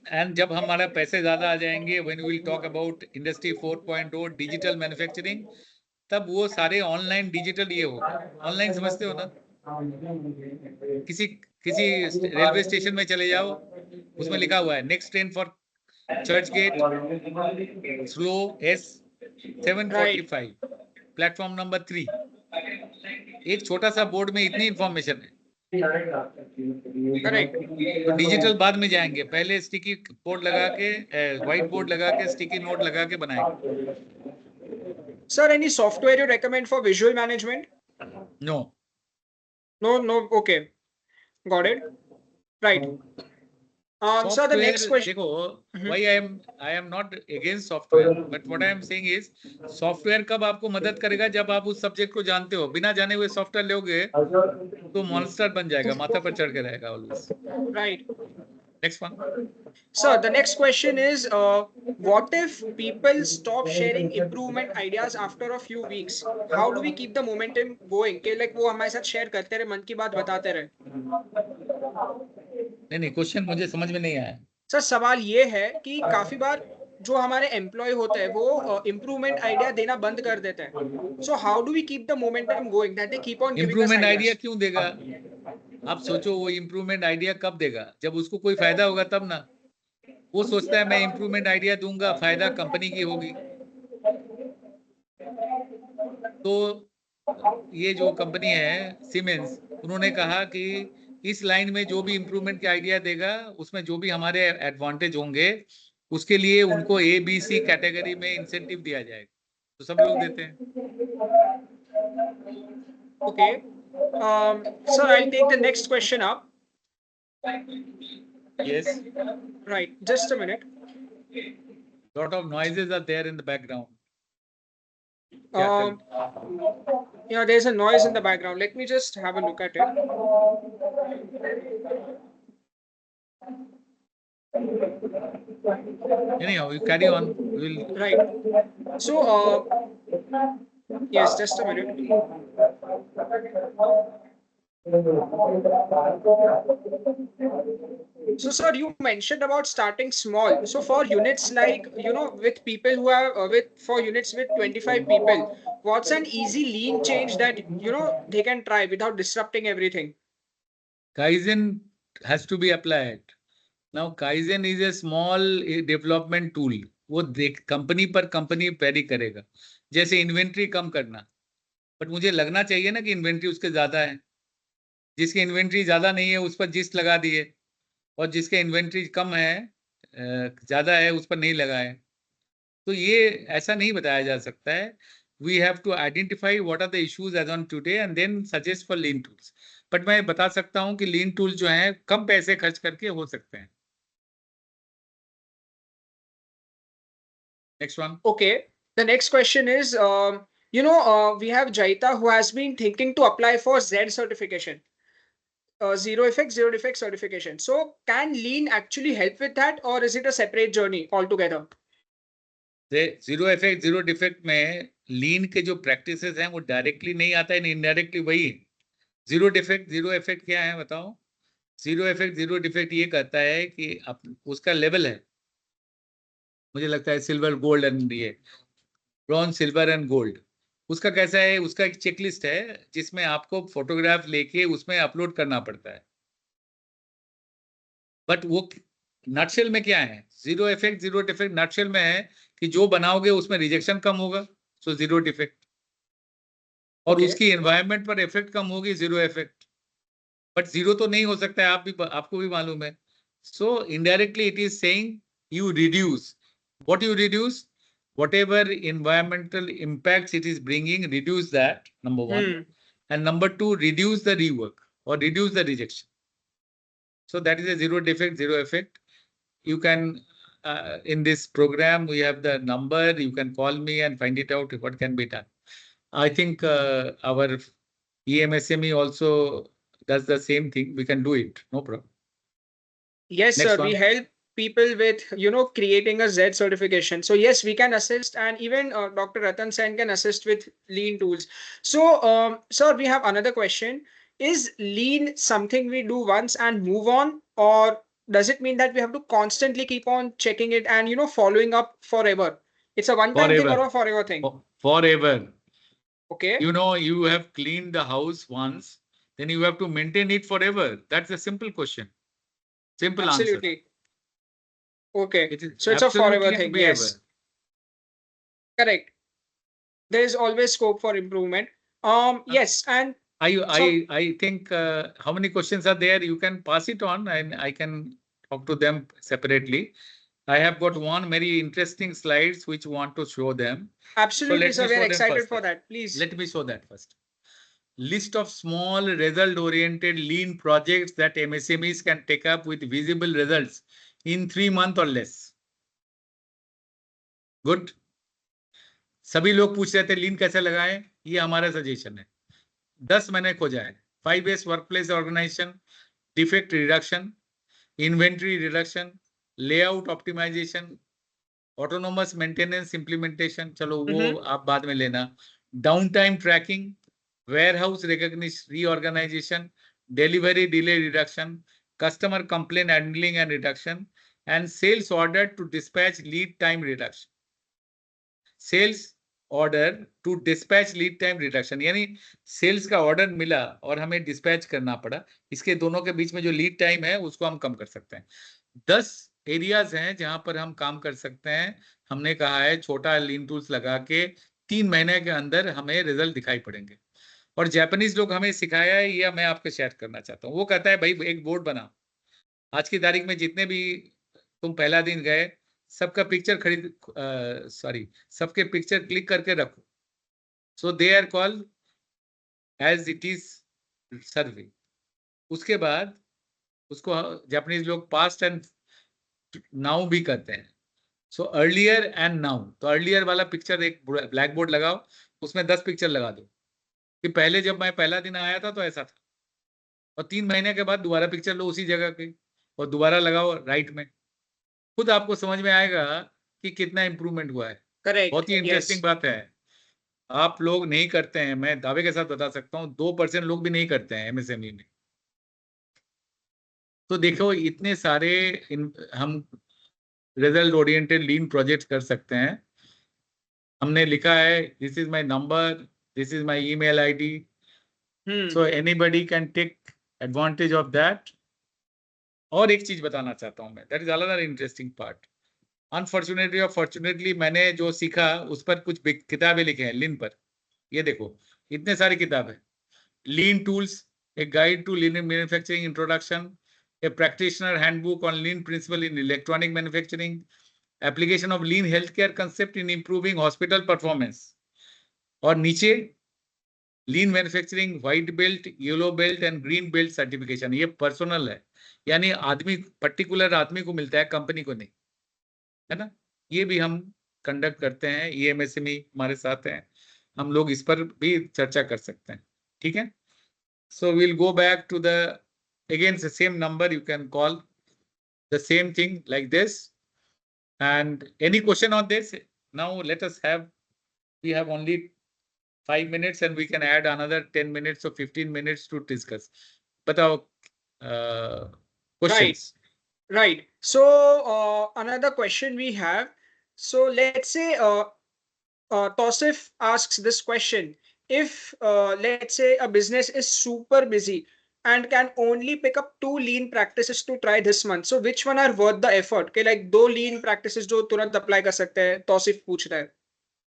And जब हमारा पैसे ज्यादा आ जाएंगे, when we will talk about industry 4.0 digital manufacturing, तब वो सारे ऑनलाइन डिजिटल ये होगा. ऑनलाइन समझते हो ना? किसी रेलवे स्टेशन में चले जाओ, उसमें लिखा हुआ है next train for Churchgate slow S745 platform number 3. एक छोटा सा बोर्ड में इतनी इंफॉर्मेशन है. करेक्ट. तो डिजिटल बाद में जाएंगे, पहले स्टिकी बोर्ड लगा के, व्हाइट बोर्ड लगा के, स्टिकी नोट लगा के बनाएंगे. Sir, any software you recommend for visual management? No. Okay, got it. Right. Sir, the next question. देखो, why I am not against software, but what I am saying is software कब आपको मदद करेगा, जब आप उस सब्जेक्ट को जानते हो. बिना जाने हुए सॉफ्टवेयर लोगे तो मॉन्स्टर बन जाएगा, माथा पर चढ़ के रहेगा always. Right. Next one. Sir, the next question is, what if people stop sharing improvement ideas after a few weeks? How do we keep the momentum going? कि like वो हमारे साथ share करते रहे, मन की बात बताते रहे. नहीं, क्वेश्चन मुझे समझ में नहीं आया. सर, सवाल ये है कि काफी बार जो हमारे एम्प्लॉय होते हैं वो इम्प्रूवमेंट आइडिया देना बंद कर देते हैं. So how do we keep the momentum going that they keep on giving us improvement idea ideas? क्यों देगा? आप सोचो, वो इम्प्रूवमेंट आइडिया कब देगा? जब उसको कोई फायदा होगा तब ना. वो सोचता है मैं इम्प्रूवमेंट आइडिया दूंगा, फायदा कंपनी की होगी. तो ये जो कंपनी है सीमेंस, उन्होंने कहा कि इस लाइन में जो भी इम्प्रूवमेंट के आइडिया देगा, उसमें जो भी हमारे एडवांटेज होंगे, उसके लिए उनको ABC कैटेगरी में इंसेंटिव दिया जाएगा. तो सब लोग देते हैं. Okay. Sir, I'll take the next question up. Yes. Right. Just a minute. Lot of noises are there in the background. Yeah, there's a noise in the background. Let me just have a look at it. Anyhow, you carry on. We'll. Right. So, yes, just a minute. So, sir, you mentioned about starting small. So, for units like, with people who are for units with 25 people, what's an easy lean change that, they can try without disrupting everything? Kaizen has to be applied. Now, Kaizen is a small development tool. वो देख कंपनी पर कंपनी वेरी करेगा. जैसे इन्वेंट्री कम करना, बट मुझे लगना चाहिए ना कि इन्वेंट्री उसके ज्यादा है. जिसकी इन्वेंट्री ज्यादा नहीं है उस पर जिस्ट लगा दिए, और जिसके इन्वेंट्री कम है, ज्यादा है, उस पर नहीं लगाए. तो ये ऐसा नहीं बताया जा सकता है. We have to identify what are the issues as on today and then suggest for lean tools. But मैं बता सकता हूं कि लीन टूल जो हैं कम पैसे खर्च करके हो सकते हैं. Next one. Okay. The next question is, we have Jaita who has been thinking to apply for Z certification, zero effect, zero defect certification. So, can lean actually help with that, or is it a separate journey altogether? Zero effect zero defect में लीन के जो प्रैक्टिसेस हैं वो डायरेक्टली नहीं आता है, इनडायरेक्टली वही है. जीरो डिफेक्ट जीरो इफेक्ट क्या है बताओ. जीरो इफेक्ट जीरो डिफेक्ट ये कहता है कि उसका लेवल है, मुझे लगता है सिल्वर गोल्ड एंड ये ब्रॉन्ज सिल्वर एंड गोल्ड. उसका कैसा है, उसका एक चेकलिस्ट है जिसमें आपको फोटोग्राफ लेके उसमें अपलोड करना पड़ता है. बट वो नटशेल में क्या है, zero effect zero defect nutshell में है कि जो बनाओगे उसमें रिजेक्शन कम होगा, सो जीरो डिफेक्ट. और Okay. उसकी एनवायरनमेंट पर इफेक्ट कम होगी, जीरो इफेक्ट. बट जीरो तो नहीं हो सकता है, आपको भी मालूम है. So indirectly it is saying you reduce. What you reduce, whatever environmental impacts it is bringing, reduce that, number one. And number two, reduce the rework or reduce the rejection. So that is a zero defect, zero effect. You can, in this program, we have the number, you can call me and find it out what can be done. I think our EMSME also does the same thing. We can do it, no problem. Yes, Next sir. We one. help people with, creating a Z certification. So yes, we can assist, and even Dr. Ratan Sen can assist with lean tools. So, sir, we have another question. Is lean something we do once and move on, or does it mean that we have to constantly keep on checking it and, following up forever? It's a one-time thing or a forever thing? Forever. Okay. You have cleaned the house once, then you have to maintain it forever. That's a simple question. Simple answer. Absolutely. Okay. So it's a absolutely forever thing. Yes. Correct. There is always scope for improvement. Yes, and I think how many questions are there? You can pass it on, and I can talk to them separately. I have got one very interesting slides which want to show them. Absolutely, sir. We are excited for that. Please. Let me show that first. List of small result-oriented lean projects that MSMEs can take up with visible results in 3 months or less. Good. सभी लोग पूछ रहे थे लीन कैसे लगाएं, ये हमारा सजेशन है. 10 मैंने खोजा है. 5S workplace organisation, defect reduction, inventory reduction, layout optimisation, autonomous maintenance implementation, चलो वो आप बाद में लेना, down time tracking, warehouse recognition reorganization, delivery delay reduction, customer complaint handling and reduction, and sales order to dispatch lead time reduction. Sales order to dispatch lead time reduction, यानी सेल्स का ऑर्डर मिला और हमें डिस्पैच करना पड़ा, इसके दोनों के बीच में जो लीड टाइम है उसको हम कम कर सकते हैं. 10 एरियाज हैं जहां पर हम काम कर सकते हैं. हमने कहा है छोटा लीन टूल्स लगा के 3 महीने के अंदर हमें रिजल्ट दिखाई पड़ेंगे. और जापानीज लोग हमें सिखाया है, ये मैं आपको शेयर करना चाहता हूँ. वो कहता है भाई एक बोर्ड बनाओ, आज की तारीख में जितने भी तुम पहला दिन गए सबका पिक्चर सबके पिक्चर क्लिक करके रखो. So they are called as it is survey. उसके बाद उसको जापानीज लोग पास्ट एंड नाउ भी कहते हैं. So earlier and now. तो अर्लियर वाला पिक्चर एक ब्लैक बोर्ड लगाओ, उसमें 10 पिक्चर लगा दो कि पहले जब मैं पहला दिन आया था तो ऐसा था, और 3 महीने के बाद दोबारा पिक्चर लो उसी जगह के और दोबारा लगाओ राइट में. खुद आपको समझ में आएगा कि कितना इंप्रूवमेंट हुआ है। करेक्ट, बहुत ही इंटरेस्टिंग यस। बात है। आप लोग नहीं करते हैं, मैं दावे के साथ बता सकता हूँ 2% लोग भी नहीं करते हैं एमएसएमई में। तो देखो इतने सारे हम रिजल्ट ओरिएंटेड लीन प्रोजेक्ट कर सकते हैं। हमने लिखा है this is my number, this is my email ID, hmm. So anybody can take advantage of that. और एक चीज बताना चाहता हूं मैं, that is another interesting part. Unfortunately और फॉर्चुनेटली मैंने जो सीखा उस पर कुछ किताबें लिखे हैं लीन पर। ये देखो इतने सारी किताबें। Lean tools, a guide to lean manufacturing introduction, a practitioner handbook on lean principle in electronic manufacturing, application of lean health care concept in improving hospital performance. और नीचे lean manufacturing white belt, yellow belt and green belt certification. ये पर्सनल है, यानी आदमी पर्टिकुलर आदमी को मिलता है, कंपनी को नहीं, है ना। ये भी हम कंडक्ट करते हैं, ईएमएसएमई हमारे साथ हैं, हम लोग इस पर भी चर्चा कर सकते हैं। ठीक है, so will go back to the again the same number, you can call the same thing like this. And any question on this? Now let us have, we have only 5 minutes and we can add another 10 minutes or 15 minutes to discuss. बताओ Right, questions. right. So another question we have. So let's say Tausif asks this question. If let's say a business is super busy and can only pick up 2 lean practices to try this month, so which one are worth the effort? Okay, like 2 lean practices जो तुरंत apply कर सकते हैं, तौसिफ पूछ रहा है।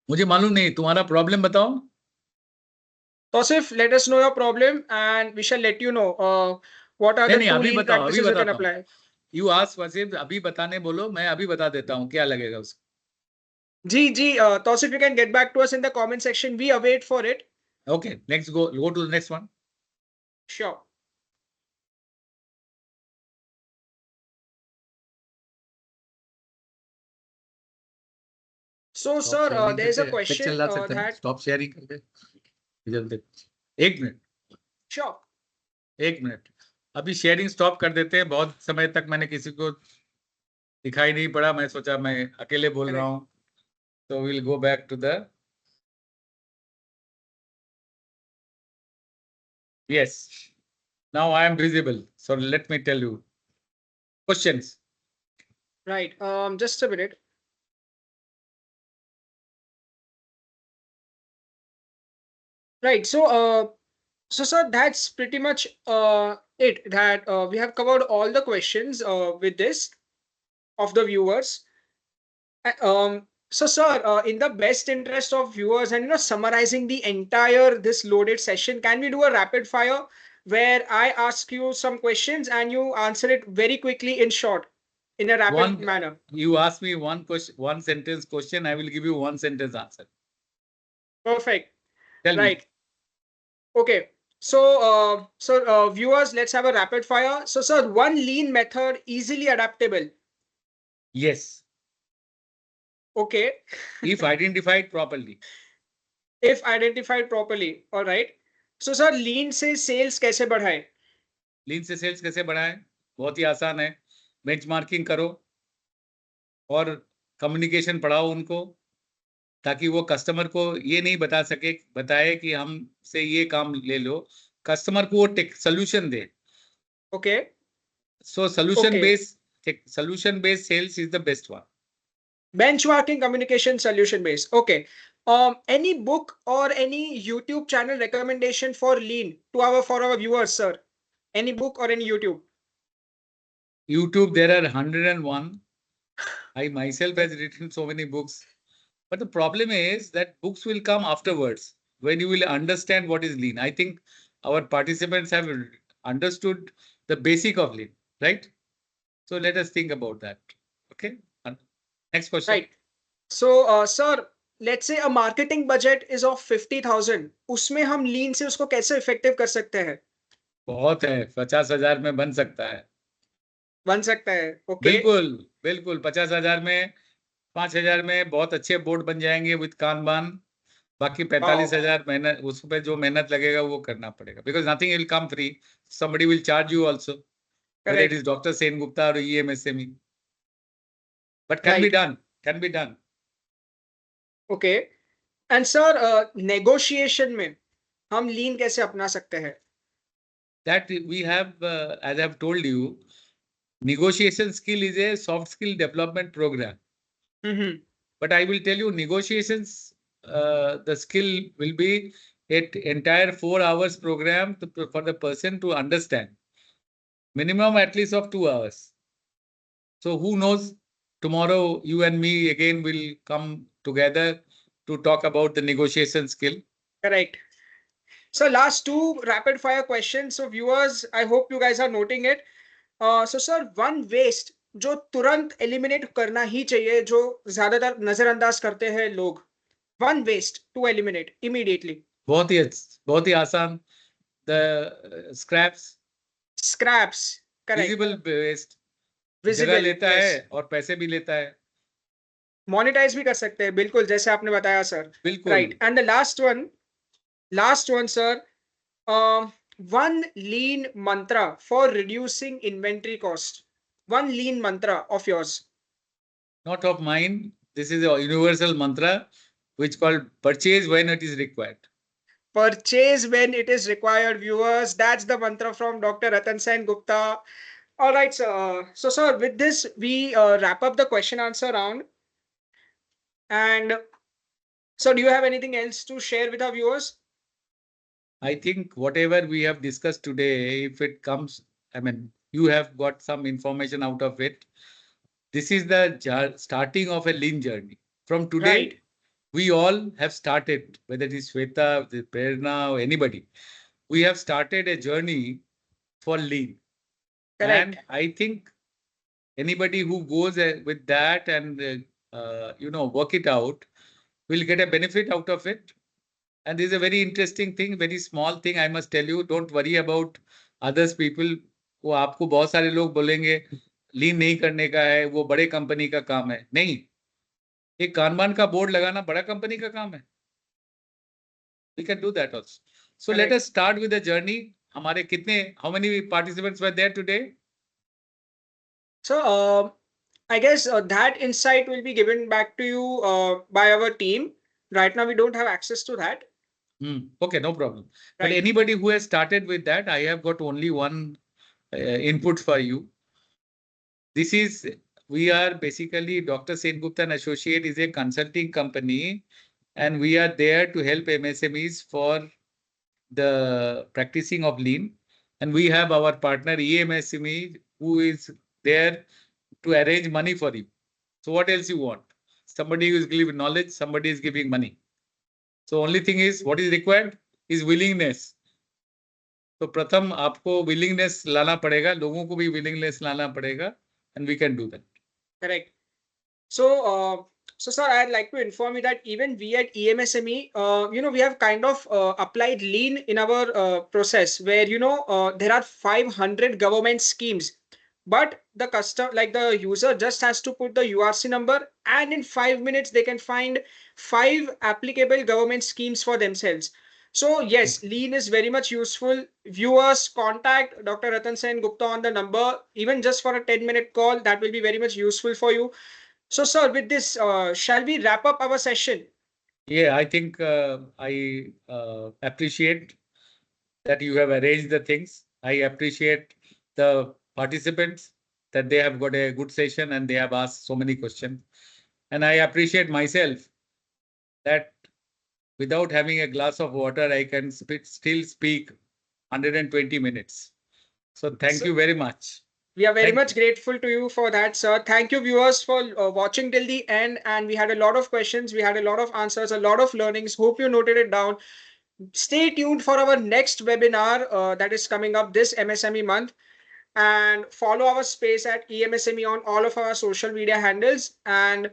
मुझे मालूम नहीं, तुम्हारा प्रॉब्लम बताओ। Tausif, let us know your problem and we shall let you know what are नहीं the नहीं, two अभी lean बताओ, अभी practices you can बताता हूँ। apply. यू आस्क वसीफ, अभी बताने बोलो, मैं अभी बता देता हूँ क्या लगेगा उसको। जी जी, Tausif, you can get back to us in the comment section. We await for it. Okay, next go to the next one. Sure. So, stop sir, sharing there is a करके तक question चला सकते हैं, that स्टॉप शेयरिंग करके जल्दी। एक मिनट, sure. एक मिनट, अभी शेयरिंग स्टॉप कर देते हैं। बहुत समय तक मैंने किसी को दिखाई नहीं पड़ा, मैं सोचा मैं अकेले बोल रहा Correct. हूँ। So we'll go back to the, yes, now I am visible, so let me tell you questions. Right. Just a minute. Right. So sir, that's pretty much it. That we have covered all the questions with this of the viewers. So sir, in the best interest of viewers and summarizing the entire this loaded session, can we do a rapid fire where I ask you some questions and you answer it very quickly in short, in a rapid One, manner? you ask me one question, one sentence question, I will give you one sentence answer. Perfect. Tell me. Right. Okay. So viewers, let's have a rapid fire. So sir, one lean method easily adaptable. Yes, Okay. if identified properly. If identified properly. All right. So sir, lean से sales कैसे बढ़ाएं? लीन से सेल्स कैसे बढ़ाएं? बहुत ही आसान है, बेंचमार्किंग करो और कम्युनिकेशन पढ़ाओ उनको, ताकि वो कस्टमर को ये नहीं बताए कि हमसे ये काम ले लो, कस्टमर को वो tech solution they. Okay. So Okay. solution based sales is the best one. Benchmarking communication solution based. Okay. Any book or any YouTube channel recommendation for lean to our viewers, sir? Any book or any YouTube? YouTube, there are 101. I myself has written so many books, but the problem is that books will come afterwards when you will understand what is lean. I think our participants have understood the basic of lean, right? So let us think about that. Okay. Next question. Right. So, sir, let's say a marketing budget is of 50,000. उसमें हम lean से उसको कैसे effective कर सकते हैं? बहुत है, 50,000 में बन सकता है। बन सकता है. Okay. बिल्कुल बिल्कुल, 50,000 में, 5,000 में बहुत अच्छे बोर्ड बन जाएंगे विद कानबान। बाकी Wow. 45,000 मेहनत, उस पर जो मेहनत लगेगा वो करना पड़ेगा, because nothing will come free, somebody will charge you also, whether it Correct. is Dr. Sen Gupta or EMSME. but can be Right. done. Can be done. Okay. And sir, negotiation में हम lean कैसे अपना सकते हैं? That we have, as I've told you, negotiation skill is a soft skill development program. Mm-hmm. But I will tell you, negotiations, the skill will be an entire 4 hours program for the person to understand. Minimum at least of 2 hours. So who knows, tomorrow you and me again will come together to talk about the negotiation skill. Correct. So last two rapid fire questions. So viewers, I hope you guys are noting it. So sir, one waste जो तुरंत eliminate करना ही चाहिए, जो ज्यादातर नजरअंदाज करते हैं लोग. One waste to eliminate immediately. बहुत ही आसान. The scraps, Scraps. Correct. visible waste, जगह Visible. लेता Yes. है और पैसे भी लेता है. Monetize भी कर सकते हैं, बिल्कुल जैसे आपने बताया सर. बिल्कुल. Right. And the last one, sir. One lean mantra for reducing inventory cost. One lean mantra of yours. Not of mine. This is a universal mantra which called purchase when it is required. Purchase when it is required, viewers. That's the mantra from Dr. Ratan Sen Gupta. All right, sir. So, sir, with this, we wrap up the question answer round. And so, do you have anything else to share with our viewers? I think whatever we have discussed today, if it comes, I mean, you have got some information out of it. This is the starting of a lean journey. From today, Right. we all have started, whether it is Shweta, Prerna, or anybody, we have started a journey for lean. Correct. And I think anybody who goes with that and work it out will get a benefit out of it. And this is a very interesting thing, very small thing. I must tell you, don't worry about others people. वो आपको बहुत सारे लोग बोलेंगे लीन नहीं करने का है, वो बड़े कंपनी का काम है. नहीं, एक कानबान का बोर्ड लगाना बड़ा कंपनी का काम है. We can do that also. So Correct. let us start with the journey. हमारे कितने, how many participants were there today? So, I guess that insight will be given back to you by our team. Right now, we don't have access to that. Okay, no problem. But Right. anybody who has started with that, I have got only one input for you. This is, we are basically Dr. Sen Gupta and Associate is a consulting company, and we are there to help MSMEs for the practicing of lean. And we have our partner EMSME who is there to arrange money for you. So what else you want? Somebody who is giving knowledge, somebody is giving money. So only thing is what is required is willingness. तो प्रथम आपको willingness लाना पड़ेगा, लोगों को भी willingness लाना पड़ेगा, and we can do that. Correct. So, sir, I'd like to inform you that even we at EMSME, we have kind of applied lean in our process where, there are 500 government schemes, but the user just has to put the URC number, and in 5 minutes, they can find 5 applicable government schemes for themselves. So yes, lean is very much useful. Viewers, contact Dr. Ratan Sen Gupta on the number, even just for a 10-minute call. That will be very much useful for you. So, sir, with this, shall we wrap up our session? Yeah, I think I appreciate that you have arranged the things. I appreciate the participants that they have got a good session and they have asked so many questions. And I appreciate myself that without having a glass of water, I can still speak 120 minutes. So thank you very much. We are very much grateful to you for that, sir. Thank you, viewers, for watching till the end. And we had a lot of questions. We had a lot of answers, a lot of learnings. Hope you noted it down. Stay tuned for our next webinar that is coming up this MSME month. And follow our space at EMSME on all of our social media handles. And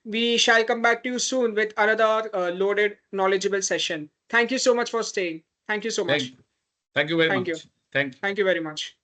we shall come back to you soon with another loaded, knowledgeable session. Thank you so much for staying. Thank you so much. Thank you very much. Thank you very much.